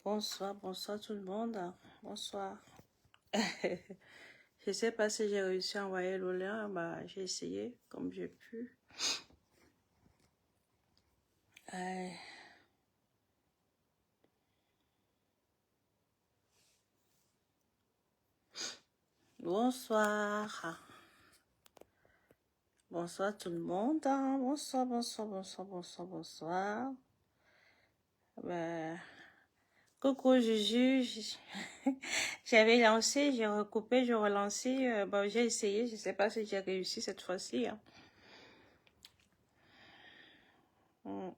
Bonsoir, bonsoir tout le monde. Bonsoir. Je sais pas si j'ai réussi à envoyer le lien. Bah, j'ai essayé comme j'ai pu. Euh, Bonsoir. Bonsoir tout le monde. Bonsoir, bonsoir, bonsoir, bonsoir, bonsoir. Bah, coucou Juju. J'avais lancé, j'ai recoupé, j'ai relancé. Bon, j'ai essayé. Je sais pas si j'ai réussi cette fois-ci. Mm.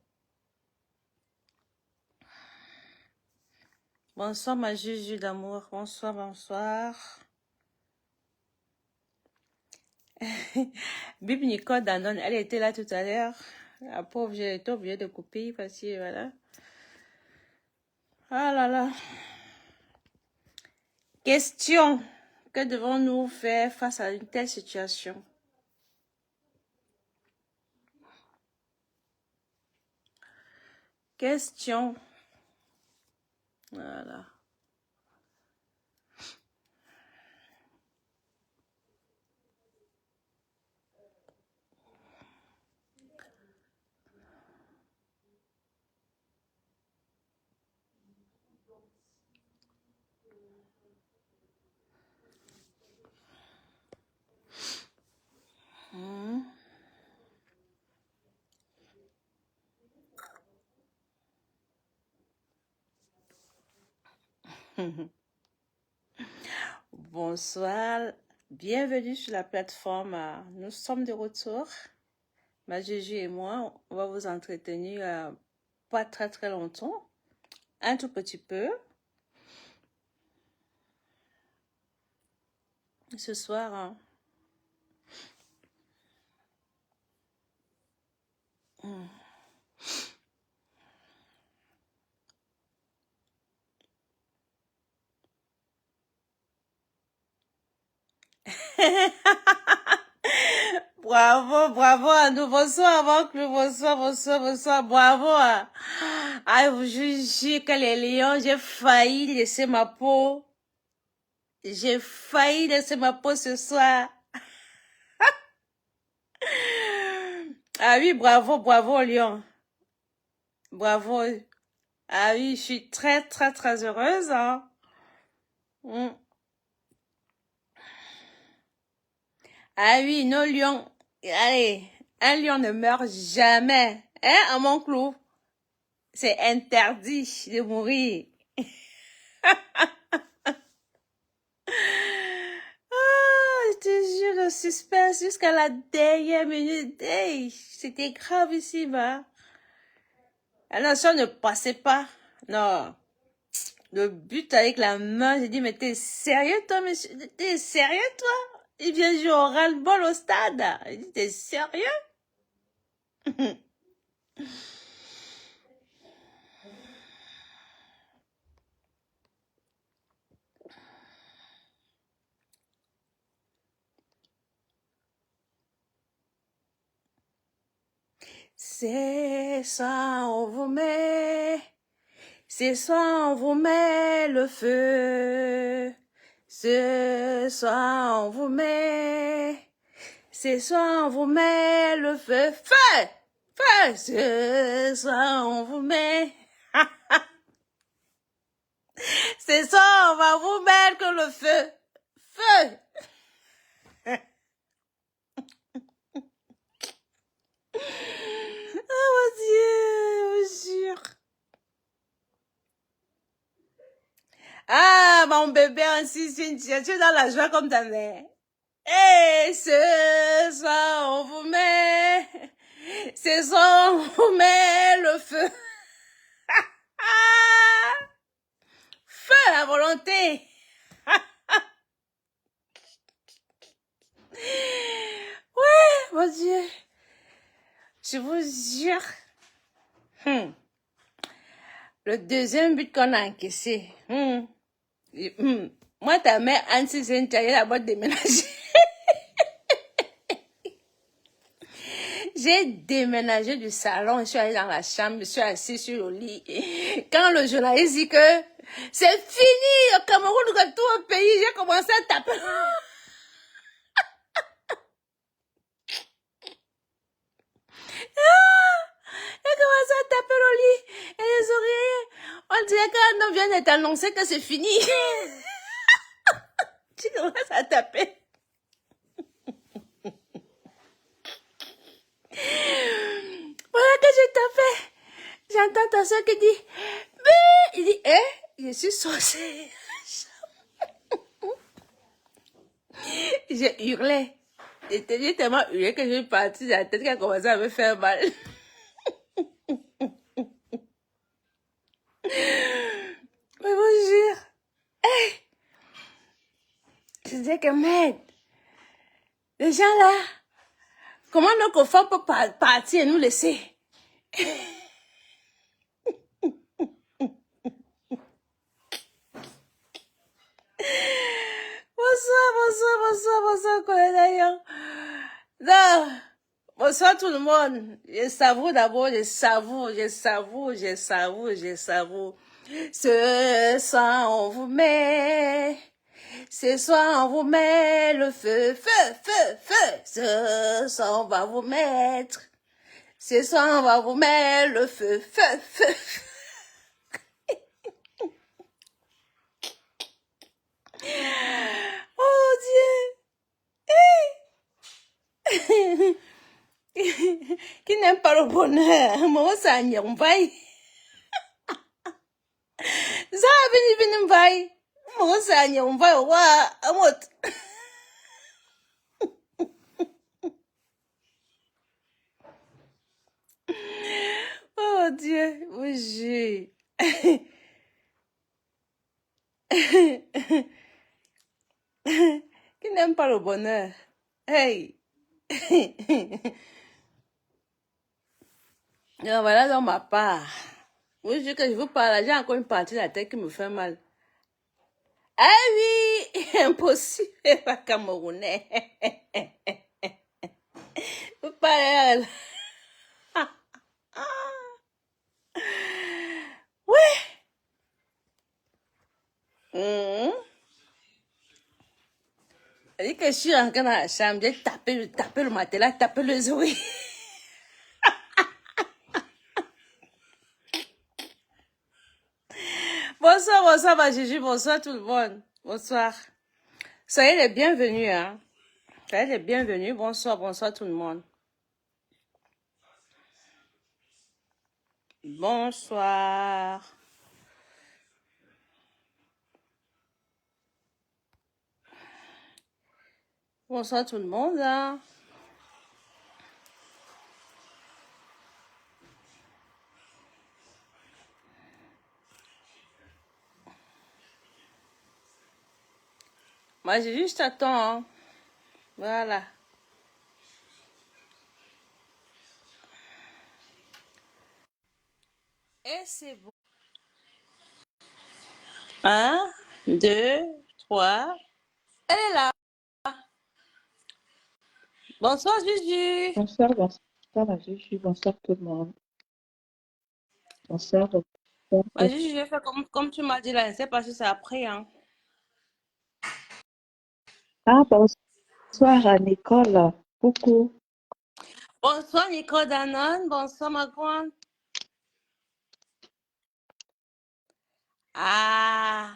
Bonsoir ma Juju d'amour. Bonsoir, bonsoir. Bib Nicole Danone, elle était là tout à l'heure. La pauvre, j'ai été obligée de couper parce que voilà. Ah là là. Question. Que devons-nous faire face à une telle situation? Question. Voilà. Hmm. Bonsoir. Bienvenue sur la plateforme. Nous sommes de retour. Ma Juju et moi, on va vous entretenir pas très très longtemps. Un tout petit peu. Ce soir, Bravo, bravo à nous. Bonsoir, Oncle. Bonsoir, bonsoir, bonsoir. Bravo. Ah, vous jugez que les lions, j'ai failli laisser ma peau. J'ai failli laisser ma peau ce soir. Ah oui, bravo, bravo, lion. Bravo. Ah oui, je suis très, très, très heureuse. Mm. Ah oui, nos lions. Allez, un lion ne meurt jamais. Hein, à mon clou. C'est interdit de mourir. Je te jure, le suspense jusqu'à la dernière minute. Hey, c'était grave ici, va. Alors, ça ne passait pas. Non. Le but avec la main, j'ai dit, mais t'es sérieux, toi, monsieur? T'es sérieux, toi? Il vient jouer au ras-le-bol au stade. J'ai dit, t'es sérieux? C'est ça, on vous met. C'est ça, on vous met le feu. Ce soir, on vous met. Ce soir, on vous met le feu. Feu! Feu! Ce soir, on vous met. Ce soir, on va vous mettre le feu. Feu! Oh mon Dieu, je vous jure. Ah, mon bébé ainsi, Cynthia, tu es dans la joie comme ta mère. Et ce soir, on vous met. Ce soir, on vous met le feu. Ah! Feu à volonté. Ouais, mon Dieu. Je vous jure. Le deuxième but qu'on a encaissé. Moi, ta mère, Anne-Cécile, Cynthia, elle a d'abord déménagé. J'ai déménagé du salon, je suis allée dans la chambre, je suis assise sur le lit. Quand le journaliste dit que C'est fini au Cameroun, que tout au pays, j'ai commencé à taper. J'ai commencé à taper le lit et les oreillers. On dirait qu'un homme vient d'être annoncé que c'est fini. Tu commences à taper. Voilà que j'ai tapé. J'entends ta soeur qui dit, mais il dit, je suis sorcière. J'ai hurlé. J'ai tellement hurlé que je suis partie de la tête qui a commencé à me faire mal. Mais vous jure. Je disais que merde. Les gens là, comment nos confrères peuvent partir et nous laisser? Bonsoir, Colonel. Non, bonsoir tout le monde. Je savoure d'abord, je savoure. Ce soir, on vous met. Ce soir, on vous met le feu. Ce soir, on va vous mettre. Ce soir, on va vous mettre le feu. Oh Dieu. Qui n'aime pas le bonheur. Moi, ça n'y on va. Ça vini mbai. Moi, ça n'y on va. Wa, amot. Oh Dieu, oui, Qui n'aime pas le bonheur? Hey. Alors, voilà dans ma part. Oui, je vous parle, j'ai encore une partie de la tête qui me fait mal. Ah oui, impossible, pas camerounais. Vous parlez ouais. Elle dit que je suis rentrée dans la chambre, j'ai tapé le matelas, tapé les oreilles. Bonsoir, ma Gigi, bonsoir tout le monde. Bonsoir. Soyez les bienvenus, hein. Soyez les bienvenus, bonsoir tout le monde. Bonsoir. Bonsoir tout le monde, hein. Moi, j'ai juste attends, hein. Voilà. Et c'est bon. 1, 2, 3. Elle est là. Bonsoir, Juju. Bonsoir, ma Juju, bonsoir tout le monde. Bonsoir. Bah, Juju, je vais faire comme tu m'as dit là. Je ne sais pas si c'est après, hein. Ah, bonsoir à Nicole. Coucou. Bonsoir, Nicole Danone. Bonsoir, ma grande. Ah.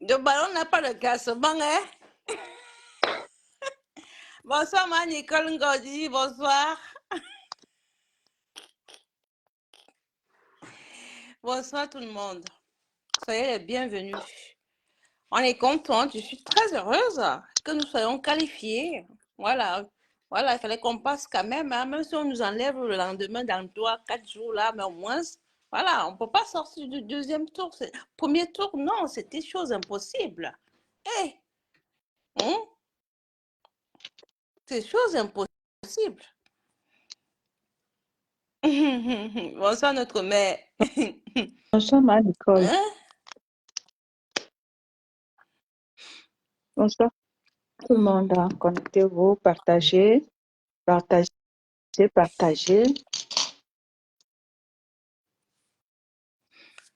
Le ballon n'a pas de classement, hein? Bonsoir, ma Nicole Ngodi. Bonsoir. Bonsoir, tout le monde. Soyez les bienvenus. On est content. Je suis très heureuse que nous soyons qualifiés. Voilà. Voilà, il fallait qu'on passe quand même, hein, même si on nous enlève le lendemain dans 3-4 jours là, mais au moins, voilà, on ne peut pas sortir du deuxième tour. Premier tour, non, c'était chose impossible. Eh, c'est chose impossible. Bonsoir, notre mère. Bonsoir, ma Nicole. Hein? Bonsoir tout le monde. Hein. Connectez-vous, partagez.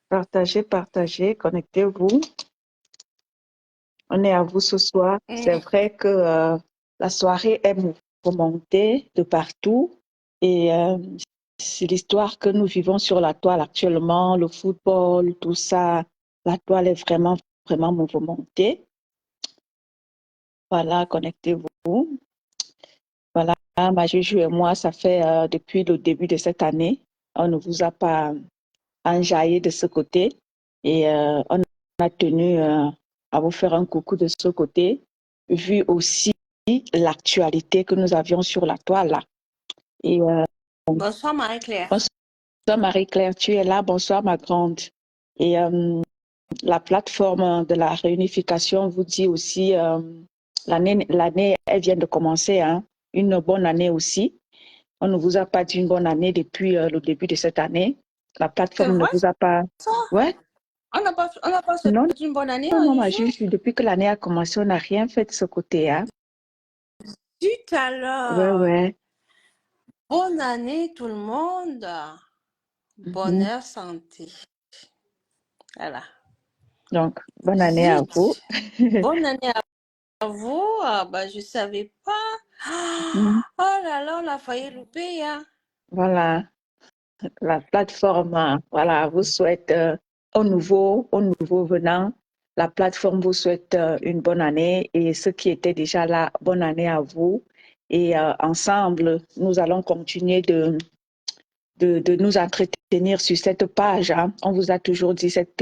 Partagez, partagez, connectez-vous. On est à vous ce soir. C'est vrai que la soirée est mouvementée de partout et c'est l'histoire que nous vivons sur la toile actuellement, le football, tout ça. La toile est vraiment, vraiment mouvementée. Voilà, connectez-vous. Voilà, ma Juju et moi, ça fait depuis le début de cette année, on ne vous a pas enjaillé de ce côté et on a tenu à vous faire un coucou de ce côté, vu aussi l'actualité que nous avions sur la toile là. Et Bonsoir Marie-Claire. bonsoir Marie-Claire, tu es là, bonsoir ma grande. Et la plateforme de la réunification vous dit aussi, l'année, elle vient de commencer, hein, une bonne année aussi. On ne vous a pas dit une bonne année depuis le début de cette année. La C'est plateforme ne vrai vous a pas... ça? Ouais, On n'a pas non, souhaité une bonne année, non, hein, non, ma Juju? juge, depuis que l'année a commencé, on n'a rien fait de ce côté, hein. Zut Ouais, alors! ouais. Bonne année tout le monde! Mhm. Bonheur, santé. Voilà. Donc, bonne année à vous. Zut! Bonne année à vous. Ah, bah, je savais pas. Mhm. Oh là là, on a failli louper, hein. Voilà, la plateforme, voilà, vous souhaite au nouveau venant, la plateforme vous souhaite une bonne année et ceux qui étaient déjà là, bonne année à vous. Et ensemble, nous allons continuer de nous entretenir sur cette page, hein. On vous a toujours dit cette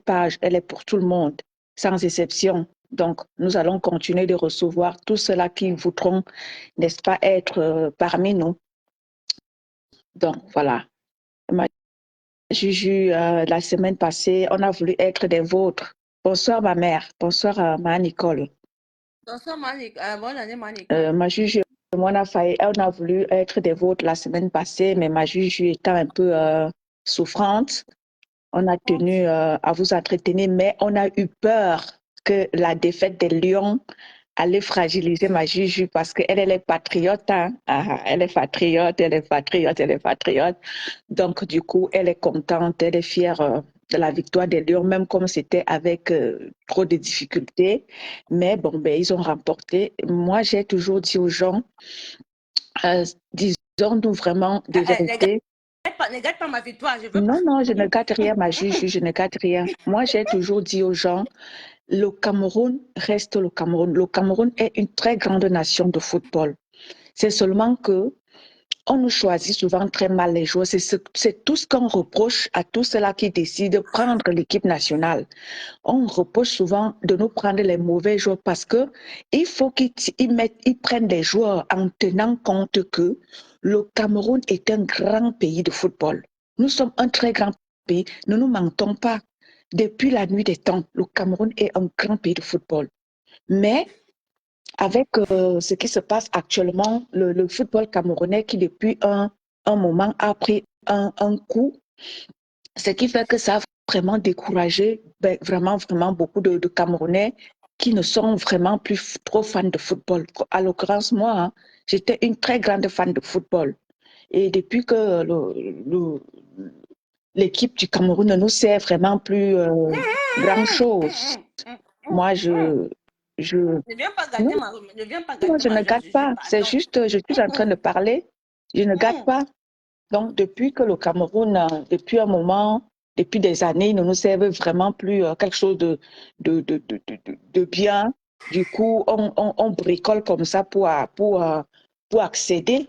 page, elle est pour tout le monde, sans exception. Donc, nous allons continuer de recevoir tous ceux-là qui voudront, n'est-ce pas, être parmi nous. Donc, voilà. Ma Juju, la semaine passée, on a voulu être des vôtres. Bonsoir, ma mère. Bonsoir, ma Nicole. Bonsoir, bonne année, Manicole. Ma Juju, moi, on a voulu être des vôtres la semaine passée, mais ma Juju étant un peu souffrante, on a tenu à vous entretenir, mais on a eu peur que la défaite des Lions allait fragiliser ma Juju parce qu'elle elle est patriote, hein. Elle est patriote, elle est patriote, elle est patriote. Donc, du coup, elle est contente, elle est fière de la victoire des Lions, même comme c'était avec trop de difficultés. Mais bon, ben, ils ont remporté. Moi, j'ai toujours dit aux gens, disons-nous vraiment de vérité. Ne gâte pas ma victoire, je veux pas. Non, non, je ne gâte rien, ma Juju, je ne gâte rien. Moi, j'ai toujours dit aux gens, le Cameroun reste le Cameroun. Le Cameroun est une très grande nation de football. C'est seulement que on nous choisit souvent très mal les joueurs. C'est tout ce qu'on reproche à tous ceux-là qui décident de prendre l'équipe nationale. On reproche souvent de nous prendre les mauvais joueurs parce que il faut ils prennent des joueurs en tenant compte que le Cameroun est un grand pays de football. Nous sommes un très grand pays. Ne nous mentons pas. Depuis la nuit des temps, le Cameroun est un grand pays de football. Mais avec ce qui se passe actuellement, le football camerounais qui depuis un moment a pris un coup, ce qui fait que ça a vraiment découragé ben, vraiment, vraiment beaucoup de Camerounais qui ne sont vraiment plus trop fans de football. À l'occurrence, moi, hein, j'étais une très grande fan de football. Et depuis que l'équipe du Cameroun ne nous sert vraiment plus grand-chose, moi, je, Ne viens pas non, gâter ne viens pas non, gâter je ne ma joie, gâte Juju, pas. C'est pardon. juste, je suis en train de parler. Je ne gâte Hum, pas. Donc, depuis que le Cameroun, depuis un moment, depuis des années, ne nous servent vraiment plus quelque chose de bien. Du coup, on bricole comme ça pour accéder.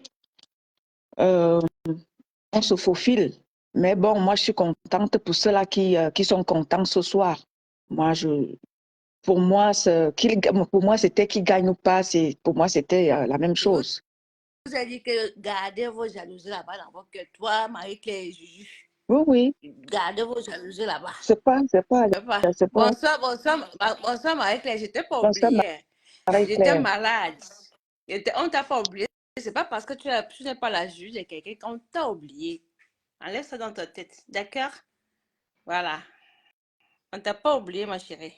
Euh, on se faufile. Mais bon, moi, je suis contente pour ceux-là qui sont contents ce soir. Moi, pour moi, pour moi, c'était qui gagne ou pas. Pour moi, c'était la même Je chose. vous ai dit que gardez vos jalousies là-bas dans votre cœur. Toi, Marie-Claire et Juju, Oui, oui. gardez vos jalousies là-bas. C'est pas, Je sais pas. c'est pas, Bonsoir, Marie-Claire. Je t'ai pas bon, ça oublié. J'étais Marie-Claire. malade. On t'a pas oublié. C'est pas parce que tu n'es pas la juge de quelqu'un qu'on t'a oublié. Enlève ça dans ta tête. D'accord? Voilà. On t'a pas oublié, ma chérie.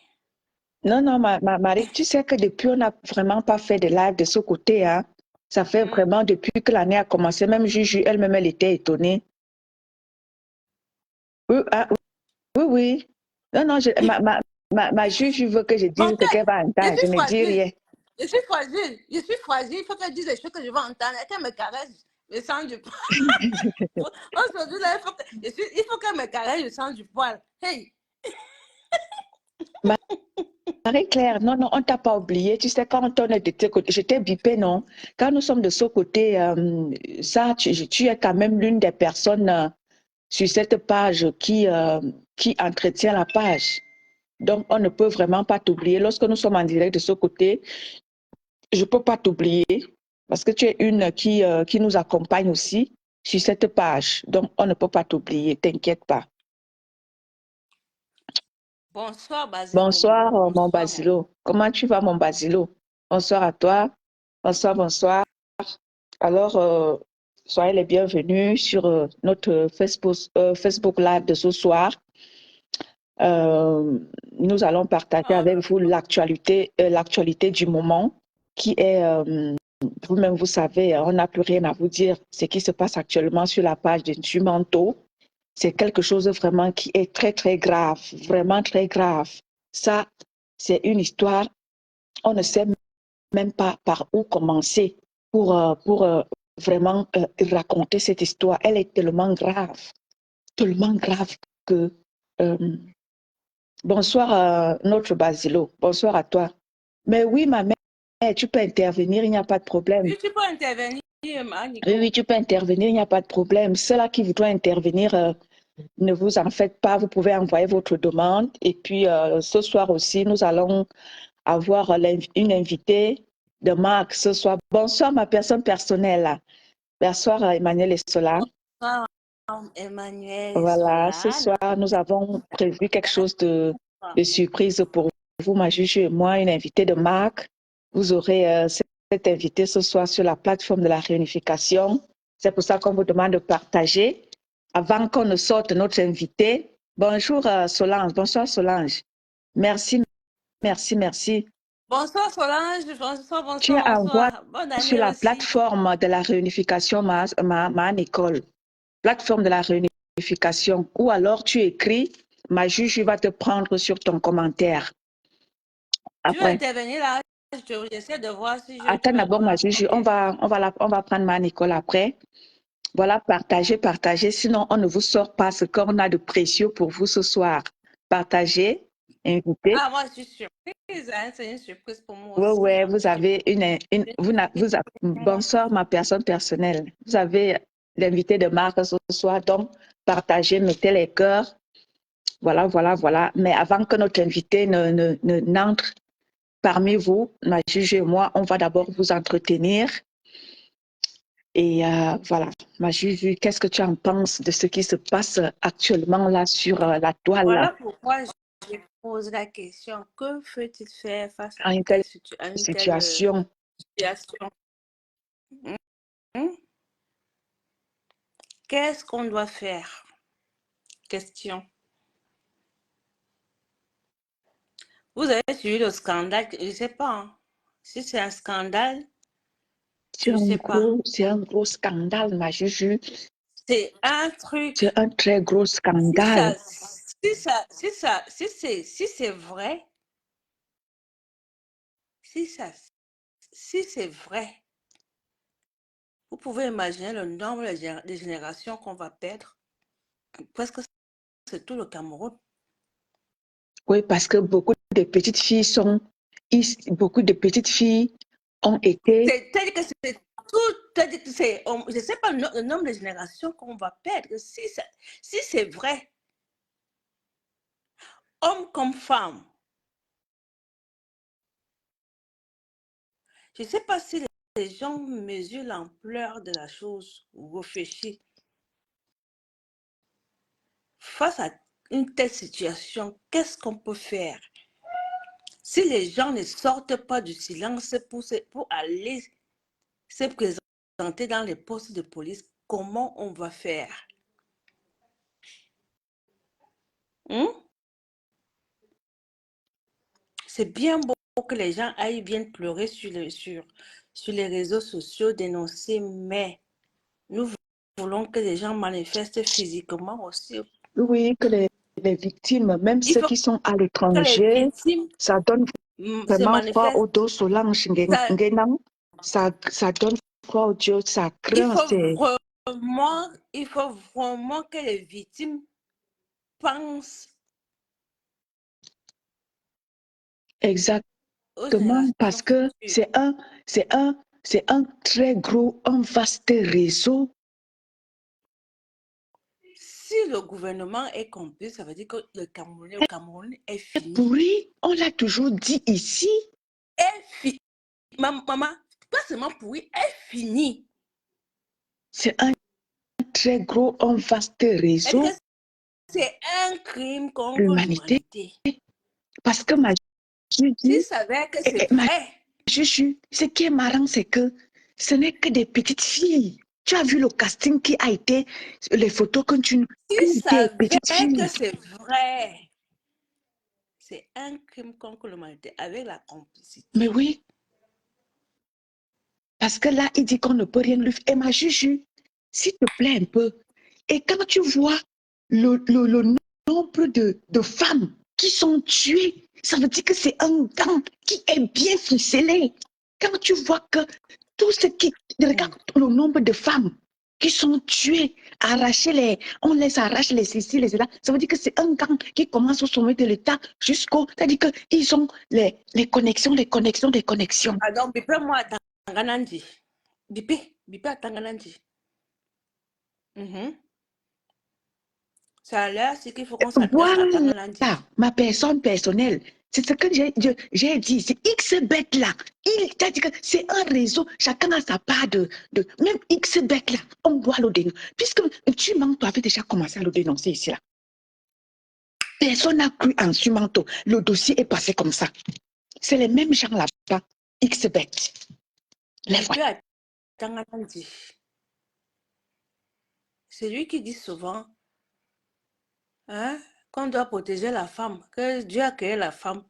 Non, non, Marie, tu sais que depuis, on n'a vraiment pas fait de live de ce côté, hein. Ça fait Hum. vraiment depuis que l'année a commencé, même Juju, elle-même, elle était étonnée. Eux, hein, Oui, oui. Non, non, ma juge veut que je dise ce Menteur, qu'elle va je entendre. Je suis ne dis fragile. rien. Je suis fragile. Je suis fragile. Il faut qu'elle dise les choses que je vais entendre. Et qu'elle me caresse le sang du poil. Aujourd'hui, là, il faut qu'elle me caresse le sang du poil. Hey! Marie-Claire, non, non, on ne t'a pas oublié. Tu sais, quand on est de tes côtés, je t'ai bipé, non? Quand nous sommes de ce côté, ça, tu es quand même l'une des personnes sur cette page qui entretient la page. Donc, on ne peut vraiment pas t'oublier. Lorsque nous sommes en direct de ce côté, je ne peux pas t'oublier parce que tu es une qui nous accompagne aussi sur cette page. Donc, on ne peut pas t'oublier, t'inquiète pas. Bonsoir, Basilo. Bonsoir, mon Bonsoir, mon. Basilo. Comment tu vas, mon Basilo? Bonsoir à toi. Bonsoir, bonsoir. Alors, soyez les bienvenus sur notre Facebook Live de ce soir. Nous allons partager avec vous l'actualité du moment qui est, vous-même, vous savez, on n'a plus rien à vous dire. Ce qui se passe actuellement sur la page du manteau, c'est quelque chose vraiment qui est très, très grave, vraiment très grave. Ça, c'est une histoire, on ne sait même pas par où commencer pour vraiment raconter cette histoire. Elle est tellement grave que... euh, bonsoir notre Basilo, bonsoir à toi. Mais oui, ma mère, tu peux intervenir, il n'y a pas de problème. Oui, tu peux intervenir, Oui, Nico. oui, tu peux intervenir, il n'y a pas de problème. Ceux-là qui voudraient intervenir, ne vous en faites pas, vous pouvez envoyer votre demande. Et puis, ce soir aussi, nous allons avoir une invitée de marque ce soir. Bonsoir, ma personne personnelle. Bonsoir, Emmanuel Estola. Bonsoir, Emmanuel Voilà, ce Solana. soir, nous avons prévu quelque chose de surprise pour vous, ma juge et moi, une invitée de marque. Vous aurez cette invitée ce soir sur la plateforme de la réunification. C'est pour ça qu'on vous demande de partager avant qu'on ne sorte notre invité. Bonjour Solange, bonsoir Solange. Merci, merci, merci. Bonsoir, Solange. Bonsoir, Tu es bonsoir, en voie bonsoir. Bonne sur année la aussi. plateforme de la réunification, ma Nicole. Plateforme de la réunification. Ou alors tu écris, ma juge va te prendre sur ton commentaire. Tu veux Après, intervenir là? J'essaie de voir si je attends peux d'abord ma avoir. juge, Ok. on va prendre ma Nicole après. Voilà, partagez, partagez. Sinon, on ne vous sort pas ce qu'on a de précieux pour vous ce soir. Partagez, invitez. Ah, moi, je suis surprise. Hein? C'est une surprise pour moi Ouais, aussi. ouais, Hein? vous avez bonsoir ma personne personnelle. Vous avez l'invité de marque ce soir, donc partagez, mettez les cœurs. Voilà, voilà, voilà. Mais avant que notre invité n'entre parmi vous, ma juge et moi, on va d'abord vous entretenir. Et voilà, ma juge, qu'est-ce que tu en penses de ce qui se passe actuellement là sur la toile là, Voilà pourquoi je pose la question. Que faut-il faire face à à une telle situation? situation? Hmm? Qu'est-ce qu'on doit faire? Question. Vous avez suivi le scandale, je ne sais pas. Hein. Si c'est un scandale, je ne sais pas. C'est un gros scandale, ma juge. C'est un truc. C'est un très gros Si scandale. ça, si c'est vrai, si ça, si c'est vrai, vous pouvez imaginer le nombre de générations qu'on va perdre. Parce que c'est tout le Cameroun. Oui, parce que beaucoup de petites filles ont été, C'est-à-dire que c'est tout, c'est-à-dire que je ne sais pas le nombre de générations qu'on va perdre. Si c'est vrai, homme comme femme, je ne sais pas si les gens mesurent l'ampleur de la chose ou réfléchissent. Face à une telle situation, qu'est-ce qu'on peut faire? Si les gens ne sortent pas du silence pour aller se présenter dans les postes de police, comment on va faire? Hmm? C'est bien beau que les gens viennent pleurer sur les réseaux sociaux, dénoncer, mais nous voulons que les gens manifestent physiquement aussi. oui, que les victimes, même Il ceux faut qui sont à que les l'étranger, victimes ça donne se vraiment froid au manifestent. dos, Solange Ça, Nguénan. Ça donne froid au dos, ça il craint. faut il faut vraiment que les victimes pensent Exactement, aux parce générations que futures. c'est un très gros, un vaste réseau. Si le gouvernement est complice, ça veut dire que le Cameroun est fini. Pourri, on l'a toujours dit ici. Est fini. Maman, pas seulement pourri, est fini. C'est un très gros, un vaste réseau. C'est un crime contre L'humanité. l'humanité. Parce que ma Tu savais que c'est vrai. Juju, ce qui est marrant, c'est que ce n'est que des petites filles. Tu as vu le casting qui a été, les photos que tu Tu des savais petites filles. que c'est vrai. C'est un crime contre l'humanité avec la complicité. Mais oui. Parce que là, il dit qu'on ne peut rien lui faire. Et ma Juju, s'il te plaît un peu. Et quand tu vois le nombre de femmes qui sont tuées, ça veut dire que c'est un gang qui est bien ficelé. Quand tu vois que tout ce qui... Regarde le nombre de femmes qui sont tuées, on les arrache les ceci, les là. Ça veut dire que c'est un gang qui commence au sommet de l'État jusqu'au... C'est-à-dire qu'ils ont les connexions, les connexions, les connexions. Ah donc, bipé-moi à Tanganandi. Bipé à Tanganandi. Ça a l'air, c'est qu'il faut qu'on s'adresse à Tanganandi. Ma personne personnelle, c'est ce que j'ai dit, c'est XBet là. C'est un réseau, chacun a sa part même XBet là, on doit le dénoncer. Puisque tu avais déjà commencé à le dénoncer ici là. Personne n'a cru en Sumanto. Le dossier est passé comme ça. C'est les mêmes gens là-bas, XBet. Les voilà. C'est lui qui dit souvent hein, qu'on doit protéger la femme, que Dieu a créé la femme.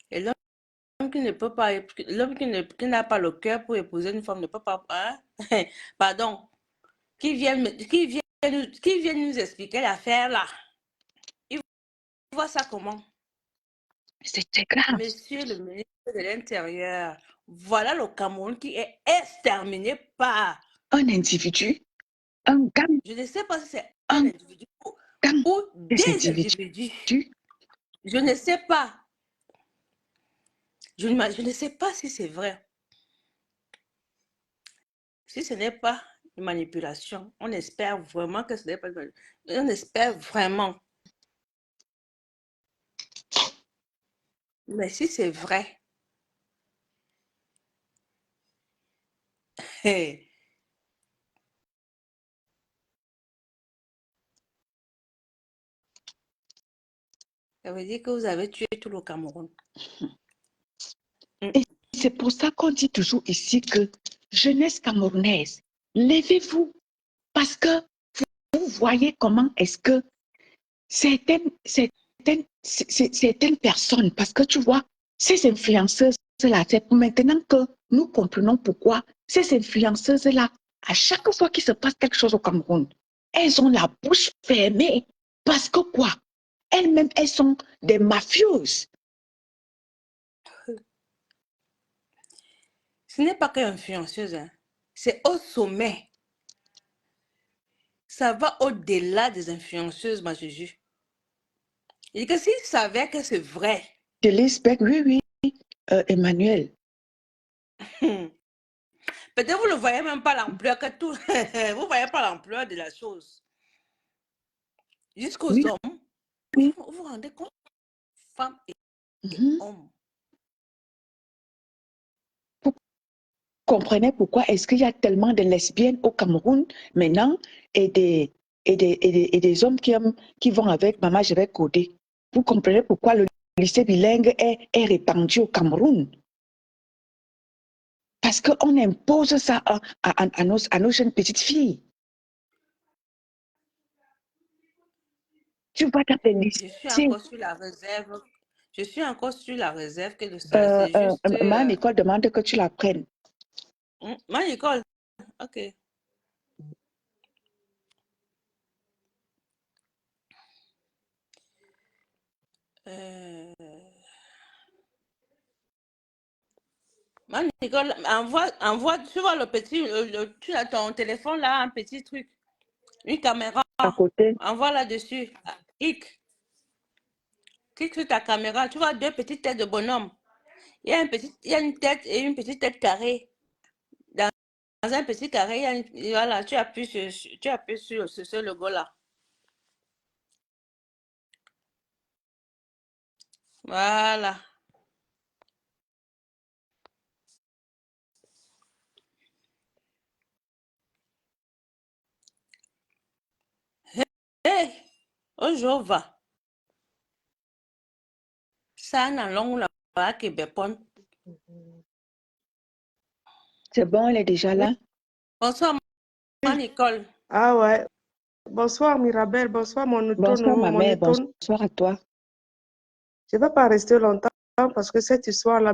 Et l'homme qui ne peut pas, l'homme qui n'a pas le cœur pour épouser une femme ne peut pas, hein? Pardon, qui vient nous expliquer l'affaire là. Il voit ça comment? C'est très grave. Monsieur le ministre de l'Intérieur, voilà le Cameroun qui est exterminé par un individu, un gang. Je ne sais pas si c'est un individu ou des individus. Je ne sais pas. Je ne sais pas si c'est vrai. Si ce n'est pas une manipulation, on espère vraiment que ce n'est pas une manipulation. On espère vraiment. Mais si c'est vrai, hey, ça veut dire que vous avez tué tout le Cameroun. Et c'est pour ça qu'on dit toujours ici que jeunesse camerounaise, levez-vous. Parce que vous voyez comment est-ce que certaines personnes, parce que tu vois, ces influenceuses-là, c'est maintenant que nous comprenons pourquoi ces influenceuses-là, à chaque fois qu'il se passe quelque chose au Cameroun, elles ont la bouche fermée. Parce que quoi? Elles-mêmes, elles sont des mafieuses. Ce n'est pas qu'influenceuse, hein. C'est au sommet. Ça va au-delà des influenceuses, ma Juju. Et que s'ils savaient que c'est vrai. Je l'espère, oui, Emmanuel. Peut-être vous ne voyez même pas l'ampleur que tout. Vous ne voyez pas l'ampleur de la chose. Jusqu'aux hommes. Oui. Vous vous rendez compte? Femmes et hommes. Vous comprenez pourquoi est-ce qu'il y a tellement de lesbiennes au Cameroun maintenant et des hommes qui vont avec maman, je vais coder. Vous comprenez pourquoi le lycée bilingue est répandu au Cameroun? Parce qu'on impose ça à nos jeunes petites filles. Tu vas dans les lycées. Je suis encore sur la réserve. Je suis encore sur la réserve que c'est juste. Ma école demande que tu la prennes. Ma école. Ok. Euh, Moi, Nicole, envoie, tu vois le petit, tu as ton téléphone là, un petit truc, une caméra, À côté, envoie là-dessus. Clique, clique sur ta caméra, tu vois deux petites têtes de bonhomme. Il y a une tête et une petite tête carrée. Dans un petit carré, voilà, tu appuies sur ce logo-là. Voilà. Hey, oh Jova, ça n'a long là, qui bépon. c'est bon, elle est déjà Oui, là. Bonsoir, ma Nicole. ah ouais. Bonsoir Mirabel, bonsoir mon Bonsoir, automne, ma mon mère. automne. Bonsoir à toi. Je ne vais pas rester longtemps parce que cette histoire-là,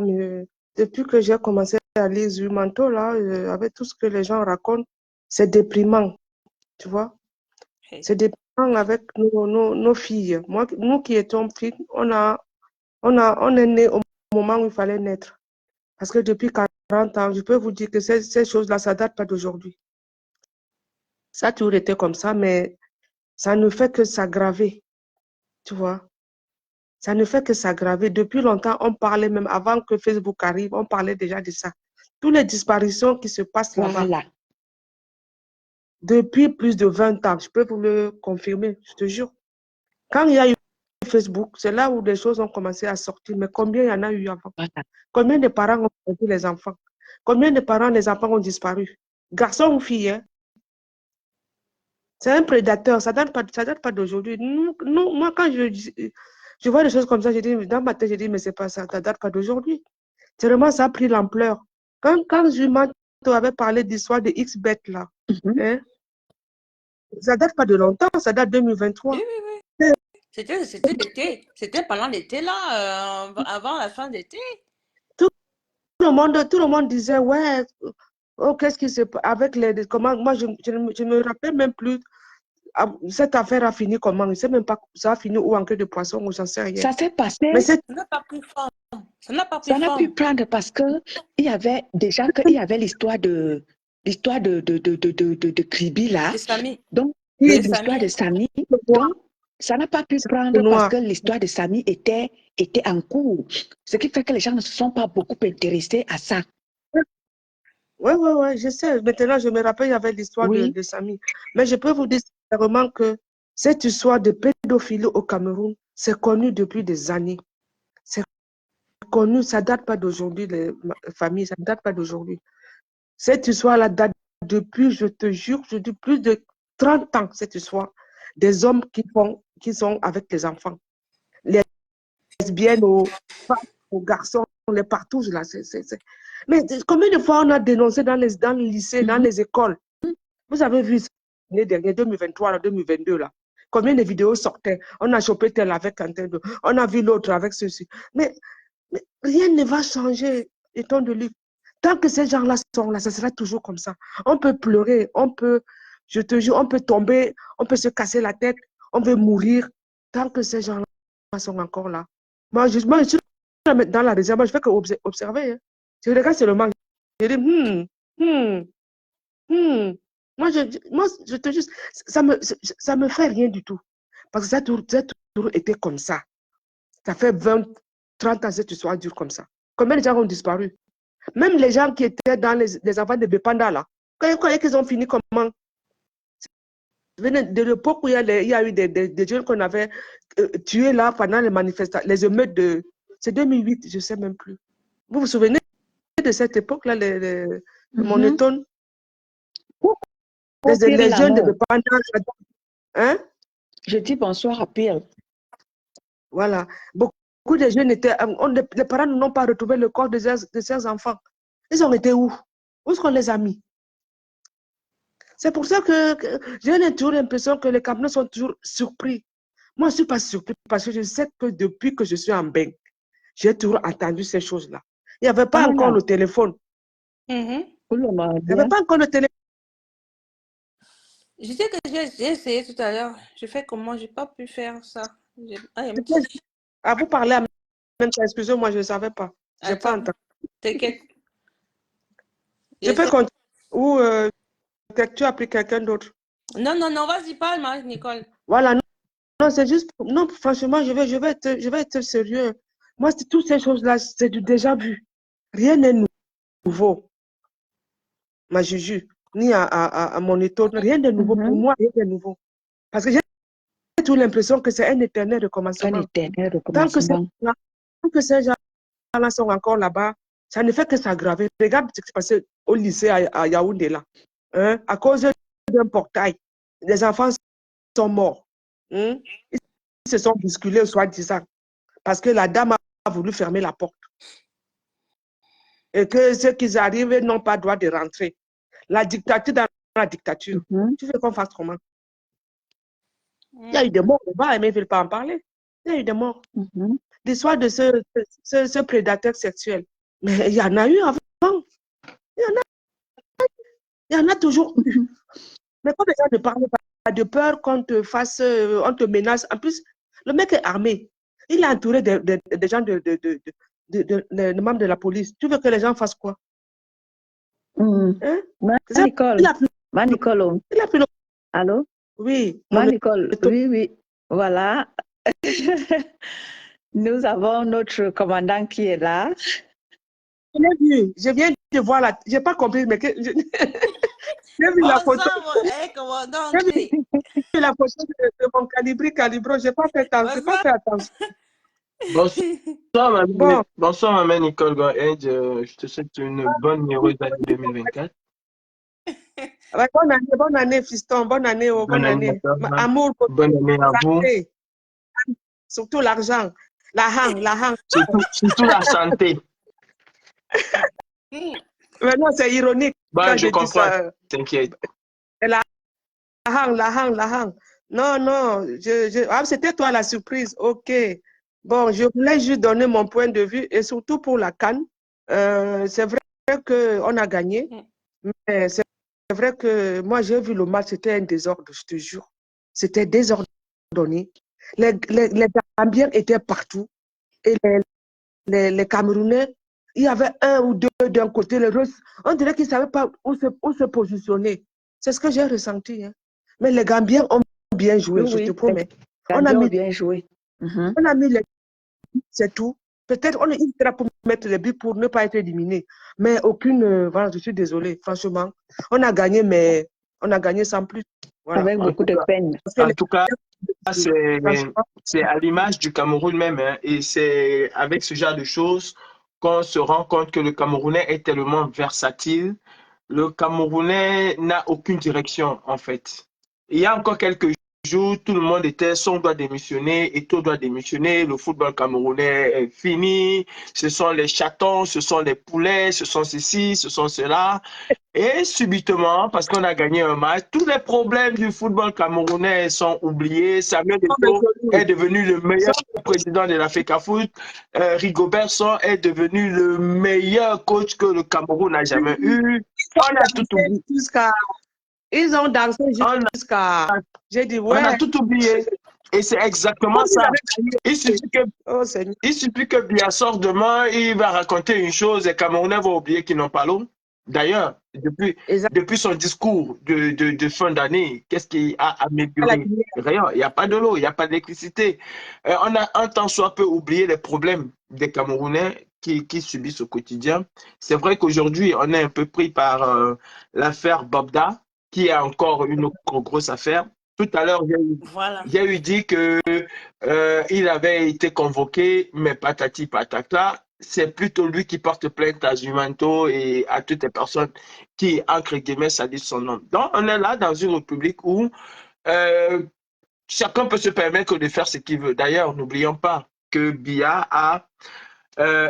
depuis que j'ai commencé à lire Zumanto, là, avec tout ce que les gens racontent, c'est déprimant, tu vois. Hey. C'est déprimant avec nos filles. Moi, nous qui étions filles, on est nés au moment où il fallait naître. Parce que depuis 40 ans, je peux vous dire que ces choses-là, ça ne date pas d'aujourd'hui. Ça a toujours été comme ça, mais ça ne fait que s'aggraver, tu vois. Ça ne fait que s'aggraver. Depuis longtemps, on parlait même avant que Facebook arrive, on parlait déjà de ça. Toutes les disparitions qui se passent là-bas, Voilà. depuis plus de 20 ans, je peux vous le confirmer, je te jure. Quand il y a eu Facebook, c'est là où les choses ont commencé à sortir. Mais combien il y en a eu avant? Voilà. Combien de parents ont perdu les enfants? Combien de parents, les enfants ont disparu? Garçons ou filles, hein? C'est un prédateur, ça date pas d'aujourd'hui. Moi, quand je vois des choses comme ça, je dis, dans ma tête, je dis, mais c'est pas ça, ça date pas d'aujourd'hui. C'est vraiment, ça a pris l'ampleur. Quand Jumanto avait parlé d'histoire de X-Bet, là, Mhm. hein, ça date pas de longtemps, ça date Oui, 2023. oui, oui. C'était l'été. C'était pendant l'été, là, avant la fin d'été. Tout tout le monde disait, ouais, oh, qu'est-ce qui se passe avec les. Comment, moi, je me rappelle même plus. Cette affaire a fini comment? Je ne sais même pas, ça a fini où en queue de poisson, ou j'en sais rien. Ça s'est Mais passé, c'est Ça n'a pas pris forme. Ça n'a pas pris ça n'a pu forme. prendre parce que il y avait déjà il y avait l'histoire de Kribi là. C'est Samy. Donc, C'est l'histoire de Samy. Samy. Donc, ça n'a pas pu prendre parce noir. que l'histoire de Samy était en cours. Ce qui fait que les gens ne se sont pas beaucoup intéressés à ça. Ouais, je sais. Maintenant, je me rappelle, il y avait l'histoire Oui. de Samy. Mais je peux vous dire sincèrement que cette histoire de pédophilie au Cameroun, c'est connu depuis des années. C'est connu, ça date pas d'aujourd'hui, les familles, ça ne date pas d'aujourd'hui. Cette histoire-là date depuis, je te jure, je dis plus de 30 ans, cette histoire. Des hommes qui sont avec les enfants. Les lesbiennes aux femmes, aux garçons, les partous, là. Mais combien de fois on a dénoncé dans les lycées, dans Mhm. les écoles? Vous avez vu l'année dernière, 2023, 2022, là. Combien de vidéos sortaient? On a chopé tel avec un tel, on a vu l'autre avec ceci. Mais rien ne va changer, étant de lui. Tant que ces gens-là sont là, ça sera toujours comme ça. On peut pleurer, je te jure, on peut tomber, on peut se casser la tête, on peut mourir. Tant que ces gens-là sont encore là. Moi, je suis dans la réserve, moi, je fais que observer. Hein. Je regarde seulement, je dis, hmm. Hmm. Moi, je te dis, ça me fait rien du tout. Parce que ça a toujours été comme ça. Ça fait 20, 30 ans que cette histoire dure comme ça. Combien de gens ont disparu? Même les gens qui étaient dans les enfants de Bepanda, là, quand ils ont fini comment? De l'époque où il y a eu des jeunes qu'on avait tués là pendant les manifestations, les émeutes de. C'est 2008, je ne sais même plus. Vous vous souvenez de cette époque-là, mon Mhm. étonne, Pourquoi Pierre les jeunes de l'amour? Bepanda, hein? Je dis bonsoir à Pierre. Voilà. Beaucoup de jeunes étaient. Les parents n'ont pas retrouvé le corps de ces enfants. Ils ont été où? Où est-ce qu'on les a mis? C'est pour ça que j'ai toujours l'impression que les Camerounais sont toujours surpris. Moi, je ne suis pas surpris parce que je sais que depuis que je suis en bain, j'ai toujours entendu ces choses-là. Il n'y avait pas encore Voilà. le téléphone. Mhm. Pour le Il n'y avait mariage. pas encore le téléphone. Je sais que j'ai essayé tout à l'heure. Je fais comment? J'ai pas pu faire ça. J'ai un petit. Ah, vous parlez en même temps, excusez-moi, je ne savais pas. Je n'ai pas Attends, entendu. t'inquiète. Je peux J'essaie. continuer ou tu as pris quelqu'un d'autre? Non, non, non, vas-y, parle, Nicole. Voilà, non, non, c'est juste, non, franchement, je vais être sérieux. Moi, toutes ces choses-là, c'est du déjà vu. Rien n'est nouveau, ma Juju, ni à mon étonne. Rien n'est nouveau pour Mhm. moi, rien n'est nouveau. Parce que j'ai toujours l'impression que c'est un éternel Un recommencement. éternel Tant que ces recommencement. gens-là tant que ces gens-là sont encore là-bas, ça ne fait que s'aggraver. Regarde ce qui s'est passé au lycée à Yaoundé, là. Hein? À cause d'un portail, les enfants sont morts. Hein? Ils se sont bousculés, soi-disant, parce que la dame a voulu fermer la porte. Et que ceux qui arrivent n'ont pas droit de rentrer. La dictature dans la dictature. Mhm. Tu veux qu'on fasse comment? Il y a eu des morts là-bas, mais ils ne veulent pas en parler. Il y a eu des morts. Mhm. L'histoire de ce prédateur sexuel. Mais il y en a eu avant. Il y en a, il y en a toujours eu. Mhm. Mais comme les gens ne parlent pas de peur qu'on te fasse, on te menace. En plus, le mec est armé. Il est entouré des gens, de membres de la police. Tu veux que les gens fassent quoi? Mhm. Hein? Ma C'est ça, Nicole, il a pris, ma Nicole, oh. il a pris Allô? oui, Ma mon Nicole, étoile. oui, oui, voilà. Nous avons notre commandant qui est là. Je viens de voir la. Je n'ai pas compris, mais j'ai vu la Bon photo. sang, commandant, J'ai crie. vu la photo de mon calibro. Je n'ai pas fait attention. J'ai pas Bonsoir. fait attention. Bon, Bonsoir, maman Nicole Goëd. Je te souhaite une bonne et heureuse année 2024. bonne année, fiston. Bonne année, oh, Bonne bonne année à année. toi. Amour, Bonne année à vous. santé, surtout l'argent. La hang. Surtout la santé. Maintenant, c'est ironique Bah, quand je je dis comprends, ça. t'inquiète. La hang. Non, c'était toi la surprise. OK. Bon, je voulais juste donner mon point de vue et surtout pour la CAN. C'est vrai qu'on a gagné, mais c'est vrai que moi, j'ai vu le match, c'était un désordre, je te jure. C'était désordonné. Les Gambiens étaient partout et les Camerounais, il y avait un ou deux d'un côté, on dirait qu'ils ne savaient pas où se positionner. C'est ce que j'ai ressenti. Hein. Mais les Gambiens ont bien joué, Oui, je te oui, les promets. On a Gambiens ont mis, bien joué. Mhm. on a mis les buts, c'est tout. Peut-être on est pour mettre les buts pour ne pas être éliminé. Mais aucune. Voilà, je suis désolée, franchement. On a gagné, mais on a gagné sans plus. Voilà. Avec En beaucoup tout de cas, peine. Parce que en tout cas, c'est, franchement, c'est à l'image du Cameroun même, hein, et c'est avec ce genre de choses qu'on se rend compte que le Camerounais est tellement versatile. Le Camerounais n'a aucune direction, en fait. Il y a encore quelques jours, tout le monde était son doit démissionner et tout doit démissionner. Le football camerounais est fini. Ce sont les chatons, ce sont les poulets, ce sont ceci, ce sont cela. Et subitement, parce qu'on a gagné un match, tous les problèmes du football camerounais sont oubliés. Samuel Eto'o est devenu le meilleur président de l'Africa Foot. Rigobert Song est devenu le meilleur coach que le Cameroun n'a jamais eu. On a tout oublié. Ils ont dansé On a, jusqu'à. J'ai dit, on a ouais. tout oublié. Et c'est exactement Comme ils ça. avaient gagné. Il suffit que, Oh, Seigneur. il suffit que Biya sorte demain, il va raconter une chose et les Camerounais vont oublier qu'ils n'ont pas l'eau. D'ailleurs, depuis son discours de fin d'année, qu'est-ce qui a amélioré? Rien. Il n'y a pas de l'eau, il n'y a pas d'électricité. On a un temps soit peu oublié les problèmes des Camerounais qui subissent au quotidien. C'est vrai qu'aujourd'hui, on est un peu pris par l'affaire Babda, qui est encore une autre grosse affaire. Tout à l'heure, Voilà. j'ai eu dit que il avait été convoqué, mais patati patata, c'est plutôt lui qui porte plainte à Zumanto et à toutes les personnes qui, entre guillemets, salissent son nom. Donc, on est là dans une république où euh, chacun peut se permettre de faire ce qu'il veut. D'ailleurs, n'oublions pas que Biya a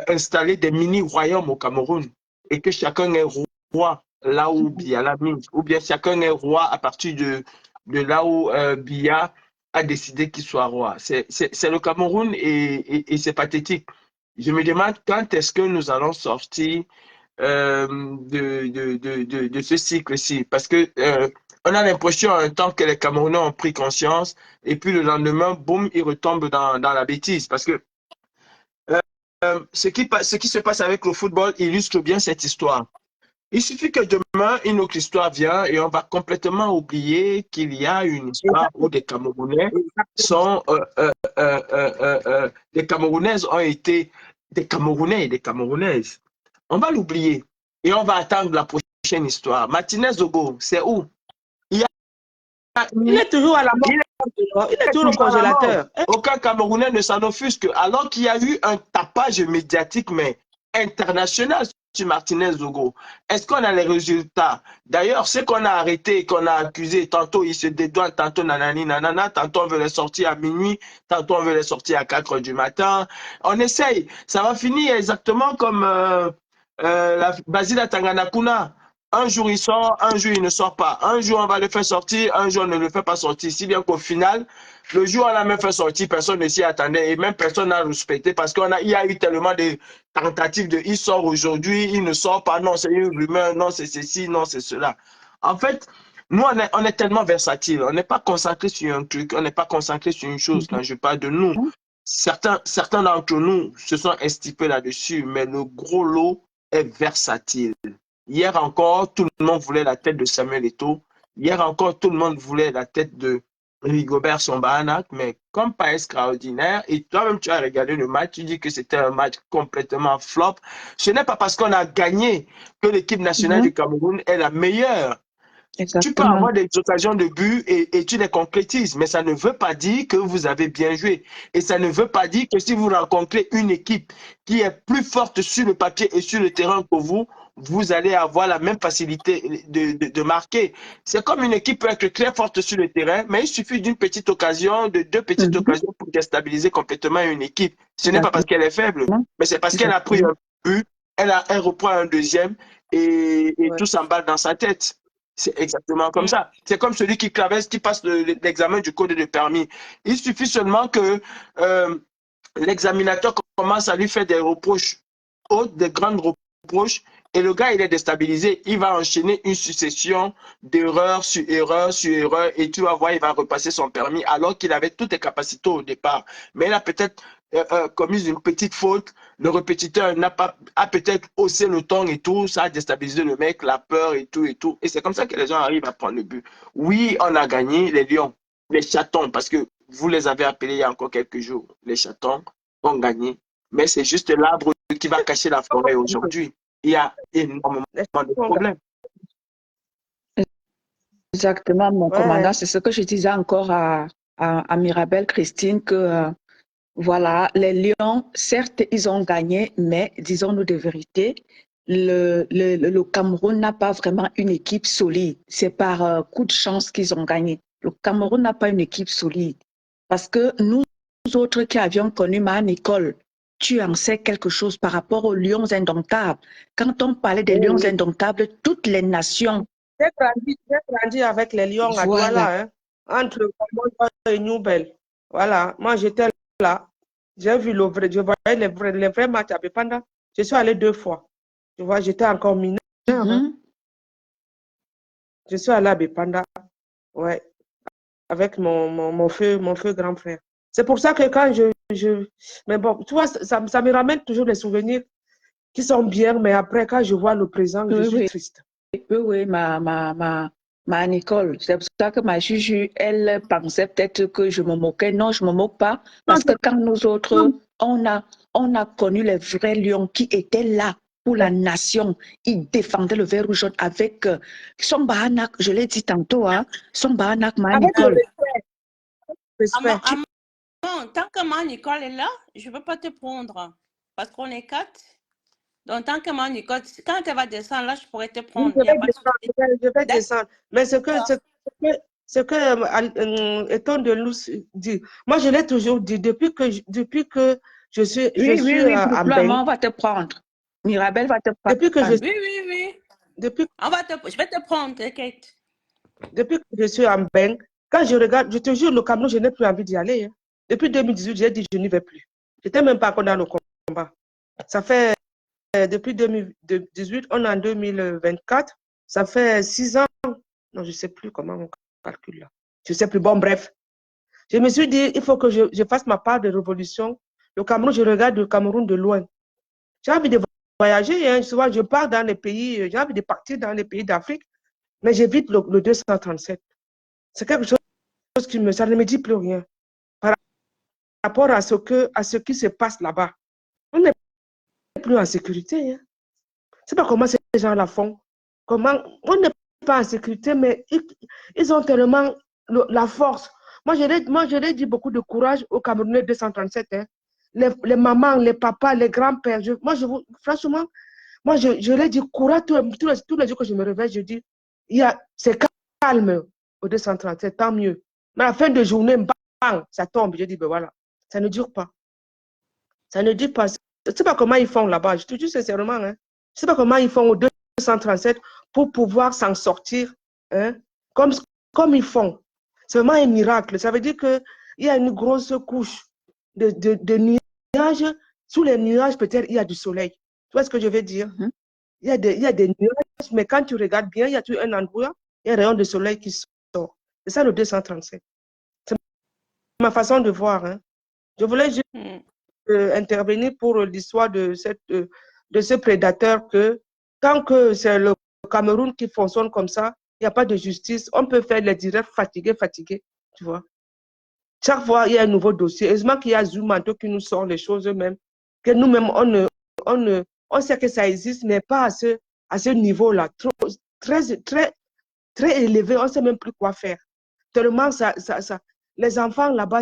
installé des mini-royaumes au Cameroun et que chacun est roi là où Biya l'a mis, ou bien chacun est roi à partir de là où Biya a décidé qu'il soit roi. C'est le Cameroun et c'est pathétique. Je me demande quand est-ce que nous allons sortir de ce cycle-ci. Parce que on a l'impression un temps que les Camerounais ont pris conscience et puis le lendemain, boum, ils retombent dans la bêtise. Parce que ce qui se passe avec le football illustre bien cette histoire. Il suffit que demain, une autre histoire vient et on va complètement oublier qu'il y a une histoire où des Camerounais sont, des Camerounaises ont été des Camerounais et des Camerounaises. On va l'oublier et on va attendre la prochaine histoire. Martinez Zogo, c'est où? Il y a, Il est toujours à la mort. Il est toujours au congélateur. Aucun Camerounais ne s'en offusque, alors qu'il y a eu un tapage médiatique, mais international sur Martinez Zogo. Est-ce qu'on a les résultats? D'ailleurs, ceux qu'on a arrêtés, qu'on a accusés, tantôt ils se dédouanent, tantôt nanani nanana, tantôt on veut les sortir à minuit, tantôt on veut les sortir à 4 heures du matin. On essaye. Ça va finir exactement comme la Basile Tanganakuna. Un jour il sort, un jour il ne sort pas. Un jour on va le faire sortir, un jour on ne le fait pas sortir. Si bien qu'au final, le jour où on l'a même fait sortir, personne ne s'y attendait et même personne n'a respecté parce qu'il y a eu tellement de tentatives de il sort aujourd'hui, il ne sort pas, non c'est une rumeur, non c'est ceci, non c'est cela. En fait, nous on est tellement versatile, on n'est pas concentré sur un truc, on n'est pas concentré sur une chose. Quand je parle de nous, certains d'entre nous se sont estipés là-dessus, mais le gros lot est versatile. Hier encore, tout le monde voulait la tête de Samuel Eto'o. Hier encore, tout le monde voulait la tête de Rigobert Song-Bahanak, mais comme pas extraordinaire, et toi-même tu as regardé le match, tu dis que c'était un match complètement flop. Ce n'est pas parce qu'on a gagné que l'équipe nationale du Cameroun est la meilleure. Exactement. Tu peux avoir des occasions de but et tu les concrétises, mais ça ne veut pas dire que vous avez bien joué. Et ça ne veut pas dire que si vous rencontrez une équipe qui est plus forte sur le papier et sur le terrain que vous allez avoir la même facilité de marquer. C'est comme une équipe peut être très forte sur le terrain, mais il suffit d'une petite occasion, de deux petites occasions pour déstabiliser complètement une équipe. Ce n'est pas parce qu'elle est faible, mais c'est parce qu'elle a pris un but, elle reprend un deuxième et tout s'emballe dans sa tête. C'est exactement comme ça. C'est comme celui qui passe l'examen du code de permis. Il suffit seulement que l'examinateur commence à lui faire des reproches hautes, des grandes reproches, et le gars, il est déstabilisé. Il va enchaîner une succession d'erreurs sur erreurs sur erreurs, et tu vas voir, il va repasser son permis alors qu'il avait toutes les capacités au départ. Mais il a peut-être commis une petite faute. Le répétiteur a peut-être haussé le ton et tout. Ça a déstabilisé le mec, la peur et tout et tout. Et c'est comme ça que les gens arrivent à prendre le but. Oui, on a gagné les lions, les chatons, parce que vous les avez appelés il y a encore quelques jours. Les chatons ont gagné. Mais c'est juste l'arbre qui va cacher la forêt aujourd'hui. Il y a énormément de problèmes. Exactement, mon commandant. C'est ce que je disais encore à Mirabel Christine, que voilà, les Lions, certes, ils ont gagné, mais disons-nous de vérité, le Cameroun n'a pas vraiment une équipe solide. C'est par coup de chance qu'ils ont gagné. Le Cameroun n'a pas une équipe solide. Parce que nous autres qui avions connu ma Nicole, tu en sais quelque chose par rapport aux Lions indomptables. Quand on parlait des Lions indomptables, toutes les nations. J'ai grandi avec les Lions à Douala, hein, entre Komanda et Newbel. Voilà, moi j'étais là. J'ai vu je voyais les vrais matchs à Bepanda. Je suis allée 2 fois. Tu vois, j'étais encore mineure. Hein. Je suis allée à Bepanda, ouais, avec mon feu grand frère. C'est pour ça que quand mais bon, tu vois, ça me ramène toujours des souvenirs qui sont bien, mais après, quand je vois le présent, je suis triste. Oui, ma Nicole. C'est pour ça que ma Juju, elle pensait peut-être que je me moquais. Non, je ne me moque pas. Parce que quand nous autres, on a connu les vrais lions qui étaient là pour la nation. Ils défendaient le vert rouge avec son Bahanak, je l'ai dit tantôt, hein, son Bahanak, ma Nicole. Tant que ma Nicole est là, je ne peux pas te prendre. Parce qu'on est 4. Donc, tant que ma Nicole, quand elle va descendre, là, je pourrais te prendre. Je vais descendre. Mais ce que Eto'o de Luz dit, moi, je l'ai toujours dit, depuis que je suis à Mbeng. On va te prendre. Mirabel va te prendre. Depuis que Oui. Je vais te prendre, t'inquiète. Depuis que je suis à Mbeng, quand je regarde, je te jure, le Cameroun, je n'ai plus envie d'y aller. Hein. Depuis 2018, j'ai dit, je n'y vais plus. Je n'étais même pas dans le combat. Ça fait, depuis 2018, on est en 2024, ça fait 6 ans. Non, je ne sais plus comment on calcule là. Je ne sais plus. Bon, bref. Je me suis dit, il faut que je fasse ma part de révolution Le Cameroun, je regarde le Cameroun de loin. J'ai envie de voyager, hein. Souvent, je pars dans les pays, j'ai envie de partir dans les pays d'Afrique, mais j'évite le 237. C'est quelque chose ça ne me dit plus rien par rapport à ce qui se passe là-bas. On n'est plus en sécurité. Hein. Je ne sais pas comment ces gens la font. Comment on n'est pas en sécurité, mais ils ont tellement la force. Moi, je l'ai dit beaucoup de courage aux Camerounais 237. Hein. Les mamans, les papas, les grands-pères. Franchement, moi, je l'ai dit courage tous les jours que je me réveille. Je dis, c'est calme au 237, tant mieux. Mais à la fin de journée, bang, ça tombe. Je dis, ben voilà, ça ne dure pas. Ça ne dure pas. Je ne sais pas comment ils font là-bas. Je te dis sincèrement, hein. Je ne sais pas comment ils font au 237 pour pouvoir s'en sortir, hein, comme ils font. C'est vraiment un miracle. Ça veut dire qu'il y a une grosse couche de nuages. Sous les nuages, peut-être, il y a du soleil. Tu vois ce que je veux dire? Il y a des nuages, mais quand tu regardes bien, il y a un endroit, il y a un rayon de soleil qui sort. C'est ça le 237. C'est ma façon de voir. Hein. Je voulais juste intervenir pour l'histoire de ce prédateur que tant que c'est le Cameroun qui fonctionne comme ça, il n'y a pas de justice. On peut faire les directs fatigués, tu vois. Chaque fois, il y a un nouveau dossier. Heureusement qu'il y a Zoumanto qui nous sort les choses eux-mêmes, que nous-mêmes, on sait que ça existe, mais pas à ce niveau-là. Très élevé, on ne sait même plus quoi faire. Tellement les enfants là-bas,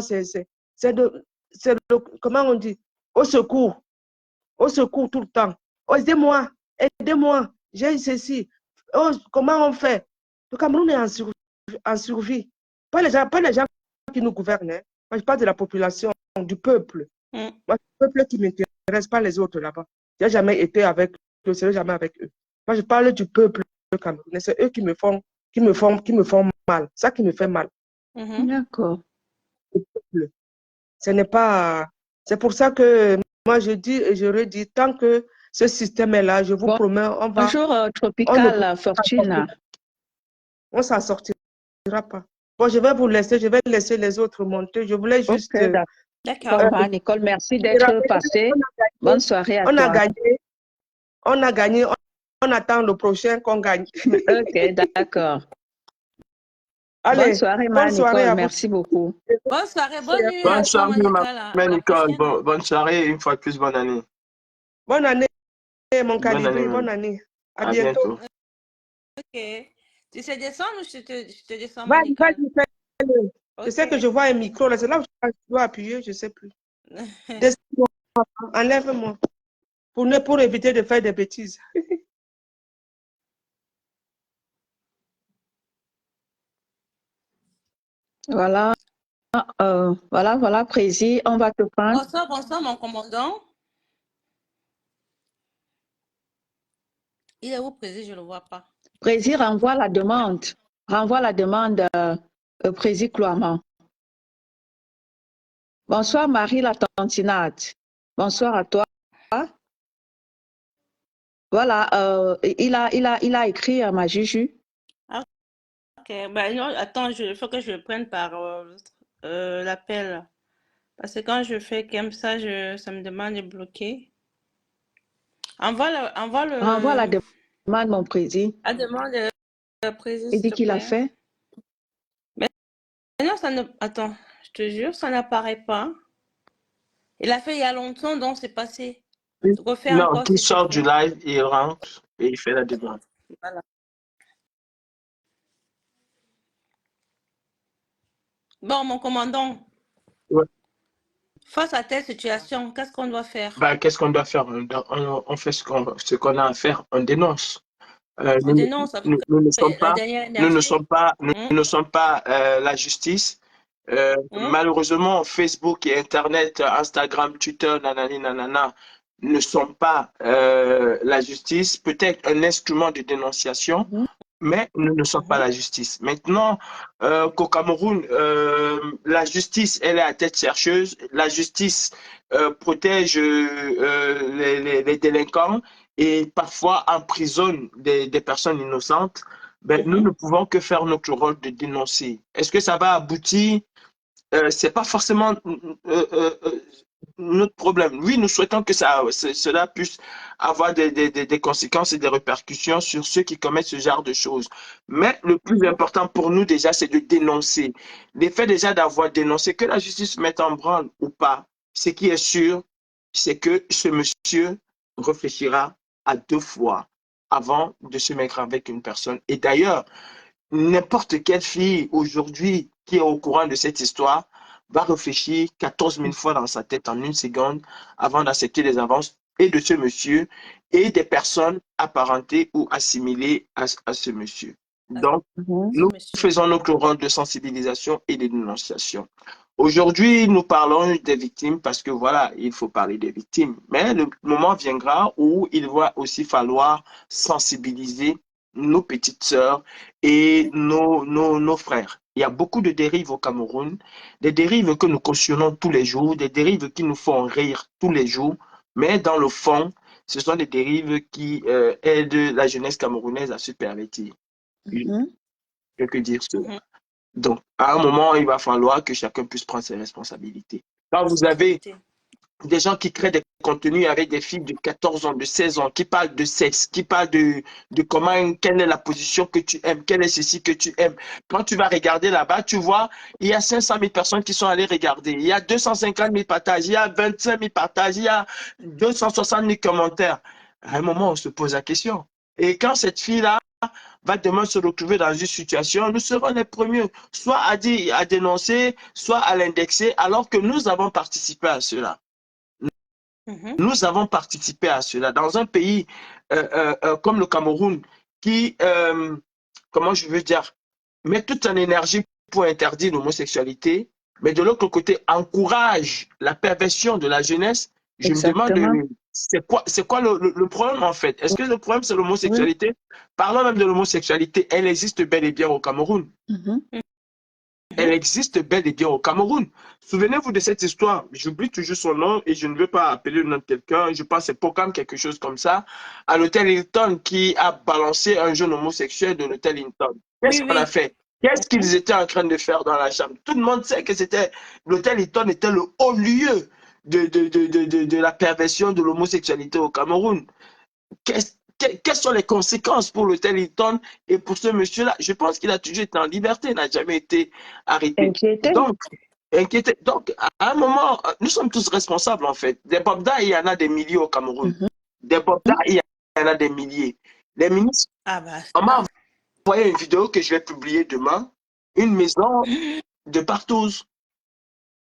comment on dit, au secours tout le temps. Oh, aidez-moi, j'ai ceci. Oh, comment on fait? Le Cameroun est en survie. Pas les gens qui nous gouvernent. Hein. Moi, je parle de la population, du peuple. Moi, c'est le peuple qui m'intéresse, pas les autres là-bas. Je n'ai jamais été avec eux, je ne serai jamais avec eux. Moi, je parle du peuple camerounais. C'est eux qui me font mal. Ça qui me fait mal. D'accord. Ce n'est pas. C'est pour ça que moi, je dis et je redis, tant que ce système est là, je vous promets, on va. Bonjour, Tropical Fortuna. On ne s'en sortira pas. Bon, je vais vous laisser, je vais laisser les autres monter. Je voulais juste. D'accord, Nicole, merci d'être passée. Bonne soirée à toi. On a gagné. On attend le prochain qu'on gagne. Ok, d'accord. Allez, bonne soirée, Nicole. Merci beaucoup. Bonne soirée, bonne nuit. Bonne soirée, Nicole. Bonne soirée et une fois de plus, bonne année. Bonne année, mon calibré. Bonne année. À bientôt. Ok. Tu sais descendre ou je te descends, vas-y, okay. Je sais que je vois un micro là. C'est là où je dois appuyer, je ne sais plus. Descends-moi, enlève-moi. Pour éviter de faire des bêtises. Voilà, Prési, on va te prendre. Bonsoir, mon commandant. Il est où, Prési? Je ne le vois pas. Prési, renvoie la demande. Prési Cloamant. Bonsoir, Marie la tantinate. Bonsoir à toi. Voilà, il a écrit à ma Juju. Ok, ben non, attends, il faut que je le prenne par l'appel. Parce que quand je fais comme ça, ça me demande de bloquer. Envoie la demande, mon président. La demande de président. Il dit qu'il a fait. Mais non, ça ne... Attends, je te jure, ça n'apparaît pas. Il a fait il y a longtemps, donc c'est passé. Non, il sort du live, il rentre et il fait la demande. Voilà. Bon, mon commandant. Ouais. Face à telle situation, qu'est-ce qu'on doit faire? Qu'est-ce qu'on doit faire? On fait ce qu'on a à faire, on dénonce. On dénonce. Nous ne sommes pas la justice. Malheureusement, Facebook et Internet, Instagram, Twitter, nanani, nanana, ne sont pas la justice. Peut-être un instrument de dénonciation, mais nous ne sommes pas la justice. Maintenant, qu'au Cameroun, la justice, elle est à tête chercheuse. La justice protège les délinquants et parfois emprisonne des personnes innocentes. Nous ne pouvons que faire notre rôle de dénoncer. Est-ce que ça va aboutir? C'est pas forcément notre problème. Oui, nous souhaitons que cela puisse avoir des conséquences et des répercussions sur ceux qui commettent ce genre de choses. Mais le plus important pour nous déjà, c'est de dénoncer. L'effet déjà d'avoir dénoncé, que la justice mette en branle ou pas, ce qui est sûr, c'est que ce monsieur réfléchira à 2 fois avant de se mettre avec une personne. Et d'ailleurs, n'importe quelle fille aujourd'hui qui est au courant de cette histoire va réfléchir 14 000 fois dans sa tête en une seconde avant d'accepter les avances et de ce monsieur et des personnes apparentées ou assimilées à ce monsieur. Donc, nous faisons notre rôle de sensibilisation et de dénonciation. Aujourd'hui, nous parlons des victimes parce que voilà, il faut parler des victimes. Mais le moment viendra où il va aussi falloir sensibiliser nos petites sœurs et nos frères. Il y a beaucoup de dérives au Cameroun, des dérives que nous cautionnons tous les jours, des dérives qui nous font rire tous les jours, mais dans le fond, ce sont des dérives qui aident la jeunesse camerounaise à se pervertir. Je peux dire cela. Donc, à un moment, il va falloir que chacun puisse prendre ses responsabilités. Quand vous avez des gens qui créent des contenus avec des filles de 14 ans, de 16 ans, qui parlent de sexe, qui parlent de comment, quelle est la position que tu aimes, quel est ceci que tu aimes. Quand tu vas regarder là-bas, tu vois, il y a 500 000 personnes qui sont allées regarder. Il y a 250 000 partages, il y a 25 000 partages, il y a 260 000 commentaires. À un moment, on se pose la question. Et quand cette fille-là va demain se retrouver dans une situation, nous serons les premiers, soit à dire, à dénoncer, soit à l'indexer, alors que nous avons participé à cela. Nous avons participé à cela dans un pays comme le Cameroun qui, comment je veux dire, met toute son énergie pour interdire l'homosexualité, mais de l'autre côté encourage la perversion de la jeunesse. Je me demande, c'est quoi le problème en fait? Est-ce que le problème c'est l'homosexualité? Parlons même de l'homosexualité, elle existe bel et bien au Cameroun. Elle existe bel et bien au Cameroun. Souvenez-vous de cette histoire. J'oublie toujours son nom et je ne veux pas appeler le nom de quelqu'un. Je pense que c'est Pokam, quelque chose comme ça, à l'hôtel Hilton qui a balancé un jeune homosexuel de l'hôtel Hilton. Qu'est-ce qu'on a fait? Qu'est-ce qu'ils étaient en train de faire dans la chambre? Tout le monde sait que l'hôtel Hilton était le haut lieu de la perversion de l'homosexualité au Cameroun. Quelles sont les conséquences pour l'hôtel Hilton et pour ce monsieur-là? Je pense qu'il a toujours été en liberté, n'a jamais été arrêté. Inquiété. Donc, à un moment, nous sommes tous responsables en fait. Des Bobda, il y en a des milliers au Cameroun. Des Bobda, il y en a des milliers. Les ministres, on m'a envoyé une vidéo que je vais publier demain. Une maison de Partouze.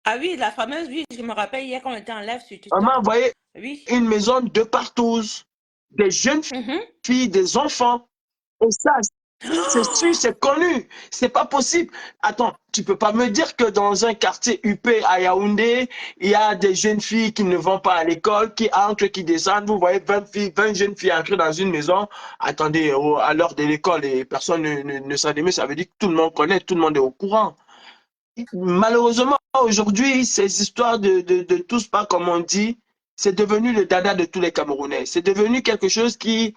Ah oui, la fameuse, oui, je me rappelle hier quand on était en live sur TikTok. On m'a envoyé une maison de Partouze. Des jeunes filles, des enfants. Et ça, c'est sûr, c'est connu. C'est pas possible. Attends, tu peux pas me dire que dans un quartier huppé à Yaoundé, il y a des jeunes filles qui ne vont pas à l'école, qui entrent, qui descendent. Vous voyez 20 jeunes filles entrer dans une maison. Attendez, à l'heure de l'école, et personne ne s'en émeut. Ça veut dire que tout le monde connaît, tout le monde est au courant. Malheureusement, aujourd'hui, ces histoires de tous pas, comme on dit, c'est devenu le dada de tous les Camerounais. C'est devenu quelque chose qui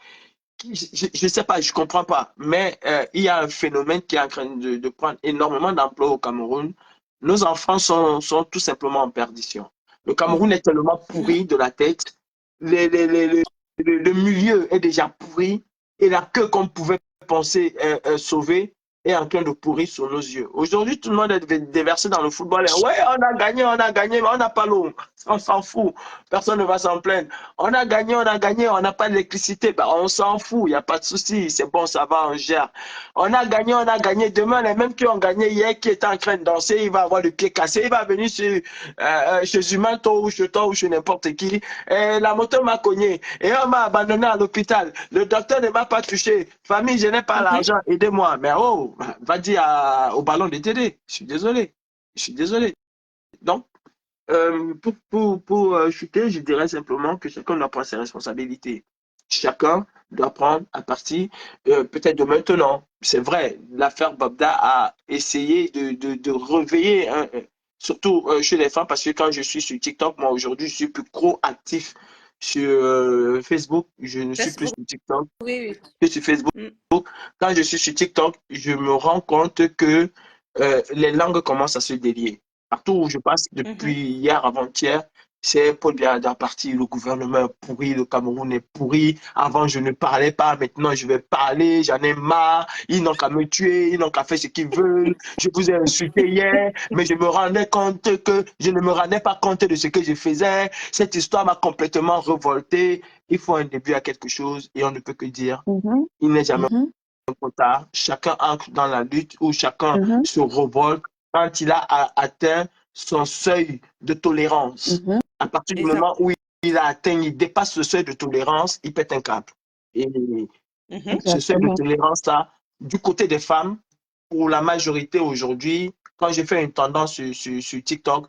je ne sais pas, je ne comprends pas, mais il y a un phénomène qui est en train de prendre énormément d'ampleur au Cameroun. Nos enfants sont tout simplement en perdition. Le Cameroun est tellement pourri de la tête, le milieu est déjà pourri et la queue qu'on pouvait penser sauver est en train de pourrir sous nos yeux. Aujourd'hui, tout le monde est déversé dans le football. Ouais, on a gagné, mais on n'a pas l'eau. On s'en fout. Personne ne va s'en plaindre. On a gagné, on n'a pas d'électricité. Ben, on s'en fout, il n'y a pas de souci. C'est bon, ça va, on gère. On a gagné. Demain, les mêmes qui ont gagné hier, qui étaient en train de danser, il va avoir le pied cassé. Il va venir chez Humanto ou chez toi ou chez n'importe qui. Et la moto m'a cogné. Et on m'a abandonné à l'hôpital. Le docteur ne m'a pas touché. Famille, je n'ai pas l'argent. Aidez-moi. Mais oh, va dire au ballon de TD. Je suis désolé. Donc, pour chuter, je dirais simplement que chacun doit prendre ses responsabilités. Chacun doit prendre à partir peut-être de maintenant. C'est vrai, l'affaire Babda a essayé de réveiller, surtout chez les femmes, parce que quand je suis sur TikTok, moi aujourd'hui, je suis plus actif sur Facebook. Je ne suis plus sur TikTok. Oui. Que sur Facebook. Quand je suis sur TikTok, je me rends compte que les langues commencent à se délier. Partout où je passe depuis hier, avant-hier, c'est Paul Biya parti, le gouvernement est pourri, le Cameroun est pourri. Avant, je ne parlais pas, maintenant, je vais parler, j'en ai marre. Ils n'ont qu'à me tuer, ils n'ont qu'à faire ce qu'ils veulent. Je vous ai insulté hier, mais je ne me rendais pas compte de ce que je faisais. Cette histoire m'a complètement révolté. Il faut un début à quelque chose et on ne peut que dire, Mhm, il n'est jamais mhm, trop tard. Chacun entre dans la lutte ou chacun mhm, se révolte quand il a atteint son seuil de tolérance. mhm. À partir du Exact. moment où il a atteint, il dépasse le seuil de tolérance, il pète un câble. Et Mhm. ce seuil de Exactement. tolérance-là, du côté des femmes, pour la majorité aujourd'hui, quand j'ai fait une tendance sur TikTok,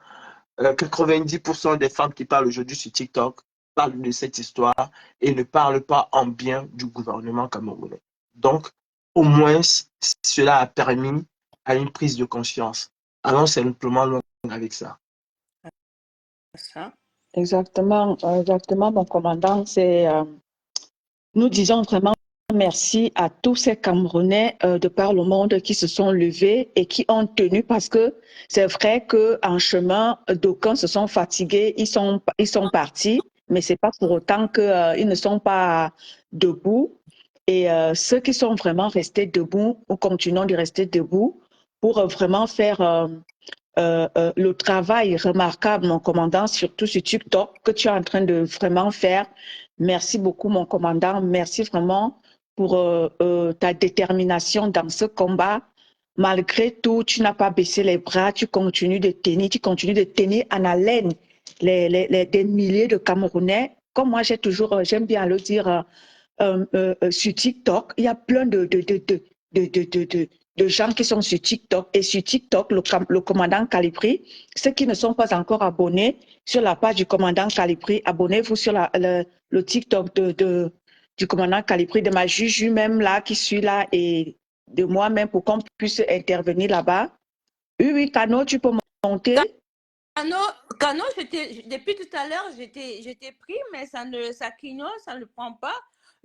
90% des femmes qui parlent aujourd'hui sur TikTok parlent de cette histoire et ne parlent pas en bien du gouvernement camerounais. Donc, au moins, cela a permis à une prise de conscience. Allons simplement loin avec ça. Ça. Exactement, exactement, mon commandant. Nous disons vraiment merci à tous ces Camerounais de par le monde qui se sont levés et qui ont tenu parce que c'est vrai qu'en chemin, d'aucuns se sont fatigués, ils sont partis, mais c'est pas pour autant qu'ils ne sont pas debout. Et ceux qui sont vraiment restés debout, nous continuons de rester debout pour vraiment faire le travail remarquable, mon commandant, surtout sur TikTok, que tu es en train de vraiment faire. Merci beaucoup, mon commandant. Merci vraiment pour ta détermination dans ce combat. Malgré tout, tu n'as pas baissé les bras, tu continues de tenir en haleine des milliers de Camerounais. Comme moi, j'aime bien le dire sur TikTok, il y a plein de gens qui sont sur TikTok. Et sur TikTok, le commandant Calipri, ceux qui ne sont pas encore abonnés sur la page du commandant Calipri, abonnez-vous sur le TikTok du commandant Calipri, de ma juge même là, qui suis là, et de moi-même pour qu'on puisse intervenir là-bas. Oui, oui, Cano, tu peux monter. Cano, Cano, depuis tout à l'heure, j'étais pris, mais ça clignote, ça ne prend pas.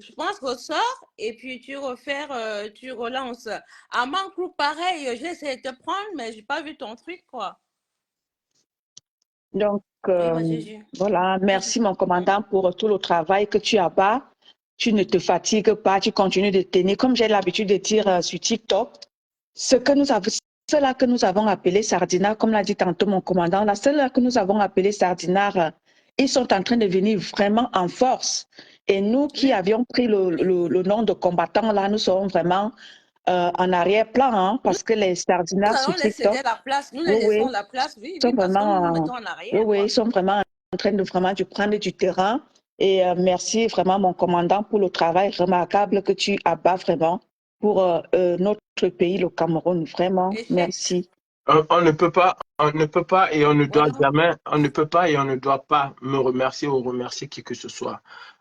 Je pense ressort et puis tu relances. À mon groupe, pareil, j'ai essayé de te prendre, mais j'ai pas vu ton truc, quoi. Donc, Oui, ma Jésus. voilà, merci mon commandant pour tout le travail que tu abats. Tu ne te fatigues pas, tu continues de tenir. Comme j'ai l'habitude de dire sur TikTok, ceux-là que nous avons appelés Sardinard, comme l'a dit tantôt mon commandant, là, ceux-là que nous avons appelés Sardinard, ils sont en train de venir vraiment en force. Et nous qui Oui. avions pris le nom de combattants, là, nous serons vraiment en arrière-plan, hein, Nous parce que les nous Sardinards sur allons les céder TikTok, la place. Nous les oui, laissons oui, la place, oui, sont oui, parce que nous nous vraiment, mettons en oui, arrière, oui, ils quoi. sont vraiment en train de prendre du terrain. Et merci vraiment, mon commandant, pour le travail remarquable que tu abats vraiment pour notre pays, le Cameroun. Vraiment, Échec. merci. On ne peut pas et on ne doit Voilà. jamais, on ne peut pas et on ne doit pas me remercier ou remercier qui que ce soit.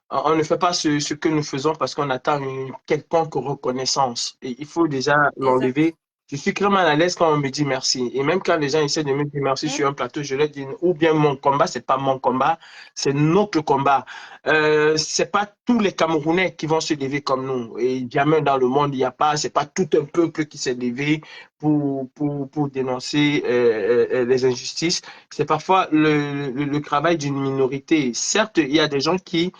On ne fait pas ce que nous faisons parce qu'on attend une quelconque reconnaissance. Et il faut déjà Exact. l'enlever. Je suis clairement à l'aise quand on me dit merci. Et même quand les gens essaient de me dire merci Hum, sur un plateau, je leur dis, ou bien mon combat, c'est pas mon combat, c'est notre combat. C'est pas tous les Camerounais qui vont se lever comme nous. Et jamais dans le monde, il n'y a pas, c'est pas tout un peuple qui s'est levé pour dénoncer les injustices. C'est parfois le travail d'une minorité. Certes, il y a des gens qui,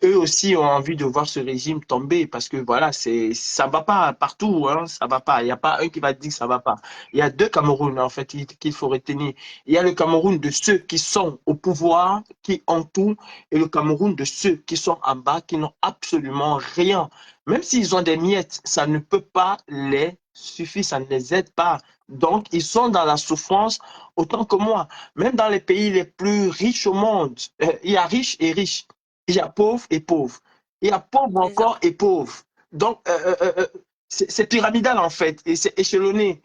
eux aussi, ont envie de voir ce régime tomber parce que voilà, ça va pas partout, hein, ça va pas. Il n'y a pas un qui va dire que ça va pas. Il y a deux Camerouns, en fait, qu'il faut retenir. Il y a le Cameroun de ceux qui sont au pouvoir, qui ont tout, et le Cameroun de ceux qui sont en bas, qui n'ont absolument rien. Même s'ils ont des miettes, ça ne peut pas les suffire, ça ne les aide pas. Donc, ils sont dans la souffrance autant que moi. Même dans les pays les plus riches au monde, il y a riches et riches. Il y a pauvres et pauvres. Il y a pauvres Exact. encore et pauvres. Donc, c'est pyramidal en fait et c'est échelonné.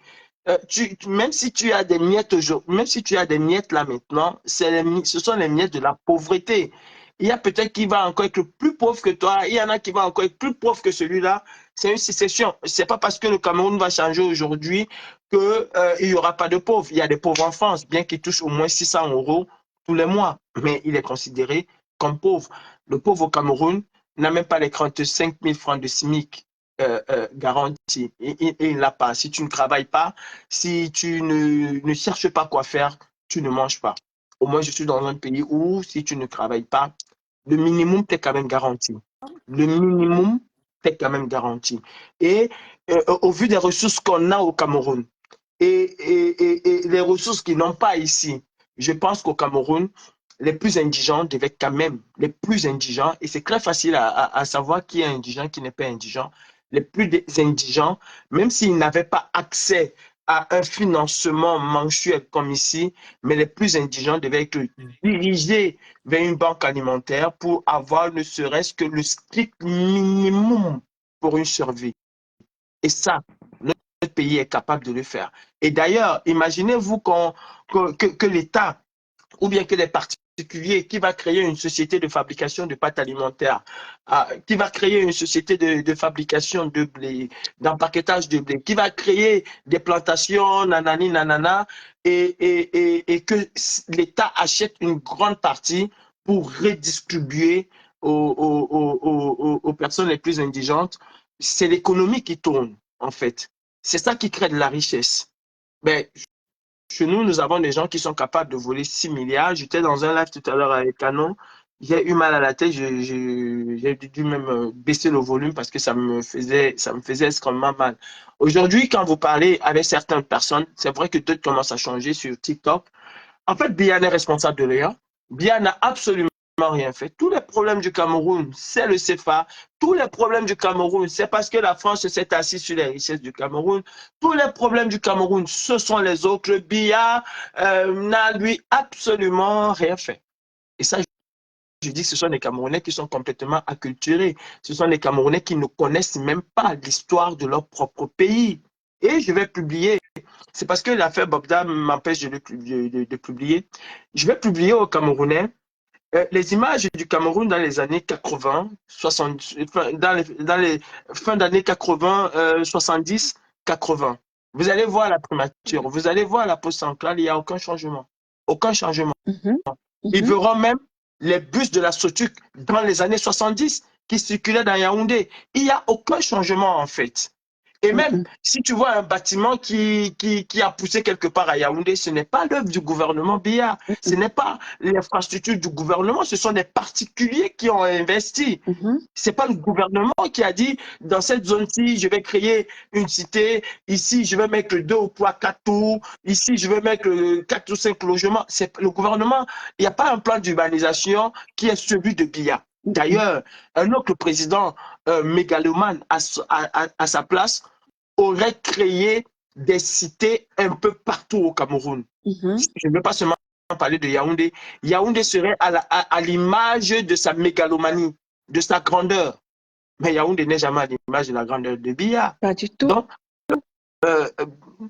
Même si tu as des miettes aujourd'hui, même si tu as des miettes là maintenant, ce sont les miettes de la pauvreté. Il y a peut-être qui va encore être plus pauvre que toi, il y en a qui va encore être plus pauvre que celui-là. C'est une sécession. C'est pas parce que le Cameroun va changer aujourd'hui que, il y aura pas de pauvres. Il y a des pauvres en France, bien qu'ils touchent au moins 600 euros tous les mois, mais il est considéré comme pauvre. Le pauvre au Cameroun n'a même pas les 35 000 francs de SMIC garantis. Et il n'a pas. Si tu ne travailles pas, si tu ne cherches pas quoi faire, tu ne manges pas. Au moins, je suis dans un pays où, si tu ne travailles pas, le minimum t'est quand même garanti. Le minimum t'est quand même garanti. Et au vu des ressources qu'on a au Cameroun et les ressources qu'ils n'ont pas ici, je pense qu'au Cameroun, les plus indigents devaient quand même, les plus indigents, et c'est très facile à savoir qui est indigent, qui n'est pas indigent, les plus indigents, même s'ils n'avaient pas accès à un financement mensuel comme ici, mais les plus indigents devaient être dirigés vers une banque alimentaire pour avoir ne serait-ce que le strict minimum pour une survie. Et ça, notre pays est capable de le faire. Et d'ailleurs, imaginez-vous que l'État ou bien que les particuliers qui va créer une société de fabrication de pâtes alimentaires, qui va créer une société de fabrication de blé, d'empaquetage de blé, qui va créer des plantations, nanani, nanana, et que l'État achète une grande partie pour redistribuer aux personnes les plus indigentes. C'est l'économie qui tourne, en fait. C'est ça qui crée de la richesse. Mais chez nous, nous avons des gens qui sont capables de voler 6 milliards. J'étais dans un live tout à l'heure avec Canon. J'ai eu mal à la tête. J'ai dû même baisser le volume parce que ça me faisait extrêmement mal. Aujourd'hui, quand vous parlez avec certaines personnes, c'est vrai que tout commence à changer sur TikTok. En fait, Biya est responsable de rien. Biya n'a absolument rien fait. Tous les problèmes du Cameroun, c'est le CFA. Tous les problèmes du Cameroun, c'est parce que la France s'est assise sur les richesses du Cameroun. Tous les problèmes du Cameroun, ce sont les autres. Le Biya n'a lui absolument rien fait. Et ça, je dis que ce sont des Camerounais qui sont complètement acculturés. Ce sont des Camerounais qui ne connaissent même pas l'histoire de leur propre pays. Et je vais publier. C'est parce que l'affaire Bobda m'empêche de publier. Je vais publier aux Camerounais les images du Cameroun dans les années 80, 60, dans les fins d'années 80, 70, 80. Vous allez voir la primature, vous allez voir la pose centrale, il n'y a aucun changement. Aucun changement. Ils verront même les bus de la SOTUC dans les années 70 qui circulaient dans Yaoundé. Il n'y a aucun changement en fait. Et même si tu vois un bâtiment qui a poussé quelque part à Yaoundé, ce n'est pas l'œuvre du gouvernement Biya, ce n'est pas l'infrastructure du gouvernement, ce sont des particuliers qui ont investi. Ce n'est pas le gouvernement qui a dit dans cette zone-ci, je vais créer une cité, ici je vais mettre 2 ou 3, 4 tours, ici je vais mettre 4 ou 5 logements. C'est le gouvernement, il n'y a pas un plan d'urbanisation qui est celui de Biya. D'ailleurs, un autre président mégalomane à sa place aurait créé des cités un peu partout au Cameroun. Je ne veux pas seulement parler de Yaoundé. Yaoundé serait à l'image de sa mégalomanie, de sa grandeur. Mais Yaoundé n'est jamais à l'image de la grandeur de Biya. Pas du tout. Donc,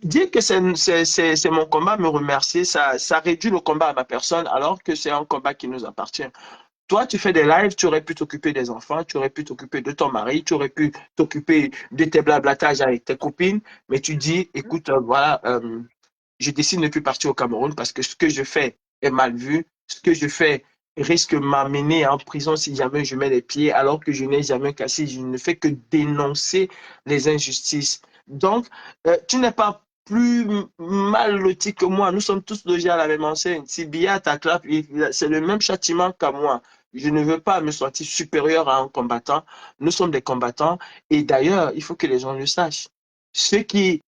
dire que c'est mon combat, me remercier, ça réduit le combat à ma personne, alors que c'est un combat qui nous appartient. Toi, tu fais des lives, tu aurais pu t'occuper des enfants, tu aurais pu t'occuper de ton mari, tu aurais pu t'occuper de tes blablatages avec tes copines, mais tu dis, écoute, voilà, je décide de ne plus partir au Cameroun parce que ce que je fais est mal vu, ce que je fais risque de m'amener en prison si jamais je mets les pieds, alors que je n'ai jamais cassé, je ne fais que dénoncer les injustices. Donc, tu n'es pas plus mal loti que moi. Nous sommes tous logés à la même enseigne. Si Biya t'attrape, c'est le même châtiment qu'à moi. Je ne veux pas me sentir supérieur à un combattant. Nous sommes des combattants. Et d'ailleurs, il faut que les gens le sachent. Ceux qui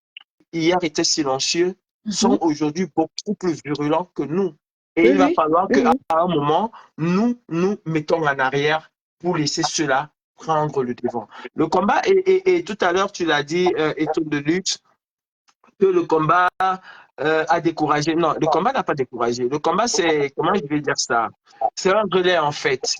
hier étaient silencieux sont aujourd'hui beaucoup plus virulents que nous. Et il va falloir qu'à un moment, nous mettons en arrière pour laisser cela prendre le devant. Le combat, et tout à l'heure, tu l'as dit, Étoile de lutte, que le combat a découragé. Non, le combat n'a pas découragé. Le combat, c'est, comment je vais dire ça? C'est un relais, en fait.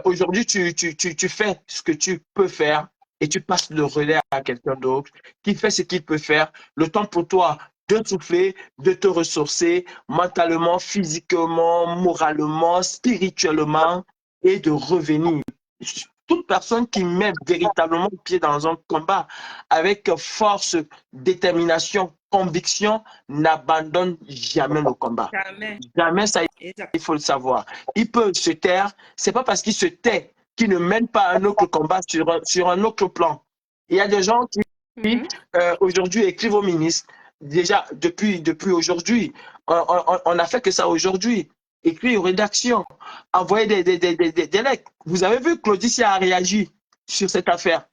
Aujourd'hui, tu fais ce que tu peux faire et tu passes le relais à quelqu'un d'autre qui fait ce qu'il peut faire. Le temps pour toi de souffler, de te ressourcer mentalement, physiquement, moralement, spirituellement et de revenir. Toute personne qui met véritablement le pied dans un combat avec force, détermination, conviction, n'abandonne jamais le combat. Jamais. Jamais, ça, il faut le savoir. Il peut se taire, c'est pas parce qu'il se tait qu'il ne mène pas un autre combat sur un autre plan. Il y a des gens qui, aujourd'hui, écrivent au ministre. Déjà, depuis aujourd'hui, on n'a fait que ça aujourd'hui. écrire aux rédactions, envoyer des lettres. Vous avez vu, Claudicia a réagi sur cette affaire.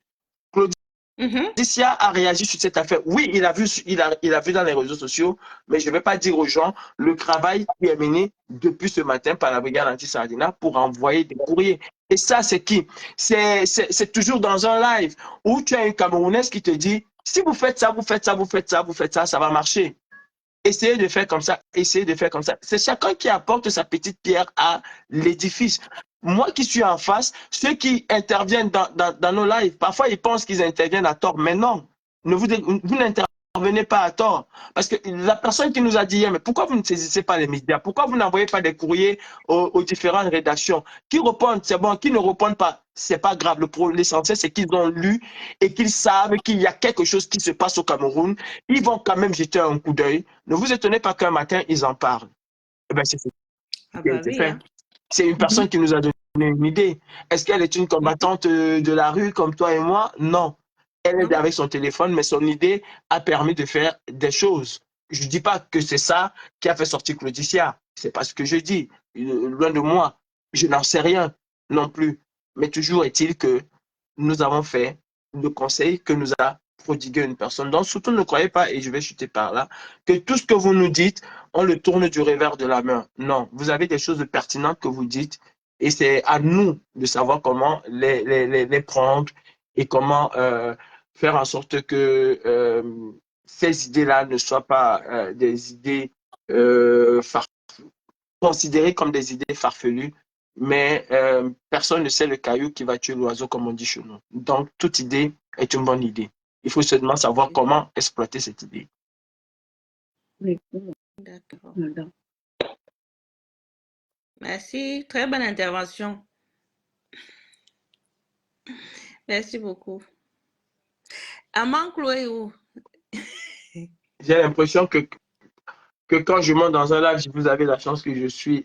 Claudicia a réagi sur cette affaire. Oui, il a vu dans les réseaux sociaux, mais je ne vais pas dire aux gens le travail qui est mené depuis ce matin par la brigade anti-Sardina pour envoyer des courriers. Et ça, c'est qui? C'est toujours dans un live où tu as une Camerounaise qui te dit, si vous faites ça, vous faites ça, vous faites ça, vous faites ça, ça va marcher. Essayez de faire comme ça, essayez de faire comme ça. C'est chacun qui apporte sa petite pierre à l'édifice. Moi qui suis en face, ceux qui interviennent dans nos lives, parfois ils pensent qu'ils interviennent à tort, mais non, vous n'intervenez pas à tort. Parce que la personne qui nous a dit hier, mais pourquoi vous ne saisissez pas les médias? Pourquoi vous n'envoyez pas des courriers aux différentes rédactions? Qui répondent, c'est bon, qui ne répondent pas, c'est pas grave. L'essentiel, c'est qu'ils ont lu et qu'ils savent qu'il y a quelque chose qui se passe au Cameroun. Ils vont quand même jeter un coup d'œil. Ne vous étonnez pas qu'un matin, ils en parlent. Eh ben, c'est ce qui a été fait. C'est une personne qui nous a donné une idée. Est-ce qu'elle est une combattante de la rue comme toi et moi? Non. Elle est avec son téléphone, mais son idée a permis de faire des choses. Je ne dis pas que c'est ça qui a fait sortir Claudicia. C'est pas ce que je dis. Loin de moi. Je n'en sais rien non plus. Mais toujours est-il que nous avons fait le conseil que nous a prodigué une personne. Donc, surtout ne croyez pas, et je vais chuter par là, que tout ce que vous nous dites, on le tourne du revers de la main. Non, vous avez des choses pertinentes que vous dites et c'est à nous de savoir comment les prendre et comment faire en sorte que ces idées-là ne soient pas des idées considérées comme des idées farfelues, mais personne ne sait le caillou qui va tuer l'oiseau, comme on dit chez nous. Donc, toute idée est une bonne idée. Il faut seulement savoir comment exploiter cette idée. D'accord. Merci, très bonne intervention. Merci beaucoup. Amand Chloé où? J'ai l'impression que quand je monte dans un live, vous avez la chance que je suis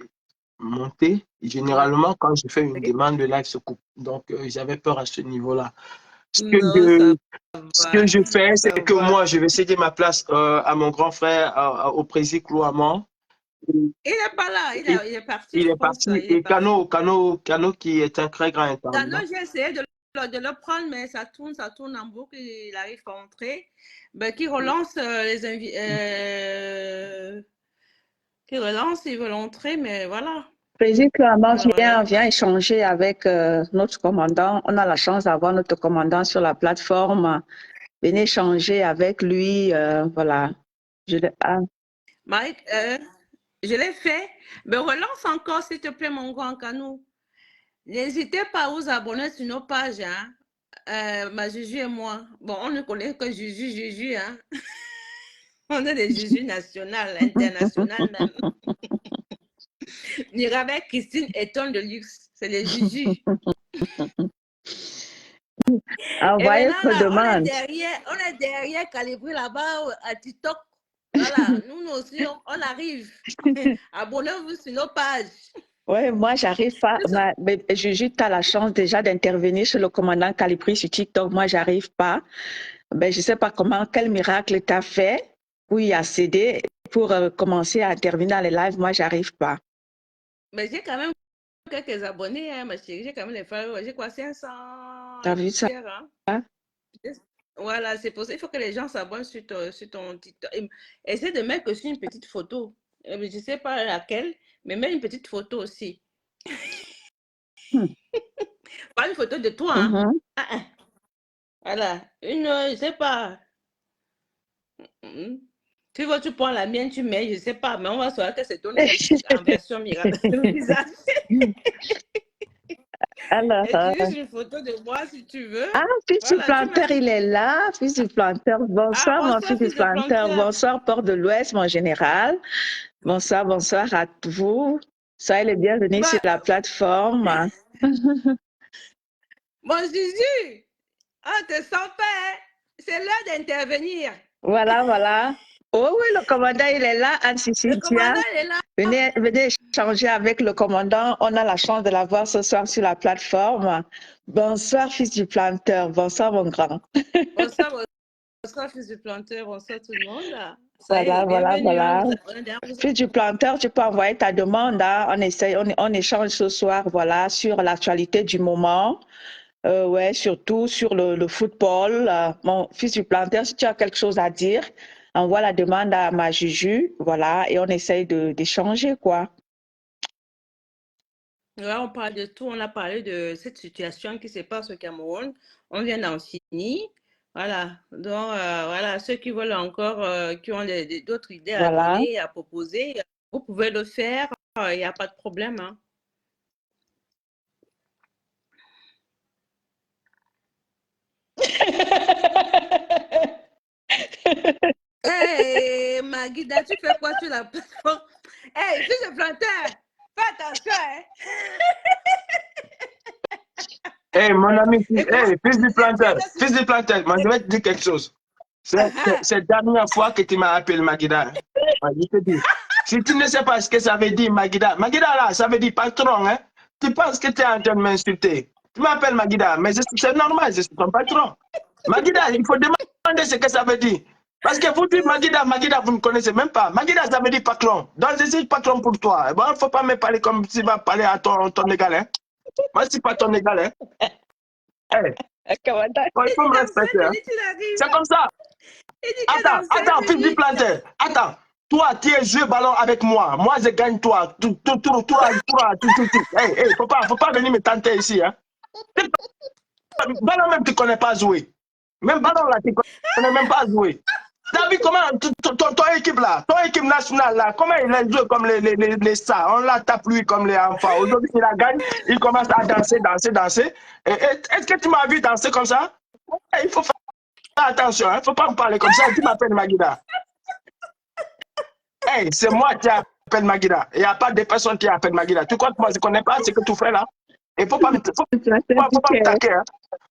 monté. Généralement, quand je fais une demande, le live se coupe. Donc, j'avais peur à ce niveau-là. Ce que je fais, c'est que moi, je vais céder ma place à mon grand frère, au président Clouamment. Il n'est pas là, il est parti. Il est parti. Et Cano, qui est un très grand intervenant. Cano, j'ai essayé de le prendre, mais ça tourne en boucle, il arrive à entrer. Ben, qui relance les invités. Qui relance, ils veulent entrer, mais voilà. Président Clément vient échanger avec notre commandant. On a la chance d'avoir notre commandant sur la plateforme. Venez échanger avec lui. Voilà. Mike, je l'ai fait. Mais relance encore, s'il te plaît, mon grand Canou. N'hésitez pas à vous abonner sur nos pages. Hein. Ma Juju et moi. Bon, on ne connaît que Juju, hein. On est des Juju nationales, internationales même. Mirabel, Christine et Ton de Luxe. C'est les Juju. Envoyez vos demandes. On est derrière Calibri là-bas à TikTok. Voilà, nous aussi, on arrive. Abonnez-vous sur nos pages. Oui, moi, j'arrive pas. Juju, tu as la chance déjà d'intervenir sur le commandant Calibri sur TikTok. Moi, j'arrive pas. Ben, je sais pas quel miracle tu as fait pour y accéder, pour commencer à intervenir dans les lives. Moi, j'arrive pas. Mais j'ai quand même quelques abonnés, hein, ma chérie. J'ai quand même les followers. J'ai quoi, 500. T'as vu ça? Hein? Voilà, c'est pour ça. Il faut que les gens s'abonnent sur ton TikTok. Essaie de mettre aussi une petite photo. Je ne sais pas laquelle, mais mets une petite photo aussi. Pas une photo de toi. Hein? Voilà. Je ne sais pas. Tu vois, tu prends la mienne, tu mets, je ne sais pas, mais on va savoir que c'est ton en version Mirabel. Alors, utilise une photo de moi si tu veux. Ah, fils du planteur, il est là. Fils du planteur. Bonsoir, mon fils du planteur. Bonsoir, Port de l'Ouest, mon général. Bonsoir, bonsoir à vous. Soyez les bienvenus sur la plateforme. Mon Jésus, te sens pas. C'est l'heure d'intervenir. Voilà, voilà. Oh oui, le commandant, il est là, Le commandant, il est là. Venez échanger avec le commandant. On a la chance de l'avoir ce soir sur la plateforme. Bonsoir, fils du planteur. Bonsoir, mon grand. Bonsoir, Bonsoir, fils du planteur. Bonsoir tout le monde. Ça y Voilà, est, voilà, bienvenue. voilà. On Fils du planteur, tu peux envoyer ta demande. Hein. On essaye, on échange ce soir, voilà, sur l'actualité du moment. Ouais, surtout sur le football. Mon fils du planteur, si tu as quelque chose à dire, envoie la demande à ma Juju, voilà, et on essaye d'échanger, quoi. Ouais, on parle de tout. On a parlé de cette situation qui se passe au Cameroun. On vient d'en finir. Voilà. Donc, voilà, ceux qui veulent encore, qui ont d'autres idées à Voilà. donner, à proposer, vous pouvez le faire. Il n'y a pas de problème. Hein. Hey, Maguida, tu fais quoi sur la plateforme? Hey, fils de planteur, fais attention, hein. Hey, mon ami, Et comment hey, fils du planteur, tu fils du planteur, moi je vais te dire quelque chose. C'est la dernière fois que tu m'as appelé Maguida. Ouais, je te dis. Si tu ne sais pas ce que ça veut dire, Maguida, Maguida là, ça veut dire patron, hein. Tu penses que tu es en train de m'insulter. Tu m'appelles Maguida, mais c'est normal, je suis ton patron. Maguida, il faut demander ce que ça veut dire. Parce que vous dites Maguida, Maguida, vous ne connaissez même pas. Maguida, ça veut dire patron. Donc je suis patron pour toi. Bon, il ne faut pas me parler comme si tu vas parler à ton égal, hein. Moi, je ne suis pas ton égal, hein. Hey, Comment t'as- il faut me respecter, hein. C'est comme ça. Attends, fils du planteur. Attends. Toi, tu es joué ballon avec moi. Moi, je gagne toi. Tout. Hey, faut pas venir me tenter ici, hein. Ballon même, tu connais pas jouer. Même ballon là, tu connais même pas jouer. T'as vu comment ton équipe là, ton équipe nationale là, comment il a joué comme les stars. On l'a tape lui comme les enfants. Aujourd'hui, il a gagné, il commence à danser. Est-ce que tu m'as vu danser comme ça? Il faut faire attention, il ne faut pas me parler comme ça. Tu m'appelles Maguida. Hey, c'est moi qui appelle Maguida. Il n'y a pas de personne qui appelle Maguida. Tu crois que moi, je ne connais pas ce que tu fais là? Il ne faut pas me taquer. Hein.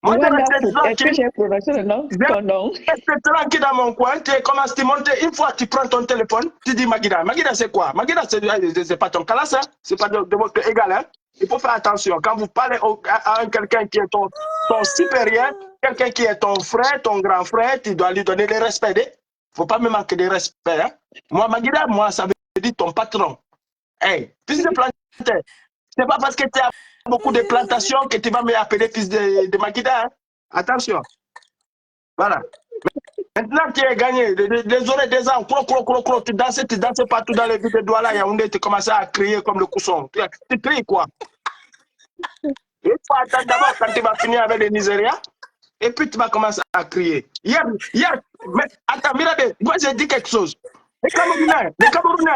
Moi, je reste Est-ce que tranquille. j'ai prononcé le nom? Ton nom? Je reste tranquille dans mon coin. Tu commences à te monter. Une fois, tu prends ton téléphone, tu dis Maguida. Maguida, c'est quoi? Maguida, c'est pas ton classe. Hein? Ce n'est pas de votre égal. Hein? Il faut faire attention. Quand vous parlez à quelqu'un qui est ton supérieur, quelqu'un qui est ton frère, ton grand frère, tu dois lui donner le respect. Il ne faut pas me manquer de respect. Hein? Moi, Maguida, moi, ça veut dire ton patron. Hey, fils de planteur, c'est pas parce que tu as beaucoup de plantations que tu vas m'appeler fils de Maguida. Hein? Attention. Voilà. Maintenant, tu as gagné. Les oreilles des ans, tu danses partout dans les vidéos de Douala, Yaoundé, tu commences à crier comme le cousson. Tu cries quoi? Il faut attendre d'abord quand tu vas finir avec le Nigeria. Et puis tu vas commencer à crier. Hier, mais attends, Mirabé, moi j'ai dit quelque chose. Les Camerounais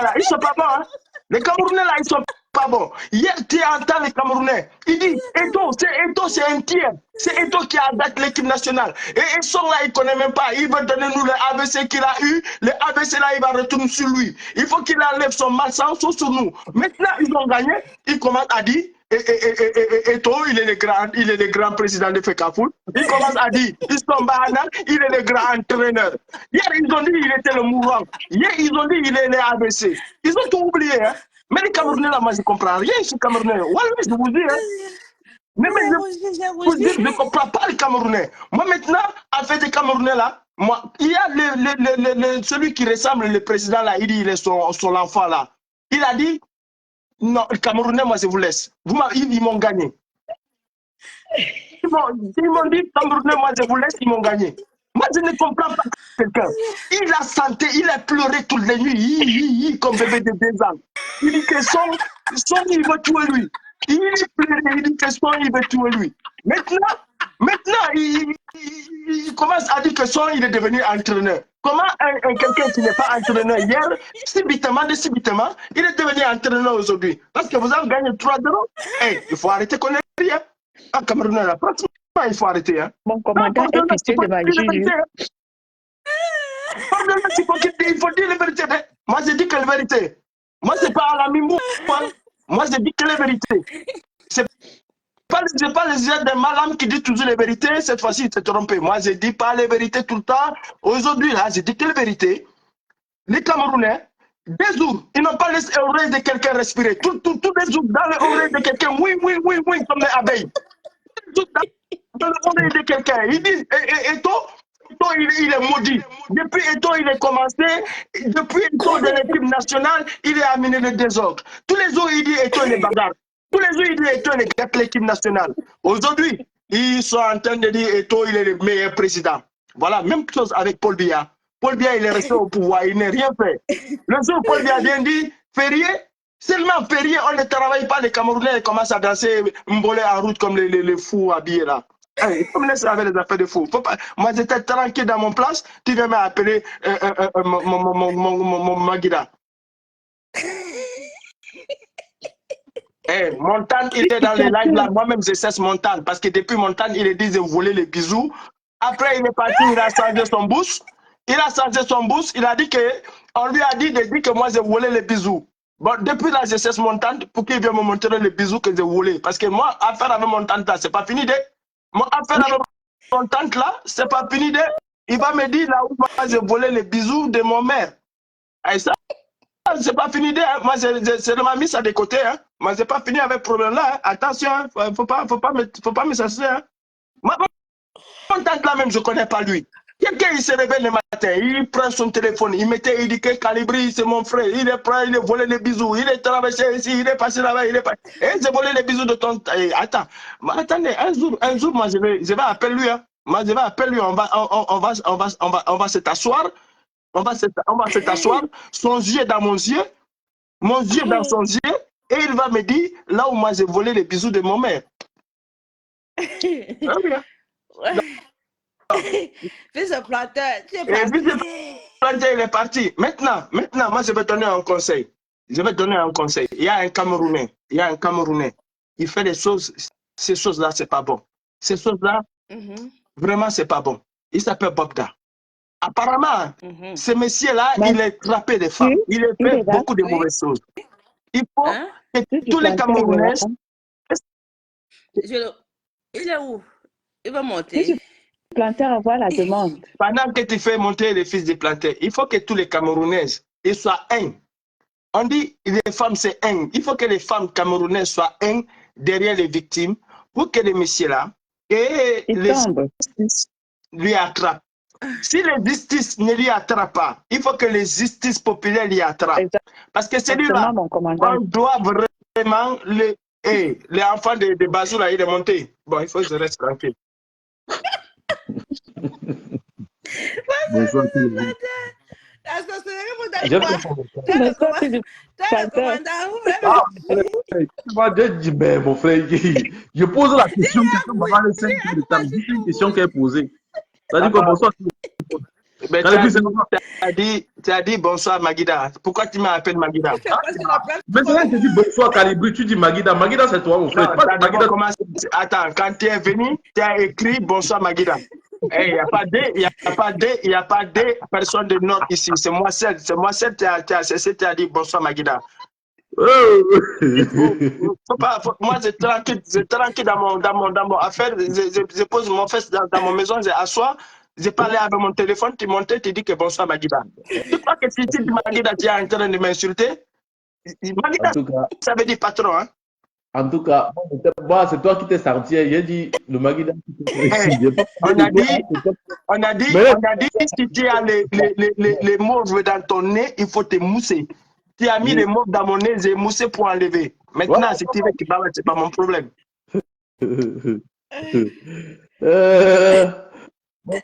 là, ils sont pas bons. Hein? Les Camerounais là, ils sont pas bons. Hier, tu entends les Camerounais. Il dit, Eto, c'est un tiers. C'est Eto qui a battu l'équipe nationale. Et son là, il ne connaît même pas. Il veut donner nous le ABC qu'il a eu. Le ABC là, il va retourner sur lui. Il faut qu'il enlève son malsens sur nous. Maintenant, ils ont gagné. Il commence à dire, Eto, il est le grand président de FECAFOOT. Il commence à dire, Istombana, il est le grand entraîneur. Hier, ils ont dit qu'il était le mourant. Hier, ils ont dit qu'il est le ABC. Ils ont tout oublié. Hein? Mais les Camerounais, là, moi, je ne comprends rien, ces Camerounais. Voilà, je vous dis. Hein? Mais je ne comprends pas les Camerounais. Moi, maintenant, avec les Camerounais, là, moi, il y a celui qui ressemble le président, là, il dit il est son enfant, là. Il a dit, non, les Camerounais, moi, je vous laisse. Ils m'ont gagné. Ils m'ont dit, Camerounais, moi, je vous laisse, ils m'ont gagné. Moi, je ne comprends pas quelqu'un. Il a santé, il a pleuré toutes les nuits, comme bébé de 2 ans. Il dit que son, il veut tuer lui. Il pleurait, il dit que son, il veut tuer lui. Maintenant il commence à dire que son, il est devenu entraîneur. Comment quelqu'un qui n'est pas entraîneur hier, subitement, il est devenu entraîneur aujourd'hui? Parce que vous avez gagné 3-0. Hey, il faut arrêter qu'on est rien. En Cameroun, là, pratiquement, il faut arrêter. Hein. Mon commandant est pitié de ma Juju. Il faut dire la vérité. Moi, je dis que la vérité. Moi, ce n'est pas à la mimou. Moi, je dis que la vérité. Ce n'est pas les gens de Malam qui disent toujours la vérité. Cette fois-ci, il s'est trompé. Moi, je ne dis pas la vérité tout le temps. Aujourd'hui, là, je dis que la vérité. Les Camerounais, 2 jours, ils n'ont pas laissé l'oreille de quelqu'un respirer. Tous les jours, dans l'oreille de quelqu'un, oui, comme les abeilles. Dans l'oreille de quelqu'un. Il dit, et toi, Eto'o, il est maudit. Depuis Eto'o, il est commencé. Depuis Eto'o de l'équipe nationale, il a amené le désordre. Tous les jours, il dit Eto'o, il est bagarre. Tous les jours, il dit Eto'o, il gâte l'équipe nationale. Aujourd'hui, ils sont en train de dire Eto'o, il est le meilleur président. Voilà, même chose avec Paul Biya. Paul Biya, il est resté au pouvoir, il n'a rien fait. Le jour où Paul Biya vient dire férié, seulement férié, on ne travaille pas, les Camerounais ils commencent à danser mbolé en route comme les fous habillés là. Il faut me laisser avec les affaires de fous. Faut pas... Moi, j'étais tranquille dans mon place, tu viens m'appeler mon Maguida. Montane, il était dans les lives là. Moi-même, je cesse Montane parce que depuis Montane, il est dit de voler les bisous. Après, il est parti, il a changé son boost. Il a changé son boost. Il a dit que, on lui a dit de dire que moi, j'ai volé les bisous. Bon, depuis là, je cesse Montane pour qu'il vienne me montrer les bisous que j'ai volés. Parce que moi, affaire avec Montane là, c'est pas fini de. Moi, affaire avec Montane là, c'est pas fini de. Il va me dire là où moi, j'ai volé les bisous de mon mère. Et ça, c'est pas fini de. Moi, c'est seulement mis ça de côté. Hein. Moi, c'est pas fini avec le problème là. Hein. Attention, hein. Faut pas me chercher. Hein. Moi, Montane là même, je connais pas lui. Quelqu'un, il se réveille le matin, il prend son téléphone, il dit que Calibri, c'est mon frère, il est prêt, il est volé les bisous, il est traversé ici, il est passé là-bas, il est pas. Et j'ai volé les bisous de ton. Attends, attendez, un jour, moi, je vais appeler lui, hein. Moi, je vais appeler lui, on va s'asseoir, on va s'asseoir, son yeux dans mon yeux dans son yeux, et il va me dire, là où moi, j'ai volé les bisous de mon mère. Fils de planteur, tu es parti. Il est parti. Maintenant, moi, je vais donner un conseil. Il y a un Camerounais. Il fait des choses, ces choses-là, c'est pas bon. Ces choses-là, vraiment, c'est pas bon. Il s'appelle Bobda. Apparemment, ce monsieur-là, il est trappé des femmes. Il a fait beaucoup de mauvaises choses. Il faut que tous les Camerounais... Il est où? Il va monter. Planteur avoir la demande. Pendant que tu fais monter les fils de planteur, il faut que tous les Camerounais soient un. On dit les femmes c'est un. Il faut que les femmes camerounaises soient un derrière les victimes pour que les messieurs-là et les justices lui attrapent. Si les justices ne lui attrapent pas, il faut que les justices populaires lui attrapent. Parce que celui-là, on doit vraiment les enfants de Bazou là, il est monté. Bon, il faut que je reste tranquille. Bonsoir. Mon frère, je pose la question pendant les 5 minutes de temps. C'est une question qu'elle est posée. Ça dit quoi, bonsoir. Tu as dit bonsoir Maguida. Pourquoi tu m'appelles Maguida? Mais c'est là que tu dis bonsoir Calibri, tu dis Maguida. Maguida c'est toi, mon frère. Attends, quand tu es venu, tu as écrit bonsoir Maguida. Il n'y a pas de personne de Nord ici. C'est moi seul. Tu as cessé, tu as dit bonsoir Maguida. Moi, je tranquille dans mon affaire. Je pose mon fesse dans mon maison, je assois. J'ai parlé avec mon téléphone, tu montais, tu dis que bonsoir Maguida. Tu crois que si tu dis Maguida, tu es en train de m'insulter? Maguida, ça veut dire patron. Hein? En tout cas, c'est toi qui t'es sorti. J'ai dit le Maguida. On a dit, si tu as les mauves dans ton nez, il faut te mousser. Tu as mis les mauves dans mon nez, j'ai moussé pour enlever. Maintenant, si tu veux que c'est pas mon problème.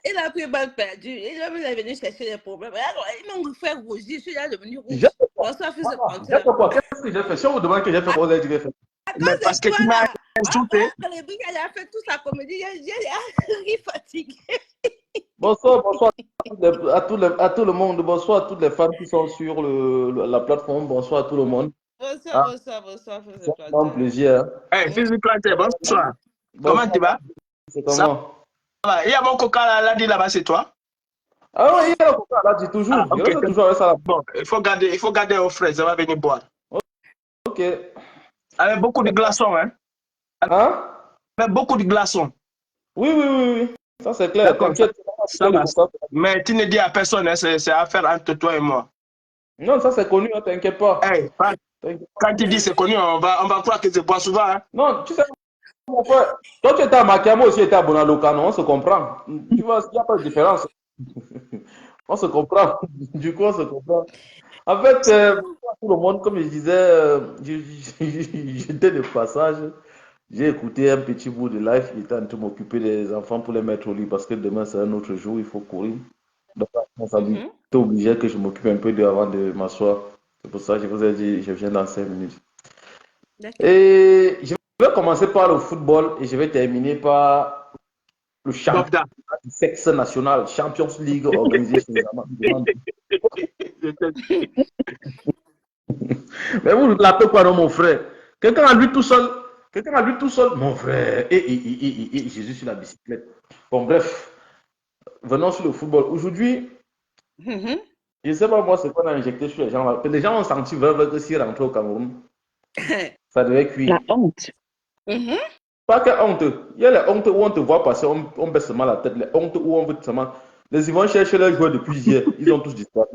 Il a pris balle perdue. Il est venu chercher des problèmes. Il m'a fait rougir. Je suis là devenu rouge. Bonsoir, fils de planteur. Qu'est-ce que j'ai fait? Si on vous demande que j'ai fait, quoi j'ai fait? Mais parce que tu m'as insulté. Il a fait toute sa comédie. Il est fatigué. Bonsoir à tout le monde. Bonsoir à toutes les femmes qui sont sur la plateforme. Bonsoir à tout le monde. Bonsoir, fils de planteur. C'est un plaisir. Fils de planteur, bonsoir. Comment tu vas? C'est comment? Il y a mon coca là, dit là-bas, c'est toi? Ah oui, il y a le coca là, dit toujours. Okay. Il toujours avec ça. Bon, il faut garder au frais, ça va venir boire. Ok. Avec beaucoup de glaçons, hein? Avec beaucoup de glaçons. Oui. Ça c'est clair. T'inquiète. Ça va. Mais tu ne dis à personne, hein, c'est affaire entre toi et moi. Non, ça c'est connu, hein, t'inquiète pas. Quand tu dis c'est connu, on va croire que je bois souvent. Hein? Non, tu sais. Mon frère, toi tu étais à Makia, moi aussi j'étais à Bonaloka, on se comprend. Tu vois, il n'y a pas de différence. On se comprend. Du coup, on se comprend. En fait, tout le monde, comme je disais, j'étais de passage. J'ai écouté un petit bout de live. Il était en train de m'occuper des enfants pour les mettre au lit parce que demain, c'est un autre jour. Il faut courir. Donc, la responsabilité Mhm. est obligé que je m'occupe un peu d'eux avant de m'asseoir. C'est pour ça que je vous ai dit, je viens dans 5 minutes. D'accord. Et je vais commencer par le football et je vais terminer par le championnat Bobda. du sexe national, Champions League organisé chez les Américains. Mais vous l'appelez quoi, non, mon frère? Quelqu'un à lui tout seul. Quelqu'un à lui tout seul. Mon frère. Et Jésus sur la bicyclette. Bon, bref. Venons sur le football. Aujourd'hui, Mhm. je ne sais pas moi ce qu'on a injecté sur les gens là. Les gens ont senti vraiment que s'ils rentraient au Cameroun, ça devait cuire. La honte. Mhm. Pas que honte. Il y a les hontes où on te voit passer, on baisse seulement la tête. Les hontes où on veut seulement. Les Yvons cherchent leurs joueurs depuis hier. Ils ont tous disparu.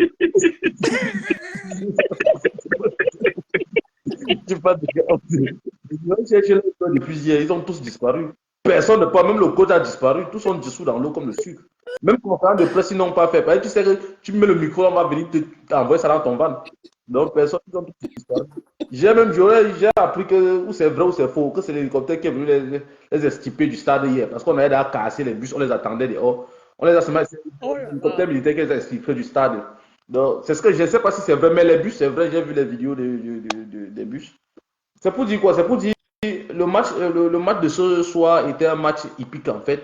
Tu parles de honte. Les Yvons cherchent leurs joueurs depuis hier. Ils ont tous disparu. Personne ne parle. Même le coach a disparu. Tous sont dissous dans l'eau comme le sucre. Même conférence de presse, ils n'ont pas fait. Parce que tu sais que tu mets le micro, on va venir t'envoyer ça dans ton van. Donc, personne, ils ont tous disparu. J'ai appris que ou c'est vrai ou c'est faux, que c'est l'hélicoptère qui est venu les extirper du stade hier. Parce qu'on avait à casser les bus, on les attendait dehors. On les a seulement, c'est Oh là l'hélicoptère là. militaire qui les a extirpés du stade. Donc, c'est ce que je ne sais pas si c'est vrai, mais les bus, c'est vrai, j'ai vu les vidéos des bus. C'est pour dire quoi? C'est pour dire le match de ce soir était un match hippique en fait.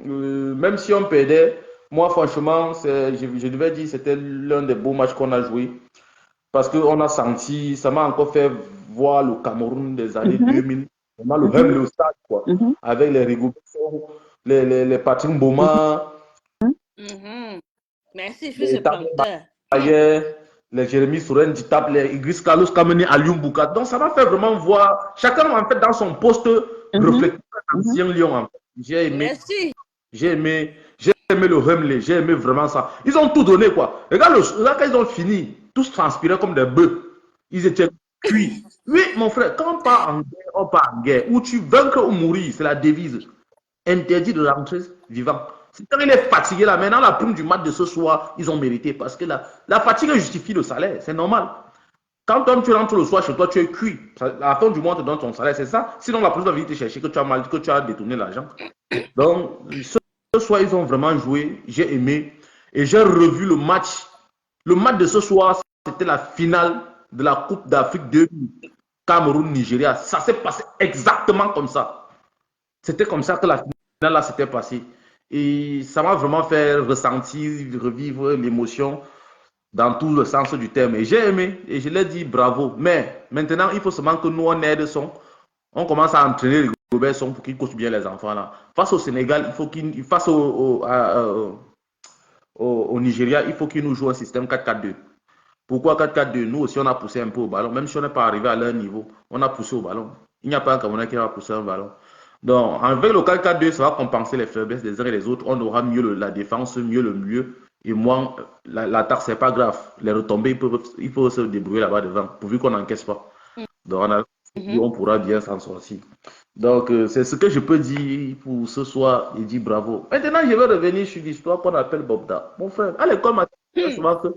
Même si on perdait, moi franchement, je devais dire que c'était l'un des beaux matchs qu'on a joué. Parce qu'on a senti, ça m'a encore fait voir le Cameroun des années Mhm, 2000. On a le mhm, même le stade, quoi. mhm, Avec les Rigobertson, les Patrick mhm, Mboma, Mhm. Merci, fils les de Tamé planteur. Mayer, les Jérémy Souren Ditap, les Idriss Carlos Kameni Alioum Boukat. Donc ça m'a fait vraiment voir, chacun en fait dans son poste mhm, reflète mhm. l'ancien Lyon. En fait. Merci. J'ai aimé le Hemley, j'ai aimé vraiment ça. Ils ont tout donné, quoi. Regarde, là, quand ils ont fini, tous transpiraient comme des bœufs. Ils étaient cuits. Oui, mon frère, quand on part en guerre, on part en guerre. Ou tu vaincre ou mourir, c'est la devise. Interdit de rentrer vivant. C'est quand il est fatigué, là, maintenant, la prime du match de ce soir, ils ont mérité. Parce que la fatigue justifie le salaire, c'est normal. Quand tu rentres le soir chez toi, tu es cuit. À la fin du mois, on te donne ton salaire, c'est ça. Sinon, la police va venir te chercher que tu as mal, que tu as détourné l'argent. Donc, ce soir, ils ont vraiment joué. J'ai aimé. Et j'ai revu le match. Le match de ce soir, c'était la finale de la Coupe d'Afrique 2000. Cameroun-Nigeria. Ça s'est passé exactement comme ça. C'était comme ça que la finale là s'était passée. Et ça m'a vraiment fait ressentir, revivre l'émotion dans tout le sens du terme. Et j'ai aimé. Et je l'ai dit bravo. Mais maintenant, il faut seulement que nous, on aide son. On commence à entraîner les Robertson pour qu'ils coachent bien les enfants là. Face au Sénégal, il faut qu'il face au Nigeria, il faut qu'ils nous jouent un système 4-4-2. Pourquoi 4-4-2? Nous aussi, on a poussé un peu au ballon. Même si on n'est pas arrivé à leur niveau, on a poussé au ballon. Il n'y a pas un Camerounais qui va pousser un ballon. Donc, avec le 4-4-2, ça va compenser les faiblesses des uns et des autres. On aura mieux la défense, mieux le milieu. Et moins, l'attaque, c'est pas grave. Les retombées, ils peuvent se débrouiller là-bas devant, pourvu qu'on n'encaisse pas. Donc, Mhm. on pourra bien s'en sortir. Donc, c'est ce que je peux dire pour ce soir. Il dit bravo. Maintenant, je vais revenir sur l'histoire qu'on appelle Bobda. Mon frère, à l'école, on Hmm. souvent que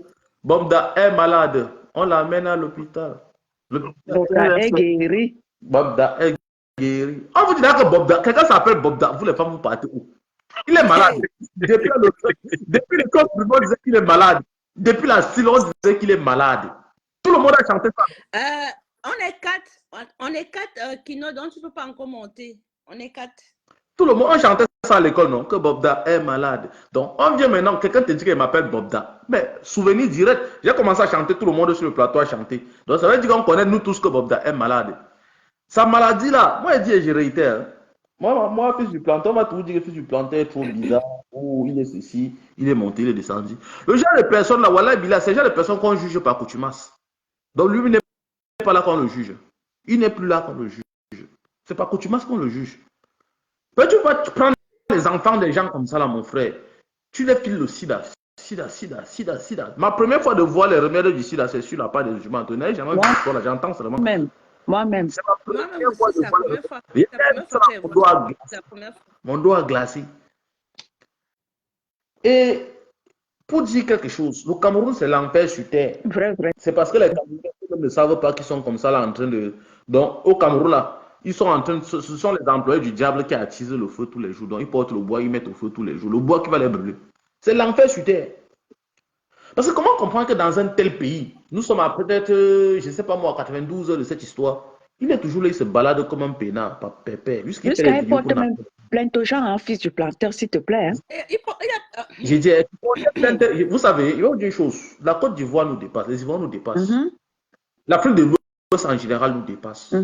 Bobda est malade. On l'amène à l'hôpital. Bobda est guéri. Bobda est guéri. On vous dira que Bobda, quelqu'un s'appelle Bobda, vous les femmes, vous partez où? Il est malade. Depuis le code, on disait qu'il est malade. Depuis la style, on disait qu'il est malade. Tout le monde a chanté ça. On est quatre. On est quatre Kino, donc tu ne peux pas encore monter. On est quatre. Tout le monde, on chantait ça à l'école, non? Que Bobda est malade. Donc, on vient maintenant, quelqu'un te dit qu'il m'appelle Bobda. Mais, souvenir direct, j'ai commencé à chanter, tout le monde sur le plateau a chanté. Donc, ça veut dire qu'on connaît, nous tous, que Bobda est malade. Sa maladie là, moi, je dis et je réitère. Moi, fils du planteur, on va toujours dire que fils du planteur est trop bizarre. Oh, il est ceci, il est monté, il est descendu. Le genre de personnes là, voilà, c'est le genre de personnes qu'on juge par coutumas. Donc, lui, il n'est pas là quand on le juge. Il n'est plus là quand on le juge. C'est par coutumas qu'on le juge. Tu vas prendre les enfants des gens comme ça, là, mon frère. Tu les files le sida. Sida. Ma première fois de voir les remèdes du sida, c'est sur la part des jugements. J'entends seulement. Moi-même. C'est ma Moi-même première fois aussi, de c'est la voir première fois. les C'est la première fois que je vois ça. C'est la première fois. mon doigt glacé. Et Pour dire quelque chose, le Cameroun, c'est l'enfer sur terre. Vrai, vrai. C'est parce que les Camerounais ne savent pas qu'ils sont comme ça là en train de. Donc, au Cameroun, là, ils sont en train de. Ce sont les employés du diable qui attisent le feu tous les jours. Donc, ils portent le bois, ils mettent au feu tous les jours. Le bois qui va les brûler. C'est l'enfer sur terre. Parce que comment comprendre que dans un tel pays, nous sommes à peut-être, je ne sais pas moi, 92 heures de cette histoire, il est toujours là, il se balade comme un peinard, pas pépère. Jusqu'à Jusqu'à il porte même plainte aux gens, hein, fils du planteur, s'il te plaît. Hein. J'ai dit, vous savez, il y a une chose, la Côte d'Ivoire nous dépasse, les Ivoiriens nous dépassent. L'Afrique de l'Ouest en général nous dépasse.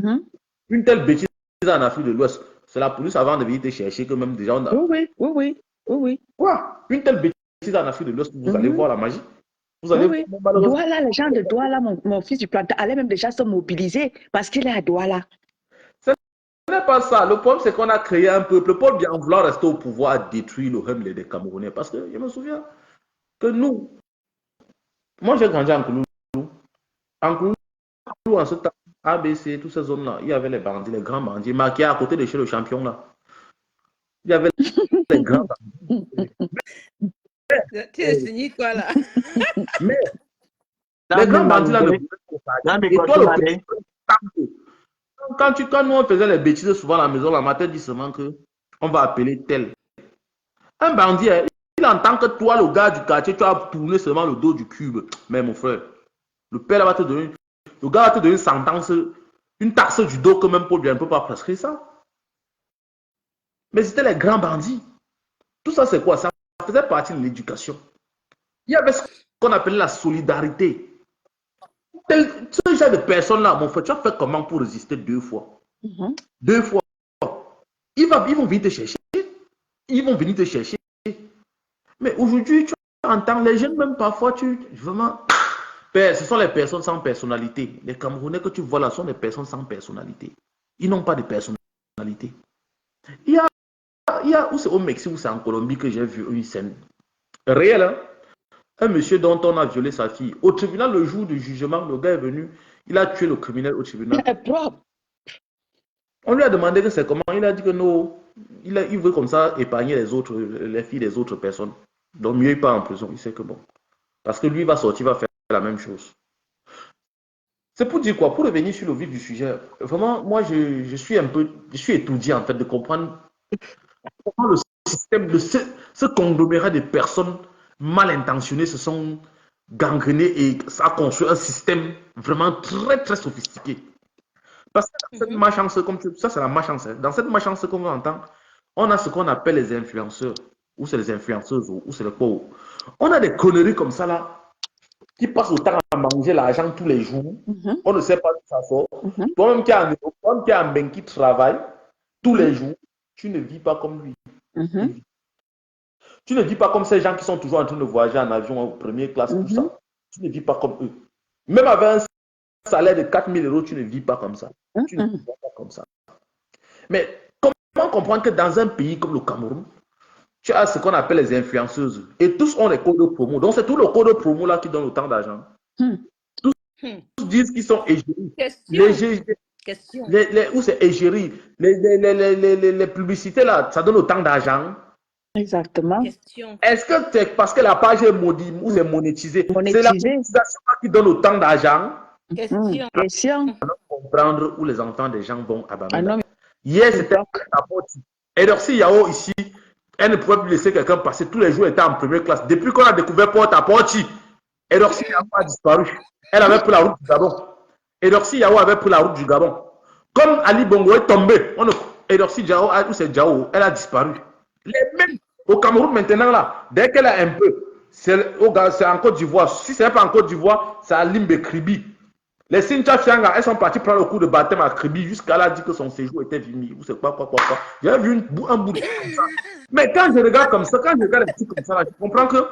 Une telle bêtise en Afrique de l'Ouest, c'est la police avant de venir te chercher que même déjà on a... Oui. Quoi? Une telle bêtise en Afrique de l'Ouest, vous allez voir la magie. Vous allez Douala, les gens de Douala, mon fils du planteur, allait même déjà se mobiliser parce qu'il est à Douala. Ce n'est pas ça. Le problème, c'est qu'on a créé un peuple. Le peuple, bien en vouloir rester au pouvoir, a détruit le Hemley des Camerounais. Parce que je me souviens que nous, moi j'ai grandi en Kouloulou. En Kouloulou, en ce temps, ABC, toutes ces zones-là, il y avait les bandits, les grands bandits, marqués à côté de chez le champion là. Il y avait les grands bandits. Tu es fini quoi là? Mais les grands bandits là quand nous on faisait les bêtises souvent à la maison, la matin dit seulement que on va appeler tel. Un bandit, il entend que toi, le gars du quartier, tu as tourné seulement le dos du cube. Mais mon frère, le père va te donner, le gars va te donner une sentence, une taxe du dos que même Paul ne peut pas prescrire ça. Mais c'était les grands bandits. Tout ça, c'est quoi? Ça faisait partie de l'éducation. Il y avait ce qu'on appelait la solidarité. Ce genre de personnes-là, mon frère, tu as fait comment pour résister 2 fois? 2 fois. Ils vont venir te chercher. Ils vont venir te chercher. Mais aujourd'hui, tu entends les jeunes, même parfois, vraiment. Ce sont les personnes sans personnalité. Les Camerounais que tu vois là sont des personnes sans personnalité. Ils n'ont pas de personnalité. Il y a où c'est au Mexique ou c'est en Colombie que j'ai vu une scène réelle. Hein? Un monsieur dont on a violé sa fille. Au tribunal, le jour du jugement, le gars est venu. Il a tué le criminel au tribunal. On lui a demandé que c'est comment. Il a dit que non. Il veut comme ça épargner les filles des autres personnes. Donc mieux il part en prison. Il sait que bon. Parce que lui il va sortir, il va faire la même chose. C'est pour dire quoi? Pour revenir sur le vif du sujet, vraiment, moi je suis étourdi en fait de comprendre comment le système de ce conglomérat de personnes mal intentionnées se sont gangrénées et ça a construit un système vraiment très très sophistiqué. Parce que dans cette malchance, ça c'est la malchance, dans cette malchance qu'on entend, on a ce qu'on appelle les influenceurs, ou c'est les influenceuses, ou c'est les pauvres. On a des conneries comme ça là, qui passent le temps à manger l'argent tous les jours. On ne sait pas d'où ça sort. Toi-même qui es en bain, qui travaille tous les jours, tu ne vis pas comme lui. Tu ne vis pas comme ces gens qui sont toujours en train de voyager en avion en première classe, tout ça. Tu ne vis pas comme eux. Même avec un salaire de 4 000 euros, tu ne vis pas comme ça. Tu ne vis pas comme ça. Mais comment comprendre que dans un pays comme le Cameroun, tu as ce qu'on appelle les influenceuses. Et tous ont les codes de promo. Donc, c'est tout le code de promo là qui donne autant d'argent. Tous disent qu'ils sont égéries. Où c'est égérie? Les publicités là, ça donne autant d'argent. Exactement. Est-ce que c'est parce que la page est maudite ou c'est monétisé? C'est la monétisation qui donne autant d'argent. Question. Comprendre où les enfants des gens vont abandonner. Hier, c'était à Porti. Et donc, si Yao ici, elle ne pouvait plus laisser quelqu'un passer. Tous les jours, elle était en première classe. Depuis qu'on a découvert Porte à Porti, et donc, si Yao a disparu, elle avait pris la route du Gabon. Et donc, si Yao avait pris la route du Gabon, comme Ali Bongo est tombé, et donc, si Yao, ou c'est Yao, elle a disparu. Les mêmes au Cameroun maintenant, là, dès qu'elle a un peu, c'est en Côte d'Ivoire. Si ce n'est pas en Côte d'Ivoire, c'est à Limbe Kribi. Les Sincha Fianga, elles sont parties prendre le coup de baptême à Kribi jusqu'à là, dit que son séjour était fini. Ou c'est quoi. J'ai vu un bout de comme ça. Mais quand je regarde comme ça, quand je regarde les petits comme ça, là, je comprends que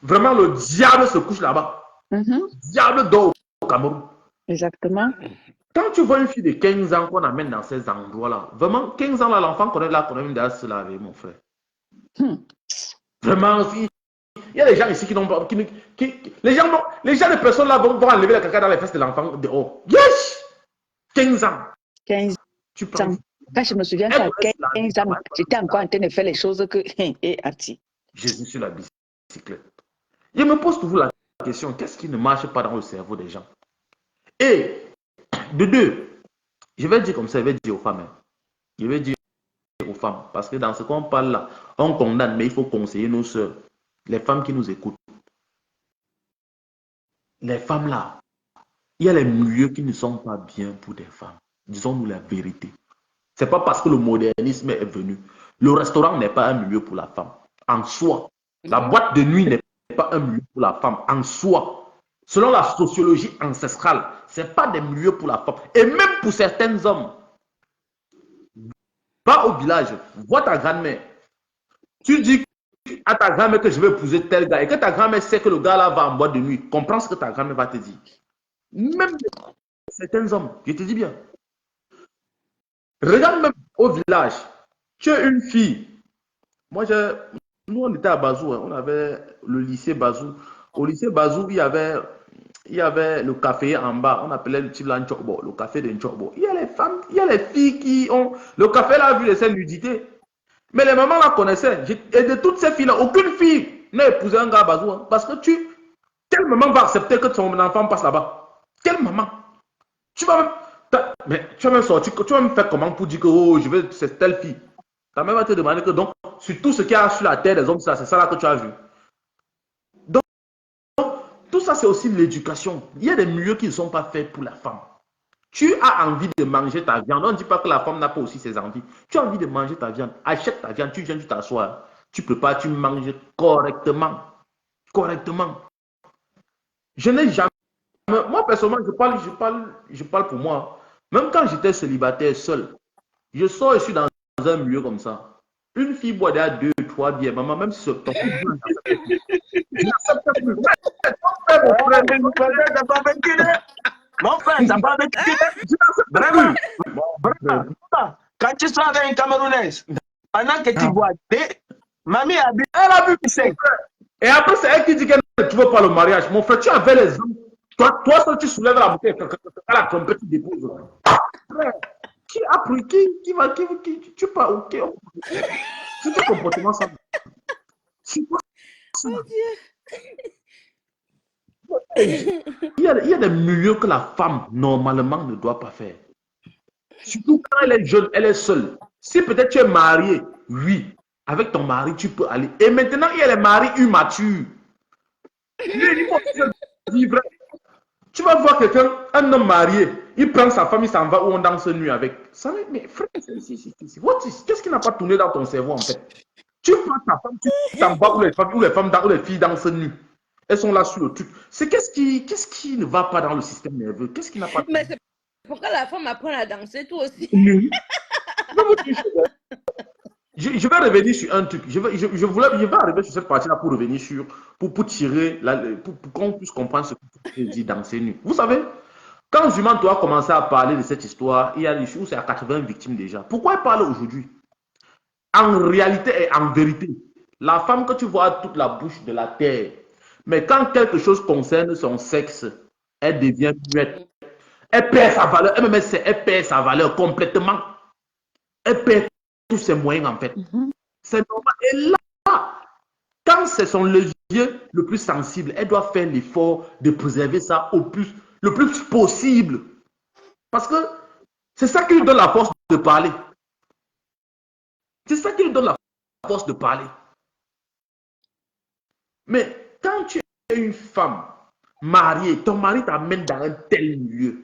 vraiment le diable se couche là-bas. Le diable dort au Cameroun. Exactement. Quand tu vois une fille de 15 ans qu'on amène dans ces endroits-là, vraiment, 15 ans, là, l'enfant connaît une d'ailleurs se laver, mon frère. Vraiment, il y a des gens ici qui n'ont pas. Les gens de personnes là vont enlever la caca dans les fesses de l'enfant dehors. Yes! 15 ans. 15 tu prends. ans. Quand je me souviens qu'à 15 ans, j'étais encore en train de faire les choses que. Et Ati. Jésus sur la bicyclette. Je me pose toujours la question, qu'est-ce qui ne marche pas dans le cerveau des gens? Et de deux, je vais dire comme ça, je vais dire aux femmes. Hein. Je vais dire aux femmes, parce que dans ce qu'on parle là, on condamne, mais il faut conseiller nos soeurs, les femmes qui nous écoutent. Les femmes là, il y a les milieux qui ne sont pas bien pour des femmes. Disons-nous la vérité. C'est pas parce que le modernisme est venu. Le restaurant n'est pas un milieu pour la femme, en soi. La boîte de nuit n'est pas un milieu pour la femme, en soi. Selon la sociologie ancestrale, ce n'est pas des milieux pour la femme. Et même pour certains hommes, va au village, vois ta grand-mère. Tu dis à ta grand-mère que je vais épouser tel gars et que ta grand-mère sait que le gars là va en boîte de nuit. Comprends ce que ta grand-mère va te dire. Même certains hommes, je te dis bien. Regarde même au village. Tu es une fille. Nous, on était à Bazou. Hein, on avait le lycée Bazou. Au lycée Bazou, il y avait le café en bas. On appelait le type Nchokbo, le café de Nchokbo. Il y a les femmes, il y a les filles qui ont. Le café là a vu les scènes nudité. Mais les mamans la connaissaient. Et de toutes ces filles-là, aucune fille n'a épousé un gars à Bazou. Hein, parce que quelle maman va accepter que son enfant passe là-bas? Quelle maman? Tu vas même sortir, tu vas me faire comment pour dire que oh, je veux, c'est telle fille. Ta mère va te demander que donc, sur tout ce qu'il y a sur la terre des hommes, c'est ça là que tu as vu. Donc, tout ça, c'est aussi l'éducation. Il y a des milieux qui ne sont pas faits pour la femme. Tu as envie de manger ta viande. On ne dit pas que la femme n'a pas aussi ses envies. Tu as envie de manger ta viande. Achète ta viande, tu viens, tu t'assois. Tu prépares, tu manges correctement. Correctement. Je n'ai jamais. Moi, personnellement, je parle pour moi. Même quand j'étais célibataire seul, je sors et je suis dans un milieu comme ça. Une fille boit déjà 2, 3 bières. Maman, même si c'est ton je n'accepte plus. Mon frère, t'as pas vécu. Vraiment. Quand tu sois avec une Camerounaise, pendant que tu bois, mamie a bu. Elle a bu. Et après, c'est elle qui dit qu'elle ne veut pas le mariage. Mon frère, tu avais les hommes. Toi seul, tu soulèves la bouteille. La trompette, tu déposes. Qui a pris? Tu parles, ok. C'est ton comportement, ça. Oh Dieu. Il y a des milieux que la femme, normalement, ne doit pas faire. Surtout quand elle est jeune, elle est seule. Si peut-être tu es marié, oui, avec ton mari, tu peux aller. Et maintenant, il y a les maris immatures. Il faut vivre. Tu vas voir quelqu'un, un homme marié, il prend sa femme, il s'en va où on danse nuit avec. Ça, mais frère, qu'est-ce qui n'a pas tourné dans ton cerveau en fait? Tu prends ta femme, tu t'en vas où les filles dansent nuit. Elles sont là sur le truc. C'est qu'est-ce qui ne va pas dans le système nerveux? Qu'est-ce qui n'a pas tourné? Mais c'est pourquoi la femme apprend à danser, toi aussi. Je vais revenir sur un truc. Je vais arriver sur cette partie-là pour revenir sur, pour tirer, pour qu'on puisse comprendre ce que tu dis dans ces nuits. Vous savez, quand Zumanto a commencé à parler de cette histoire, il y a des choses, c'est à 80 victimes déjà. Pourquoi il parle aujourd'hui? En réalité et en vérité, la femme que tu vois a toute la bouche de la terre, mais quand quelque chose concerne son sexe, elle devient muette. Elle perd sa valeur, elle perd sa valeur complètement. Elle perd tous ses moyens en fait. C'est normal. Et là, quand c'est son levier le plus sensible, elle doit faire l'effort de préserver ça le plus possible. Parce que c'est ça qui lui donne la force de parler. C'est ça qui lui donne la force de parler. Mais quand tu es une femme mariée, ton mari t'amène dans un tel milieu.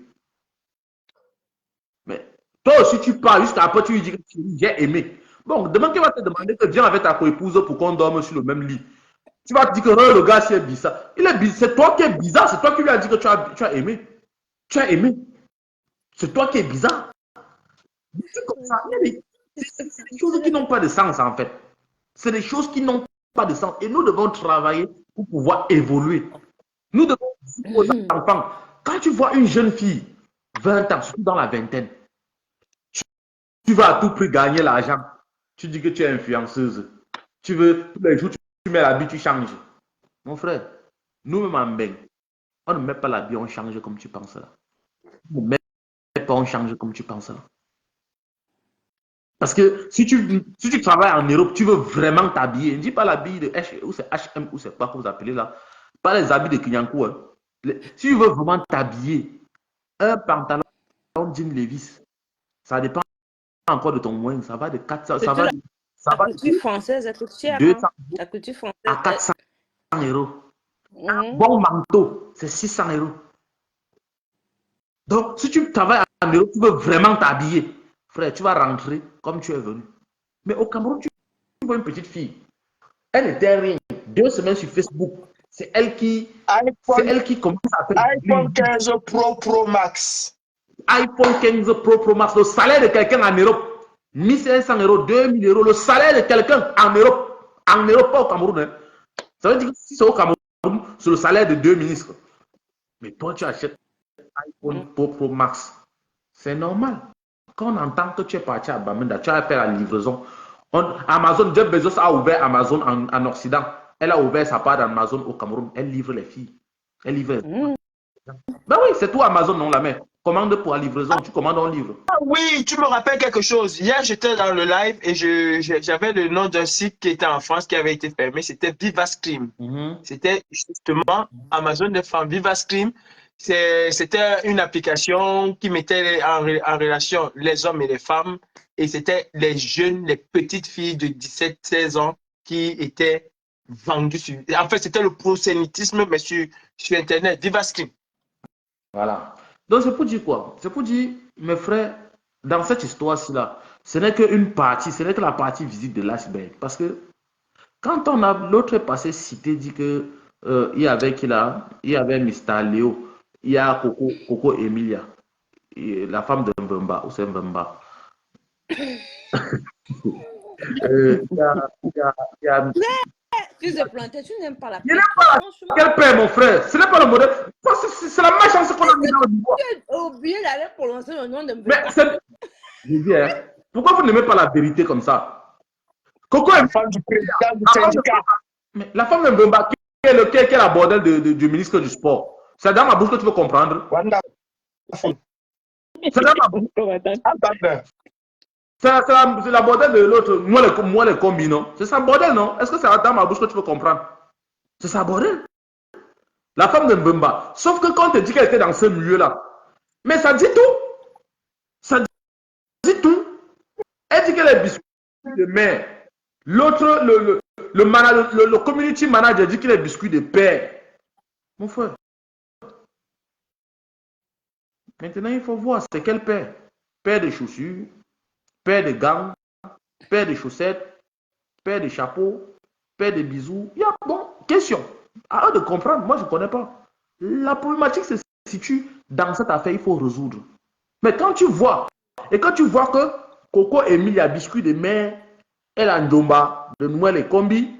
Mais toi aussi, tu parles, jusqu'à après, tu lui dis que j'ai aimé. Bon, demain, qu'il va te demander que viens avec ta coépouse pour qu'on dorme sur le même lit. Tu vas te dire que le gars, c'est bizarre. C'est toi qui es bizarre. C'est toi qui lui as dit que tu as aimé. Tu as aimé. C'est toi qui es bizarre. C'est comme ça. C'est des choses qui n'ont pas de sens, en fait. C'est des choses qui n'ont pas de sens. Et nous devons travailler pour pouvoir évoluer. Nous devons dire aux enfants, quand tu vois une jeune fille, 20 ans, surtout dans la vingtaine, tu vas à tout prix gagner l'argent. Tu dis que tu es influenceuse. Tu veux, tous les jours, tu mets l'habit, tu changes. Mon frère, nous-mêmes en Beng, on ne met pas l'habit, on change comme tu penses là. On ne met pas, on change comme tu penses là. Parce que si tu travailles en Europe, tu veux vraiment t'habiller. Ne dis pas l'habit de H, ou c'est HM, ou c'est pas que vous appelez là. pas les habits de Kinyankou. Hein. Si tu veux vraiment t'habiller, un pantalon jean Levi's, ça dépend encore de ton moyen. Ça va de 400, ça va, la culture française, elle coûte cher. 200 La culture française. à 400 euros. Un bon manteau, c'est 600 euros. Donc, si tu travailles en Europe, tu veux vraiment t'habiller, frère, tu vas rentrer comme tu es venu. Mais au Cameroun, tu vois une petite fille. Elle n'était rien. 2 semaines sur Facebook. C'est elle qui commence à faire. iPhone 15 Pro Max. iPhone 15 Pro Max. Le salaire de quelqu'un en Europe, 1500 euros, 2000 euros. Le salaire de quelqu'un en Europe, pas au Cameroun. Hein. Ça veut dire que si c'est au Cameroun, c'est le salaire de 2 ministres. Mais toi, tu achètes iPhone Pro Max. C'est normal. Quand on entend que tu es parti à Bamenda, tu as fait la livraison. Amazon, Jeff Bezos a ouvert Amazon en Occident. Elle a ouvert sa part d'Amazon au Cameroun. Elle livre les filles. Elle livre les filles. Ben oui, c'est tout Amazon, non, la mère. Commande pour la livraison, tu commandes, on livre. Ah oui, tu me rappelles quelque chose. Hier, j'étais dans le live et j'avais le nom d'un site qui était en France qui avait été fermé. C'était Vivascream. C'était justement Amazon des femmes. Vivascream, c'était une application qui mettait en relation les hommes et les femmes. Et c'était les jeunes, les petites filles de 17-16 ans qui étaient vendues sur... En fait, c'était le prosélytisme, mais sur Internet. Vivascream. Voilà. Donc, c'est pour dire quoi? C'est pour dire, mes frères, dans cette histoire-ci-là, ce n'est qu'une partie, ce n'est que la partie visible de l'iceberg. Parce que quand on a l'autre passé cité, dit que il y avait qui là? Il y avait Mr. Léo, il y a Coco Emilia, la femme de Mbemba, ou c'est Mbemba. Il y a Fils de planter, tu n'aimes pas la il n'aime pas quel père, mon frère? Ce n'est pas le modèle. C'est la méchance qu'on a mis dans le niveau. Tu as oublié d'aller prononcer le nom de Mais je dis, hein, pourquoi vous n'aimez pas la vérité comme ça? Coco est femme du président du syndicat. Mais la femme de Mbemba, qui est la bordel du ministre du Sport? C'est dans ma bouche que tu veux comprendre. C'est dans ma bouche. C'est la bordel de l'autre. Moi, les combis, non? C'est sa bordel, non? Est-ce que c'est dans ma bouche que tu veux comprendre? C'est sa bordel. La femme de Mbemba. Sauf que quand on te dit qu'elle était dans ce milieu-là, mais ça dit tout. Ça dit tout. Elle dit qu'elle est biscuit de mère. L'autre, le community manager dit qu'il est biscuit de père. Mon frère. Maintenant, il faut voir c'est quel père. Père de chaussures, père de gants, père de chaussettes, père de chapeaux, père de bisous. Il y a bon, question. À eux de comprendre, moi je ne connais pas. La problématique se situe dans cette affaire, il faut résoudre. Mais quand tu vois, et quand tu vois que Coco Emile a biscuit de mère, elle a Ndjomba, de Noël et Combi,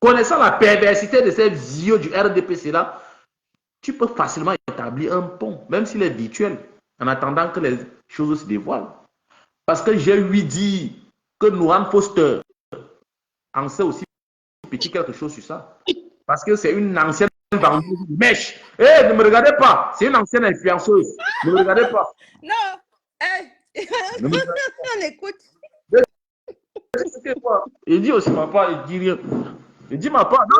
connaissant la perversité de ces vieux du RDPC là, tu peux facilement établir un pont, même s'il est virtuel, en attendant que les choses se dévoilent. Parce que j'ai lui dit que Noran Foster en sait aussi petit quelque chose sur ça. Parce que c'est une ancienne vendeuse de mèche. Eh, ne me regardez pas, c'est une ancienne influenceuse. Ne me regardez pas. Non, on écoute. Il dit aussi, papa, il dit rien. Il dit, papa, non.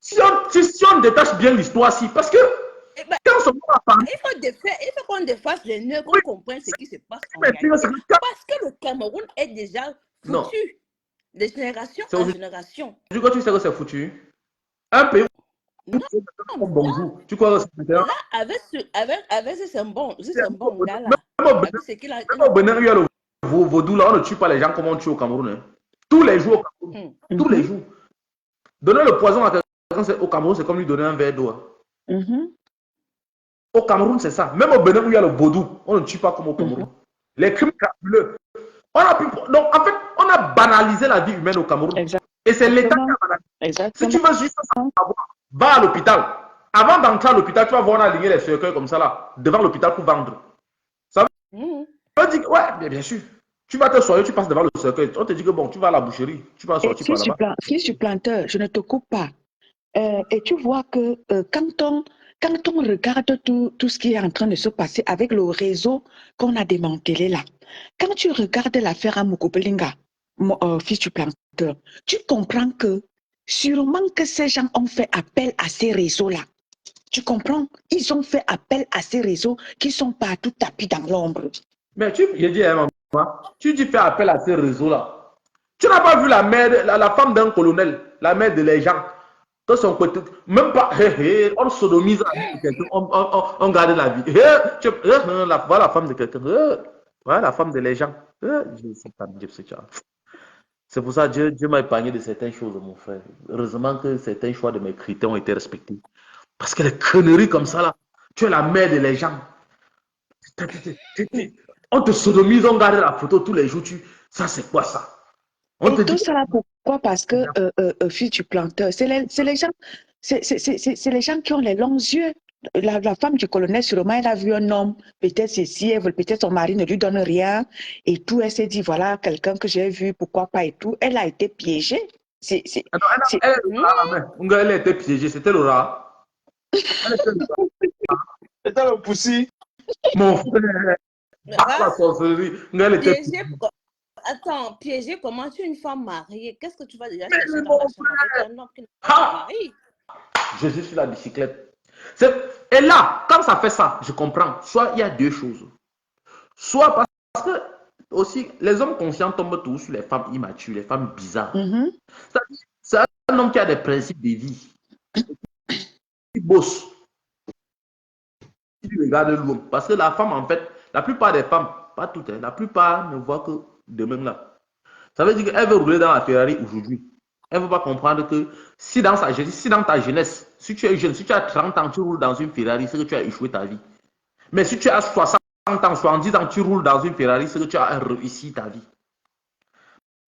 Si on détache bien l'histoire, si, parce que quand on va parler, il faut qu'on défasse les nœuds, qu'on comprenne ce qui se passe en réalité. Parce que le Cameroun est déjà foutu. De génération en génération. Tu crois que tu sais que c'est foutu? Un pays où bonjour. Tu crois que c'est maintenant? Là, avec ce symbole là. Même au Bénin, il y a le vaudou là, on ne tue pas les gens comme on tue au Cameroun. Hein. Tous les jours au Cameroun. Tous les jours. Donner le poison à quelqu'un au Cameroun, c'est comme lui donner un verre d'eau. Au Cameroun, c'est ça. Même au Bénin où il y a le vaudou, on ne tue pas comme au Cameroun. Les crimes crapuleux. Donc, en fait, on a banalisé la vie humaine au Cameroun. Exactement. Et c'est l'État qui a banalisé. Si tu veux juste savoir, va à l'hôpital. Avant d'entrer à l'hôpital, tu vas voir on a aligné les cercueils comme ça là, devant l'hôpital pour vendre. Ça veut dire que, ouais, bien sûr. Tu vas te soigner, tu passes devant le cercueil. On te dit que bon, tu vas à la boucherie, tu vas sortir par là-bas. Fils du planteur, je ne te coupe pas. Et tu vois que quand on regarde tout ce qui est en train de se passer avec le réseau qu'on a démantelé là, quand tu regardes l'affaire à Mokopelinga, fils du planteur, tu comprends que Sûrement que ces gens ont fait appel à ces réseaux-là. Tu comprends? Ils ont fait appel à ces réseaux qui sont partout tapis dans l'ombre. Mais j'ai dit à maman, tu dis fais appel à ces réseaux-là. Tu n'as pas vu la mère, la femme d'un colonel, la mère de les gens. De son côté, même pas, on sodomise quelqu'un, on garde la vie. Voilà la femme de quelqu'un, voilà la femme de les gens. Je sais pas, c'est pour ça que Dieu m'a épargné de certaines choses, mon frère. Heureusement que certains choix de mes critères ont été respectés. Parce que les conneries comme ça, là, tu es la mère de les gens. On te sodomise, on garde la photo tous les jours. Ça, c'est quoi ça? On te Et tout dit. ça, là, pourquoi? Parce que, fils du planteur, c'est les gens, c'est les gens qui ont les longs yeux. La femme du colonel, sûrement, elle a vu un homme, peut-être ceci, peut-être son mari ne lui donne rien, et tout, elle s'est dit, voilà, quelqu'un que j'ai vu, pourquoi pas, et tout. Elle a été piégée. Attends, elle a été piégée, c'était le rat. C'était le poussi. Mon frère, la sorcellerie. Elle était Piégé, attends, piégé, comment tu es une femme mariée? Qu'est-ce que tu vas déjà Mais chercher mon dans la chambre avec un homme qui n'est pas marié? Je suis sur la bicyclette. Et là, quand ça fait ça, je comprends. Soit il y a deux choses. Soit parce que aussi, les hommes conscients tombent tous sur les femmes immatures, les femmes bizarres. C'est un homme qui a des principes de vie. Il bosse. Il regarde l'homme. Parce que la femme, en fait, la plupart des femmes, pas toutes, la plupart ne voient que de même là. Ça veut dire qu'elle veut rouler dans la Ferrari aujourd'hui. Elle ne veut pas comprendre que si dans ta jeunesse, si tu es jeune, si tu as 30 ans, tu roules dans une Ferrari, c'est que tu as échoué ta vie. Mais si tu as 60 ans, 70 ans, tu roules dans une Ferrari, c'est que tu as réussi ta vie.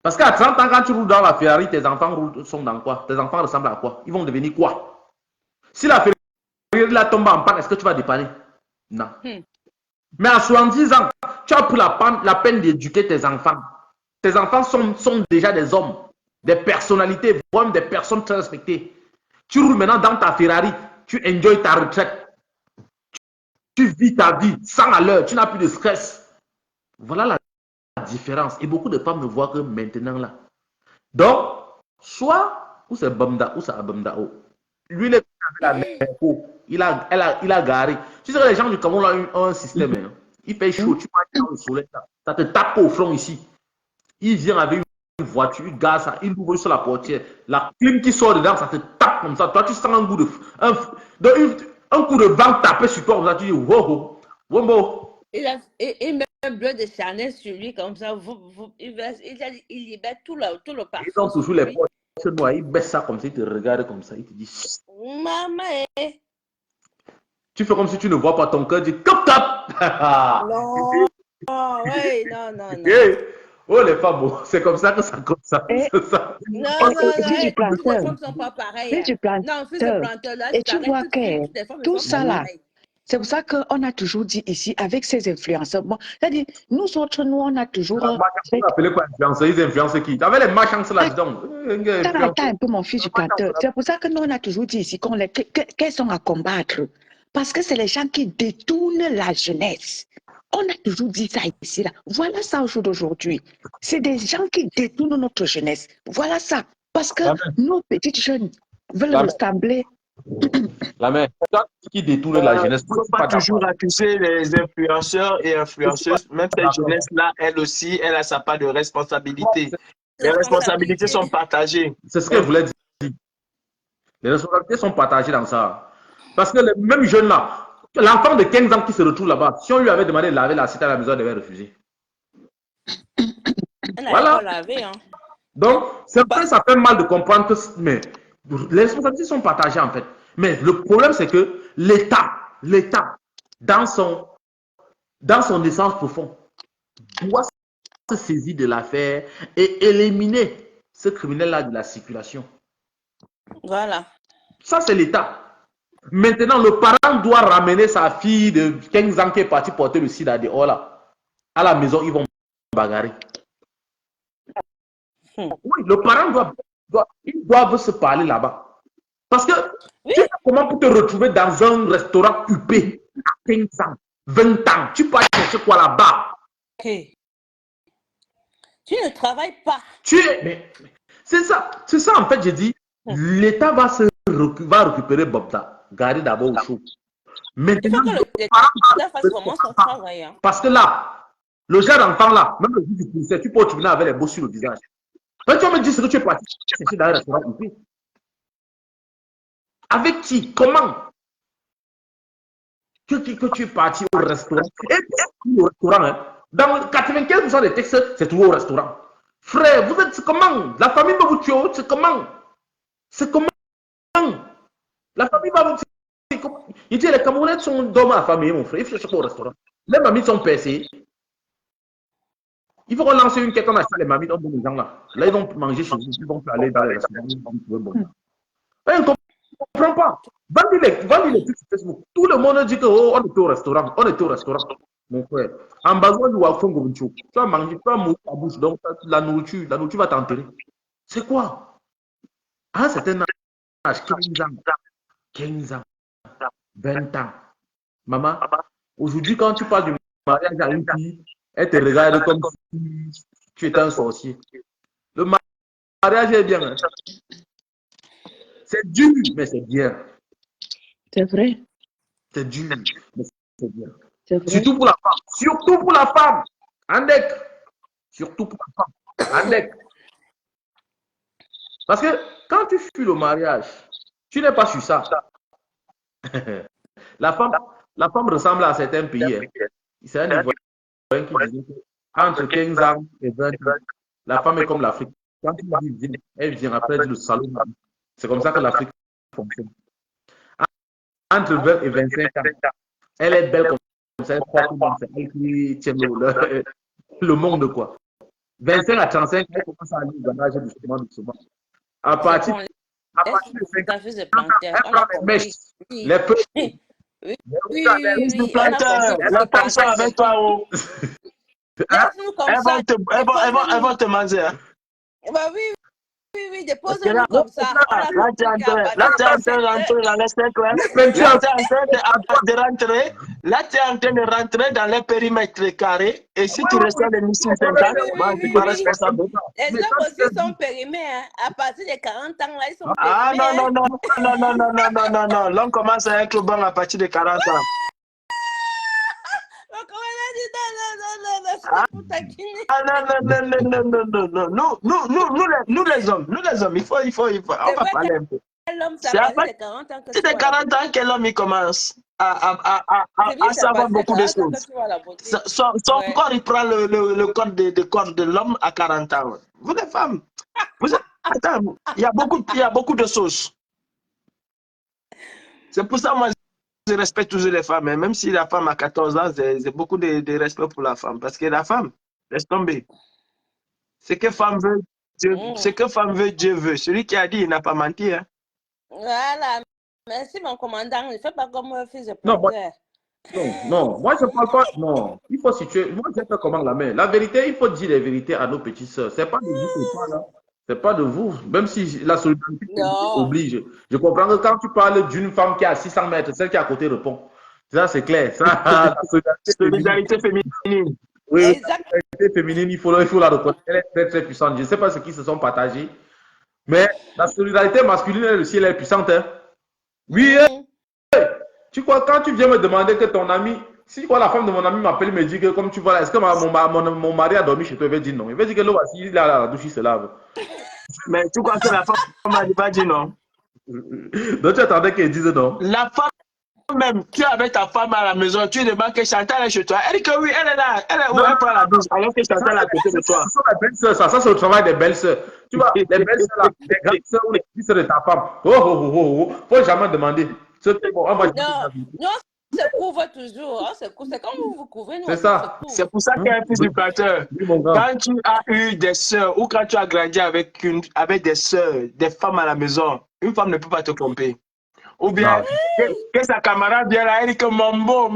Parce qu'à 30 ans, quand tu roules dans la Ferrari, tes enfants sont dans quoi? Tes enfants ressemblent à quoi? Ils vont devenir quoi? Si la Ferrari là tombe en panne, est-ce que tu vas dépanner? Non. Mais à 70 ans, tu as pris la peine d'éduquer tes enfants. Tes enfants sont déjà des hommes, des personnalités, vraiment des personnes très respectées. Tu roules maintenant dans ta Ferrari, tu enjoys ta retraite. Tu vis ta vie 100 à l'heure, tu n'as plus de stress. Voilà la différence. Et beaucoup de femmes ne voient que maintenant là. Donc, soit, ou c'est Bamda, ou c'est Abamdao. Lui, il est avec la mer, il a garé. Tu sais que les gens du Cameroun ont un système. Hein. Il fait chaud, tu marches dans le soleil, ça te tape au front ici. Il vient avec une voiture, il gare ça, il ouvre sur la portière. La clim qui sort dedans, ça te tape comme ça. Toi, tu sens un coup de vent taper sur toi, comme ça, tu dis, wow, wow. Il met un bleu de Chanel sur lui, comme ça, il libère tout le parfum. Ils ont toujours les portes noires, ils baissent ça comme ça, ils te regardent comme ça, ils te disent, maman, tu fais comme si tu ne vois pas ton cœur, dit, top, top. Non, oui, non. Oh, les femmes, oh, c'est comme ça que ça compte ça. Non, du planteur. toutes les femmes ne sont pas pareilles. Du planteur. Non, fils de planteur, là, et tu vois que tout ça là, c'est pour ça qu'on a toujours dit ici, avec ces influenceurs, bon, c'est-à-dire, nous autres, nous, on a toujours... Vous appelez quoi influenceurs? Ils influencent qui? Avec les machances là, donc. Attends un peu, mon fils du planteur. C'est pour ça que nous, on a toujours dit ici qu'elles sont à combattre. Parce que c'est les gens qui détournent la jeunesse. On a toujours dit ça ici, là. Voilà ça au jour d'aujourd'hui. C'est des gens qui détournent notre jeunesse. Voilà ça. Parce que nos petites jeunes veulent ressembler. La mère, qui détourne la jeunesse. Il ne faut pas toujours accuser les influenceurs et influenceuses. Même cette jeunesse-là, elle aussi, elle a sa part de responsabilité. Les responsabilités sont partagées. C'est ce que je voulais dire. Les responsabilités sont partagées dans ça. Parce que les mêmes jeunes là, l'enfant de 15 ans qui se retrouve là-bas, si on lui avait demandé de laver la cité à la maison, elle devait refuser. Voilà. Laver, hein. Donc, c'est vrai, ça fait mal de comprendre que mais les responsabilités sont partagées en fait. Mais le problème, c'est que l'État, dans son essence profonde, doit se saisir de l'affaire et éliminer ce criminel-là de la circulation. Voilà. Ça, c'est l'État. Maintenant, le parent doit ramener sa fille de 15 ans qui est partie porter le sida dehors là. À la maison, ils vont bagarrer. Oui, le parent ils doivent se parler là-bas. Parce que tu sais comment pour te retrouver dans un restaurant huppé à 15 ans, 20 ans, tu peux chercher quoi là-bas? Hey. Tu ne travailles pas. Mais c'est ça en fait, j'ai dit. L'État va récupérer Bobda, garder d'abord au chaud. Il Maintenant, faut que l'État fasse vraiment son travail. Hein. parce que là, le jeune enfant là, même le juge du policier, tu peux te venir avec les bosses sur le visage. Quand tu vas me dire ce que tu es parti, c'est dans un restaurant ici. Avec qui? Comment? Que tu es parti au restaurant. Et puis, au restaurant, hein, dans 95% des textes, c'est toujours au restaurant. Frère, vous êtes comment? La famille va vous tuer, c'est comment? C'est comment? La famille va vous tuer. Il dit, les Camerounais sont dans ma famille, mon frère. Il faut chercher au restaurant. Les mamies sont percées. Il faut qu'on lance une quête, on achète les mamies, on donne les gens là. Là, ils vont manger chez vous, ils vont aller dans les restaurants, ils vont trouver bon. On ne comprend pas. Vendez les trucs sur Facebook. Tout le monde dit que oh, on était au restaurant. On était au restaurant. Mon frère. En bas du Wafon Govincho. Tu vas manger, tu vas mourir ta bouche. Donc la nourriture va t'enterrer. C'est quoi? À un certain âge, 15 ans, 20 ans. Maman, aujourd'hui, quand tu parles du mariage à une fille, elle te regarde comme si tu étais un sorcier. Le mariage est bien. Hein? C'est dur, mais c'est bien. C'est vrai. C'est dur, mais c'est bien. C'est vrai. Surtout pour la femme. Surtout pour la femme. Andek. Surtout pour la femme. Andek. Parce que quand tu fuis le mariage, tu n'es pas sur ça. La femme ressemble à certains pays. Hein. C'est un Ivoirien qui disait qu'entre 15 ans et 20 ans, la femme est comme l'Afrique. Quand elle vient après le salon. C'est comme ça que l'Afrique fonctionne. Entre 20 et 25 ans, elle est belle comme ça, elle croit que elle tient le monde, quoi. 25 à 35, elle commence à aller au ganache doucement. À partir de 5 ans, elle prend les mèches, les peu. Oui, La femme soit avec toi. Oh. Elles vont te manger. Hein. Bah oui, dépose-nous comme ça. Là, tu es en train de rentrer dans les cercles. Là, tu es en train de rentrer. Là, tu es en train de rentrer dans les périmètres carrés. Et si tu reçois les missiles 50, moi, je suis pas responsable. Les hommes aussi sont périmés. Hein. À partir de 40 ans, là, ils sont périmés. Ah non. L'homme commence à être bon à partir de 40 ans. Nous les hommes, il faut, on va parler un peu. C'est à partir de 40 ans que l'homme il commence à savoir beaucoup de choses. Son corps, il prend le code de l'homme à 40 ans. Vous les femmes, attends, il y a beaucoup de sauces. C'est pour ça, moi, je respecte toujours les femmes, hein. Même si la femme a 14 ans, j'ai beaucoup de respect pour la femme. Parce que la femme, laisse tomber. Ce que femme veut, Dieu veut. Celui qui a dit, il n'a pas menti. Hein. Voilà. Merci, mon commandant. Ne fais pas comme un fils de planteur. Non, moi je ne parle pas. Non, il faut situer. Moi, je fais comment la main. La vérité, il faut dire la vérité à nos petites soeurs. Ce n'est pas de vous que je parle, là. C'est pas de vous, même si la solidarité oblige. Je comprends que quand tu parles d'une femme qui est à 600 mètres, celle qui est à côté répond. Ça, c'est clair. Ça, la solidarité féminine. Oui, la solidarité féminine, il faut la reconnaître. Elle est très, très puissante. Je ne sais pas ce qui se sont partagés. Mais la solidarité masculine, elle aussi, elle est puissante. Hein. Oui, tu crois, quand tu viens me demander que ton ami, si quoi, la femme de mon ami m'appelle, me dit que comme tu vois là, est-ce que mon mari a dormi chez toi? Il va dire non. Il va dire que là, voici, il est à la douche, il se lave. Mais tu crois que la femme n'a pas dit non? Donc tu attendais qu'elle dise non? La femme même, tu es avec ta femme à la maison, tu demandes que Chantal est chez toi. Elle dit que oui, elle est là. Elle est où? Elle prend la douche alors que Chantal est à côté de toi. Ce sont les belles sœurs, ça c'est le travail des belles sœurs. Tu vois, les belles sœurs là, les grandes sœurs ou les petites sœurs de ta femme. Faut jamais demander. Non, on se couvre toujours. C'est comme vous vous couvrez, nous. C'est ça. C'est pour ça qu'il y a un fils du planteur. Quand tu as eu des sœurs ou quand tu as grandi avec des sœurs, des femmes à la maison, une femme ne peut pas te tromper. Ou bien que sa camarade vient là, elle dit que mon beau,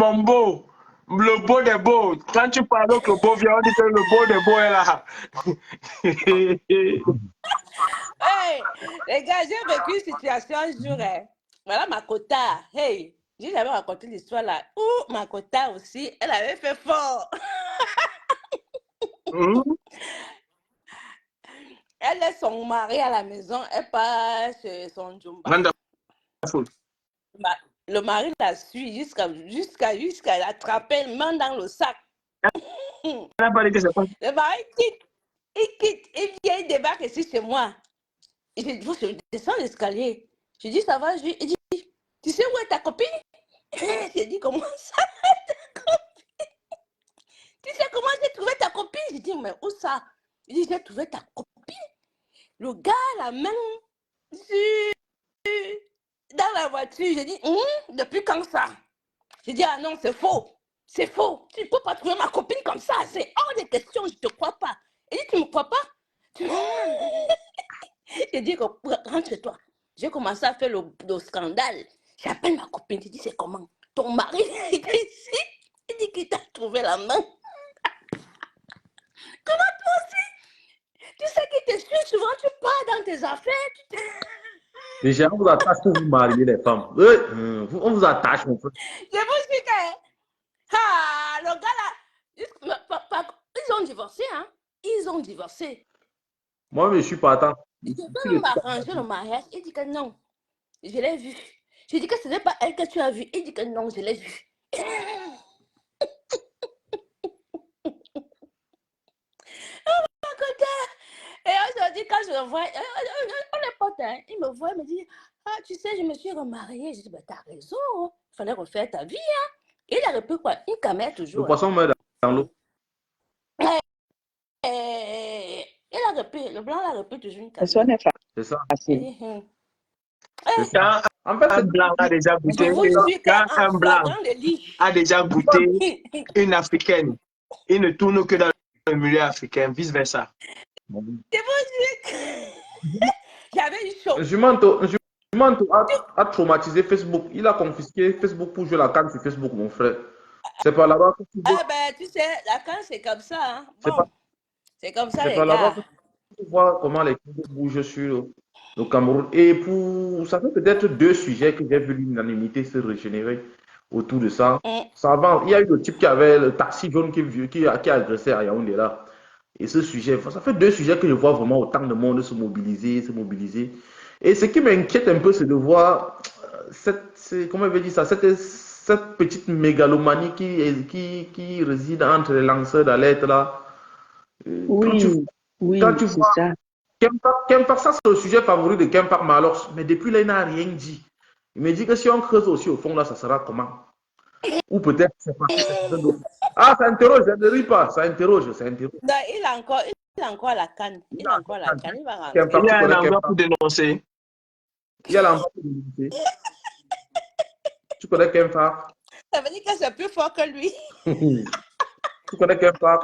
le beau des beaux. Quand tu parles que le beau vient, on dit que le beau des beaux est là. Hey, les gars, j'ai vécu une situation un jour. Hein. Voilà ma quota. Hey, j'ai jamais raconté l'histoire là. Ouh, ma quota aussi, elle avait fait fort. Elle Elle laisse son mari à la maison, elle part chez son Jumba. Wonderful. Le mari la suit jusqu'à l'attraper, le main dans le sac. Elle n'a pas dit que c'est pas. Le mari quitte, il vient, il débarque ici chez moi. Il dit, je descends l'escalier. Je dis, ça va? Il dit, tu sais où est ta copine? J'ai dit, comment ça, ta copine? Tu sais comment j'ai trouvé ta copine? J'ai dit, mais où ça? Il dit, j'ai trouvé ta copine. Le gars, la main dans la voiture. J'ai dit, depuis quand ça? J'ai dit, ah non, c'est faux. C'est faux. Tu ne peux pas trouver ma copine comme ça. C'est hors de question, je ne te crois pas. Il dit, tu ne me crois pas? J'ai dit, rentre chez toi. J'ai commencé à faire le scandale. J'appelle ma copine. J'ai dit, c'est comment? Ton mari est ici. Il dit qu'il t'a trouvé la main. Comment toi aussi? Tu sais qu'il te suit souvent, tu pars dans tes affaires. Déjà, on vous attache pour vous marier, les femmes. On vous attache, mon frère. Je vous dis que le gars là, ils ont divorcé, hein? Ils ont divorcé. Moi, je suis partant. Je peux m'arranger le mariage. Il dit que non. Je l'ai vu. Je dis que ce n'est pas elle que tu as vue. Il dit que non, je l'ai vue. Et aujourd'hui, quand je le vois, on est potes, hein. Il me voit, il me dit, ah, tu sais, je me suis remariée. Je dis, bah, t'as raison. Il fallait refaire ta vie, hein. Et il a repris quoi? Une caméra toujours. Le poisson meurt dans l'eau. Il a repris, le blanc a repris toujours une caméra. C'est ça. C'est ça. En fait, un blanc a déjà goûté. Quand un blanc a déjà goûté une africaine, il ne tourne que dans le milieu africain, vice-versa. J'avais eu chaud. Jumanto a traumatisé Facebook. Il a confisqué Facebook pour jouer la canne sur Facebook, mon frère. C'est pas là-bas que tu vois. Ah ben, tu sais, la canne, c'est comme ça. Hein. Bon, c'est comme ça, les les pas là-bas gars. que tu vois comment les choses bougent sur le Cameroun. Et ça fait peut-être 2 sujets que j'ai vu l'unanimité se régénérer autour de ça. Ça avance. Il y a eu le type qui avait le taxi jaune qui a agressé à Yaoundé là. Et ce sujet, ça fait 2 sujets que je vois vraiment autant de monde se mobiliser. Et ce qui m'inquiète un peu, c'est de voir comment je vais dire ça, cette petite mégalomanie qui réside entre les lanceurs d'alerte là. Quand tu vois ça. Kempak, ça c'est le sujet favori de Kempak Malors, mais depuis là, il n'a rien dit. Il me dit que si on creuse aussi au fond là, ça sera comment? Ou peut-être c'est pas. Ah, ça interroge, ça ne rit pas, ça interroge. Non, il a encore la canne. Il a encore la canne. Il va rentrer. Il y a un endroit pour dénoncer. Il y a l'endroit pour dénoncer. Tu connais Kempak? Ça veut dire que c'est plus fort que lui. Tu connais Kempak?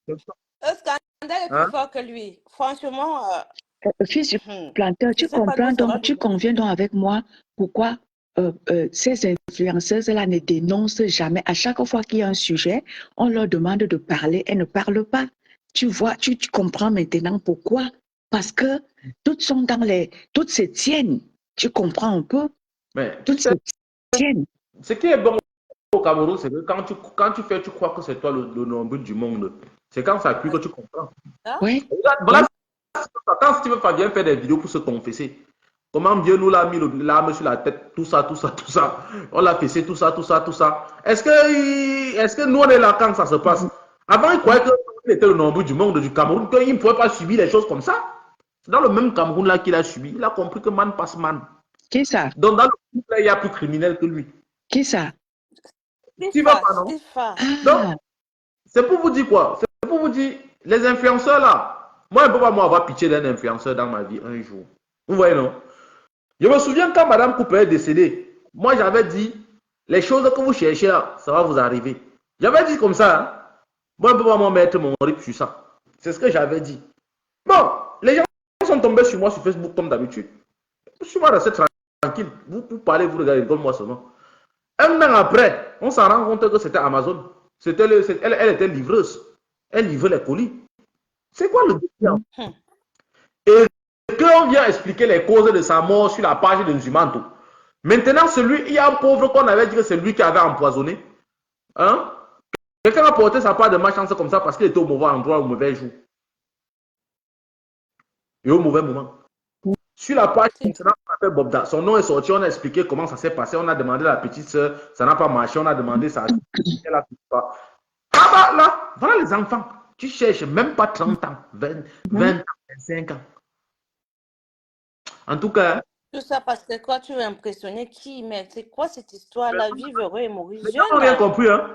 Le scandale est plus fort que lui. Franchement. Fils du planteur, tu comprends donc, tu conviens donc avec moi pourquoi ces influenceuses-là ne dénoncent jamais. À chaque fois qu'il y a un sujet, on leur demande de parler, elles ne parlent pas. Tu vois, tu comprends maintenant pourquoi. Parce que toutes sont dans toutes se tiennent. Tu comprends un peu? Mais toutes se tiennent. Ce qui est bon au Cameroun, c'est que quand tu fais, tu crois que c'est toi le nombre du monde. C'est quand ça cuit que tu comprends. Oui. Voilà, quand Steven Fabien fait des vidéos pour se confesser, comment Dieu nous l'a mis l'arme sur la tête, tout ça. On l'a fessé, tout ça. Est-ce que nous, on est là quand ça se passe? Avant, il croyait qu'il était le nombre du monde du Cameroun, qu'il ne pouvait pas subir les choses comme ça. C'est dans le même Cameroun là qu'il a subi. Il a compris que man passe man. Qui ça? Donc, dans le groupe là, il y a plus criminel que lui. Qui ça? Tu vas pas, non? Donc, c'est pour vous dire quoi? C'est pour vous dire, les influenceurs là, moi, je ne peux pas avoir pitié d'un influenceur dans ma vie un jour. Vous voyez, non? Je me souviens quand Madame Cooper est décédée, moi, j'avais dit, les choses que vous cherchez là, ça va vous arriver. J'avais dit comme ça, hein? Moi, je ne peux pas mettre mon rythme sur ça. C'est ce que j'avais dit. Bon, les gens sont tombés sur moi sur Facebook comme d'habitude. Je suis resté tranquille. Vous parlez, vous regardez comme moi seulement. Un an après, on s'en rend compte que c'était Amazon. Elle était livreuse. Elle livrait les colis. C'est quoi le défi? Et qu'on vient expliquer les causes de sa mort sur la page de Nzumanto. Maintenant, il y a un pauvre qu'on avait dit que c'est lui qui avait empoisonné. Hein? Quelqu'un a porté sa part de malchance comme ça parce qu'il était au mauvais endroit, au mauvais jour. et au mauvais moment. Sur la page, C'est on a fait Bobda. Son nom est sorti, on a expliqué comment ça s'est passé. On a demandé à la petite sœur, ça n'a pas marché. On a demandé ça. Elle a pas. Ah bah là, voilà les enfants. Tu cherches même pas 30 ans, 20 ans, 25 ans. En tout cas, tout ça parce que quoi, tu veux impressionner qui? Mais c'est quoi cette histoire-là? Vivre heureux et mourir les gens n'ont jeune, rien là. compris. Hein.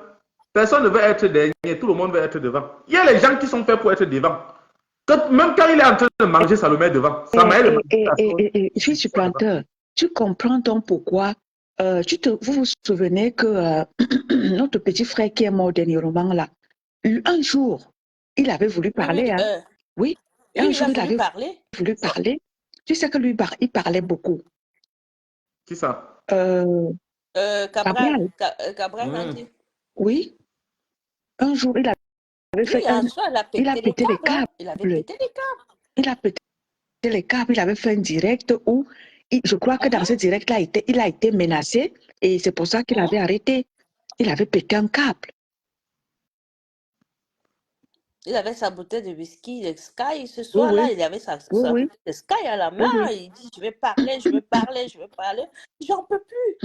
Personne ne veut être dernier, tout le monde veut être devant. Il y a les gens qui sont faits pour être devant. Même quand il est en train de manger, ça le met devant. Ça m'a aidé. Fils du planteur, tu comprends donc pourquoi vous vous souvenez que notre petit frère qui est mort dernièrement là, un jour, il avait voulu Oui, parler. Hein? Oui, un il jour, a il avait parler. voulu parler. Tu sais que lui, il parlait beaucoup. Qui ça? Cabral Cabral. Nandi. Oui, un jour, il avait fait un soir, il a pété les câbles. Il avait pété les câbles. Il a pété les câbles. Il avait fait un direct où, je crois que dans ce direct-là, il a été menacé et c'est pour ça qu'il avait arrêté. Il avait pété un câble. Il avait sa bouteille de whisky, de Sky. Ce soir-là, il avait sa bouteille de Sky à la main. Il dit, je vais parler, je veux parler, je veux parler. J'en peux plus.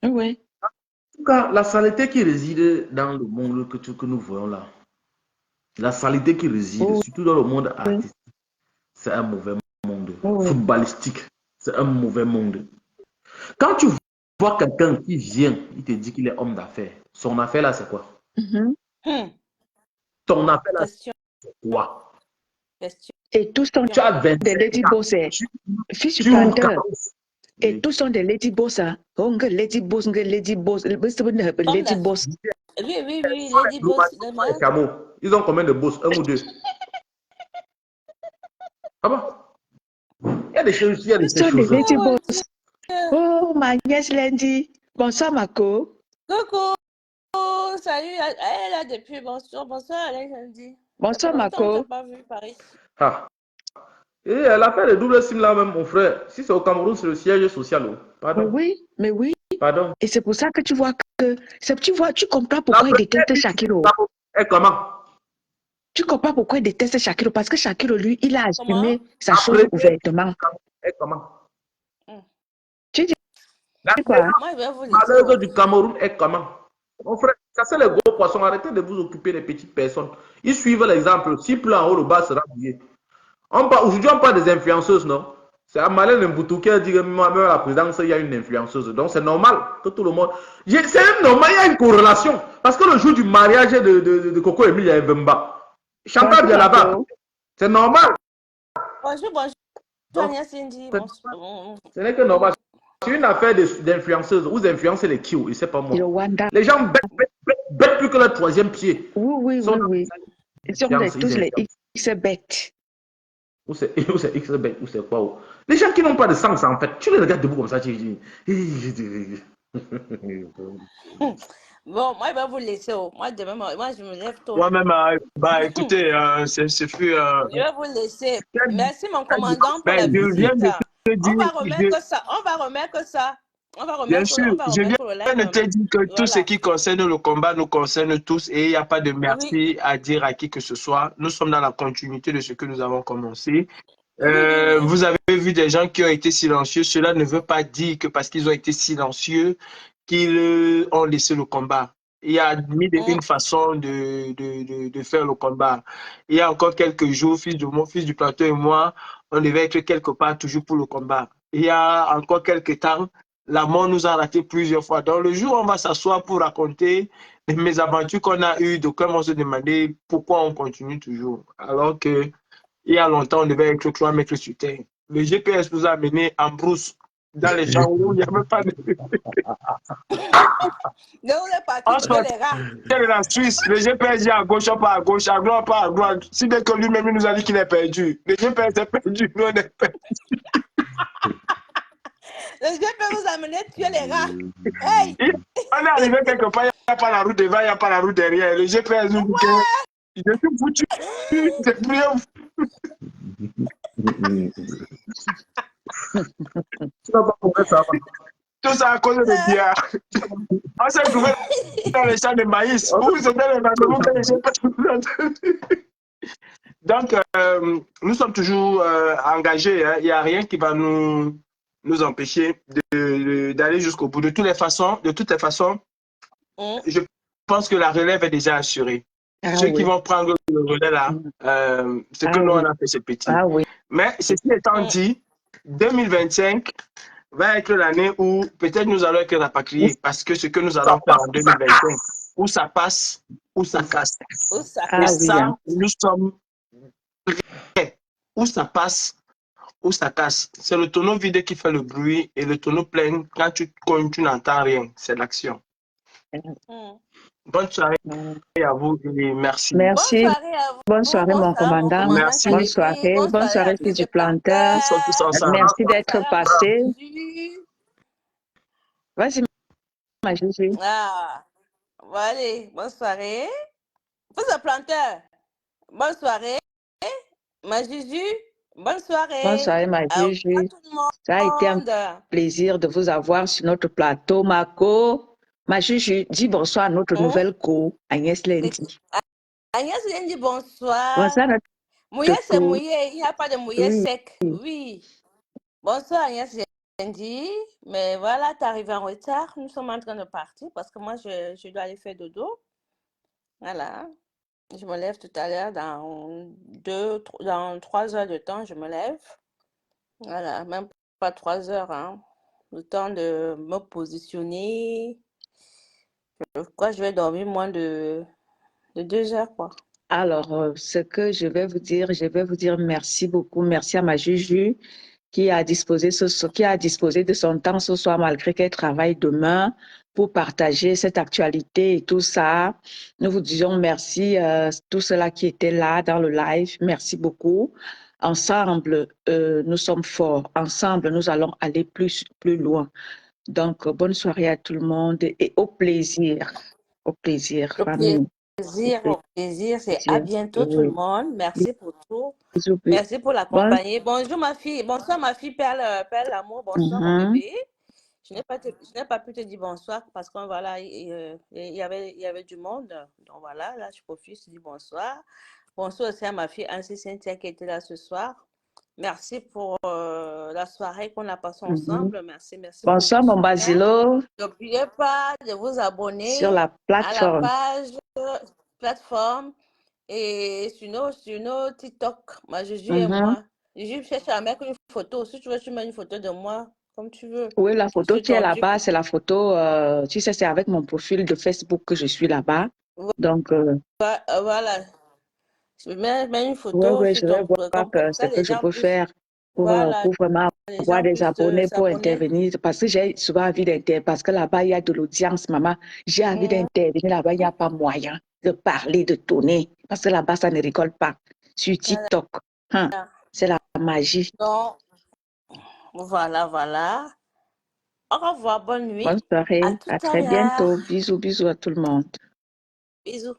Oui. En tout cas, la saleté qui réside dans le monde que nous voyons là, la saleté qui réside, surtout dans le monde artistique, c'est un mauvais monde. Footballistique, c'est un mauvais monde. Quand tu vois quelqu'un qui vient, il te dit qu'il est homme d'affaires, son affaire là, c'est quoi? Ton affaire là, c'est quoi? Et tous sont des lady boss. Fils du planteur. Et tous sont des lady boss. Lady boss, lady boss. Lady boss. Oui, lady boss. Ils ont combien de boss? Un ou deux? Ah bon? Il y a des choses, il y a des choses. Lady boss. Oh, ma nièce Lundi. Bonsoir, Marco. Coucou. Salut. Elle est là depuis. Bonsoir, Lundi. Bonsoir, Marco. Pas vu Paris. Ah. Et l'affaire de double SIM là même, mon frère, si c'est au Cameroun, c'est le siège social. Pardon. Mais oui. Pardon. Et c'est pour ça que tu vois que. Tu comprends pourquoi il déteste Shakiro. Et comment? Tu comprends pourquoi il déteste Shakiro? Parce que Shakiro, lui, il a assumé sa chose ouvertement. Et comment? Tu dis quoi? Malheur du Cameroun est comment? Mon frère, ça c'est les gros poissons. Arrêtez de vous occuper des petites personnes. Ils suivent l'exemple. Si plein en haut, le bas sera mouillé. Aujourd'hui, on parle des influenceuses, non? C'est Amalène Mboutou qui a dit que même à la présidence, il y a une influenceuse. Donc, c'est normal que tout le monde. C'est normal, il y a une corrélation. Parce que le jour du mariage de Coco Emile, il y a Vemba. Chantal de là-bas. C'est normal. Bonjour. Donc, ce n'est que normal. C'est une affaire d'influenceuses. Vous influencez les Kio, et c'est pas moi. Les gens bêtent plus que le troisième pied. Oui. Ils sont tous les X-bêtes. Ou c'est X-bêtes, ou c'est quoi? Les gens qui n'ont pas de sens, en fait, tu les regardes debout comme ça, tu dis. Bon, moi, je vais vous laisser. Moi, demain, je me lève tôt. Moi-même, écoutez, ce fut... Je vais vous laisser. Merci, mon commandant, pour la je viens visite. de te dire, on va remettre ça. On va remettre ça. Bien sûr, je viens de te dire que tout ce qui concerne le combat nous concerne tous et il n'y a pas de merci à dire à qui que ce soit. Nous sommes dans la continuité de ce que nous avons commencé. Vous avez vu des gens qui ont été silencieux. Cela ne veut pas dire que parce qu'ils ont été silencieux qu'ils ont laissé le combat. Il y a mille et une façons de faire le combat. Il y a encore quelques jours, fils du plateau et moi, on devait être quelque part toujours pour le combat. Il y a encore quelques temps, la mort nous a raté plusieurs fois. Donc, le jour où on va s'asseoir pour raconter les mésaventures qu'on a eues, d'aucuns vont se demander pourquoi on continue toujours. Alors que il y a longtemps, on devait être 3 mètres sur terre. Le GPS nous a amenés en brousse dans les champs où il n'y avait pas de... la Suisse, le GPS dit à gauche, pas à gauche, à droite, pas à droite. Si dès que lui-même nous a dit qu'il est perdu, le GPS est perdu, nous on est perdu. Le GPS nous a amené tuer les rats. Hey! On est arrivé quelque part, il n'y a pas la route devant, il n'y a pas la route derrière. Le GPS nous dit que je suis foutu. C'est prié. Tout ça à cause de Bia. On s'est trouvé dans les champs de maïs. Où vous êtes dans les rendez-vous que les GPS nous ont donné. Donc, nous sommes toujours engagés. Hein. Il n'y a rien qui va nous empêcher d'aller jusqu'au bout. De toutes les façons, je pense que la relève est déjà assurée. Ah Ceux qui oui. vont prendre le relais là, ce que Ah nous oui. on a fait, c'est petit. Ah oui. Mais ceci étant dit, 2025 va être l'année où peut-être nous allons être rapatriés parce que ce que nous allons faire en 2025, où ça passe, où ça casse. Où ça Et Ah oui. ça, Hein. nous sommes prêts. Où ça passe, où ça casse. C'est le tonneau vide qui fait le bruit et le tonneau plein, quand tu cognes, tu n'entends rien. C'est l'action. Bonne soirée à vous et merci. Bonne Merci. soirée à vous. Bonne soirée, mon commandant. Merci. Bonne Khaledi. soirée. Bonne Bonne soirée à soirée, tous fils du les planteur. Ils sont tous ensemble. Merci Bonne d'être soirée à passé. Juju. Vas-y, ma Juju. Ah, bon, allez, bonne soirée. Vous êtes planteur. Bonne soirée. Ma Juju, bonne soirée. Bonne soirée, ma À Juju. tout le monde. Ça a été un plaisir de vous avoir sur notre plateau, Marco. Ma Juju, dis bonsoir à notre nouvelle co, Agnès Lendi. Agnès Lendi, bonsoir. Bonsoir, notre Mouillé, c'est co. mouillé. Il n'y a pas de mouillé Oui. sec. Oui. Bonsoir Agnès Lendi. Mais voilà, tu arrives en retard. Nous sommes en train de partir parce que moi, je dois aller faire dodo. Voilà. Je me lève tout à l'heure dans 3 heures de temps, je me lève. Voilà, même pas 3 heures, hein. Le temps de me positionner. Je crois que je vais dormir moins de 2 heures, quoi. Alors, ce que je vais vous dire merci beaucoup. Merci à ma Juju qui a disposé de son temps ce soir malgré qu'elle travaille demain pour partager cette actualité et tout ça. Nous vous disons merci tous ceux-là qui étaient là dans le live. Merci beaucoup. Ensemble, nous sommes forts. Ensemble, nous allons aller plus loin. Donc, bonne soirée à tout le monde et au plaisir. Au plaisir, famille. Au plaisir. C'est à bientôt tout le monde. Merci pour tout. Bisous. Merci pour la compagnie. Bonjour ma fille. Bonsoir ma fille Perle l'amour. Bonsoir mon bébé. Je n'ai pas pu te dire bonsoir parce que voilà, il y avait du monde. Donc voilà, là je profite, je dis bonsoir. Bonsoir aussi à ma fille Ancy Cynthia qui était là ce soir. Merci pour la soirée qu'on a passée ensemble. Merci Bonsoir mon Basilo. N'oubliez pas de vous abonner sur la plateforme. à la plateforme et sur nos TikTok. Moi, Juju et moi. Juju cherche à mettre une photo. Si tu veux, tu mets une photo de moi, comme tu veux. Oui, la photo qui est là-bas, c'est la photo, tu sais, c'est avec mon profil de Facebook que je suis là-bas. Donc, voilà. Je mets une photo oui, sur je vais ton voir ce que je peux faire pour vraiment les avoir gens des puissent abonnés pour s'abonner. intervenir. Parce que j'ai souvent envie d'intervenir, parce que là-bas, il y a de l'audience, maman. J'ai envie d'intervenir, là-bas, il n'y a pas moyen de parler, de tourner. Parce que là-bas, ça ne rigole pas. Sur TikTok, c'est la magie. Donc, voilà. Au revoir, bonne nuit. Bonne soirée, à très bientôt. Bisous à tout le monde. Bisous.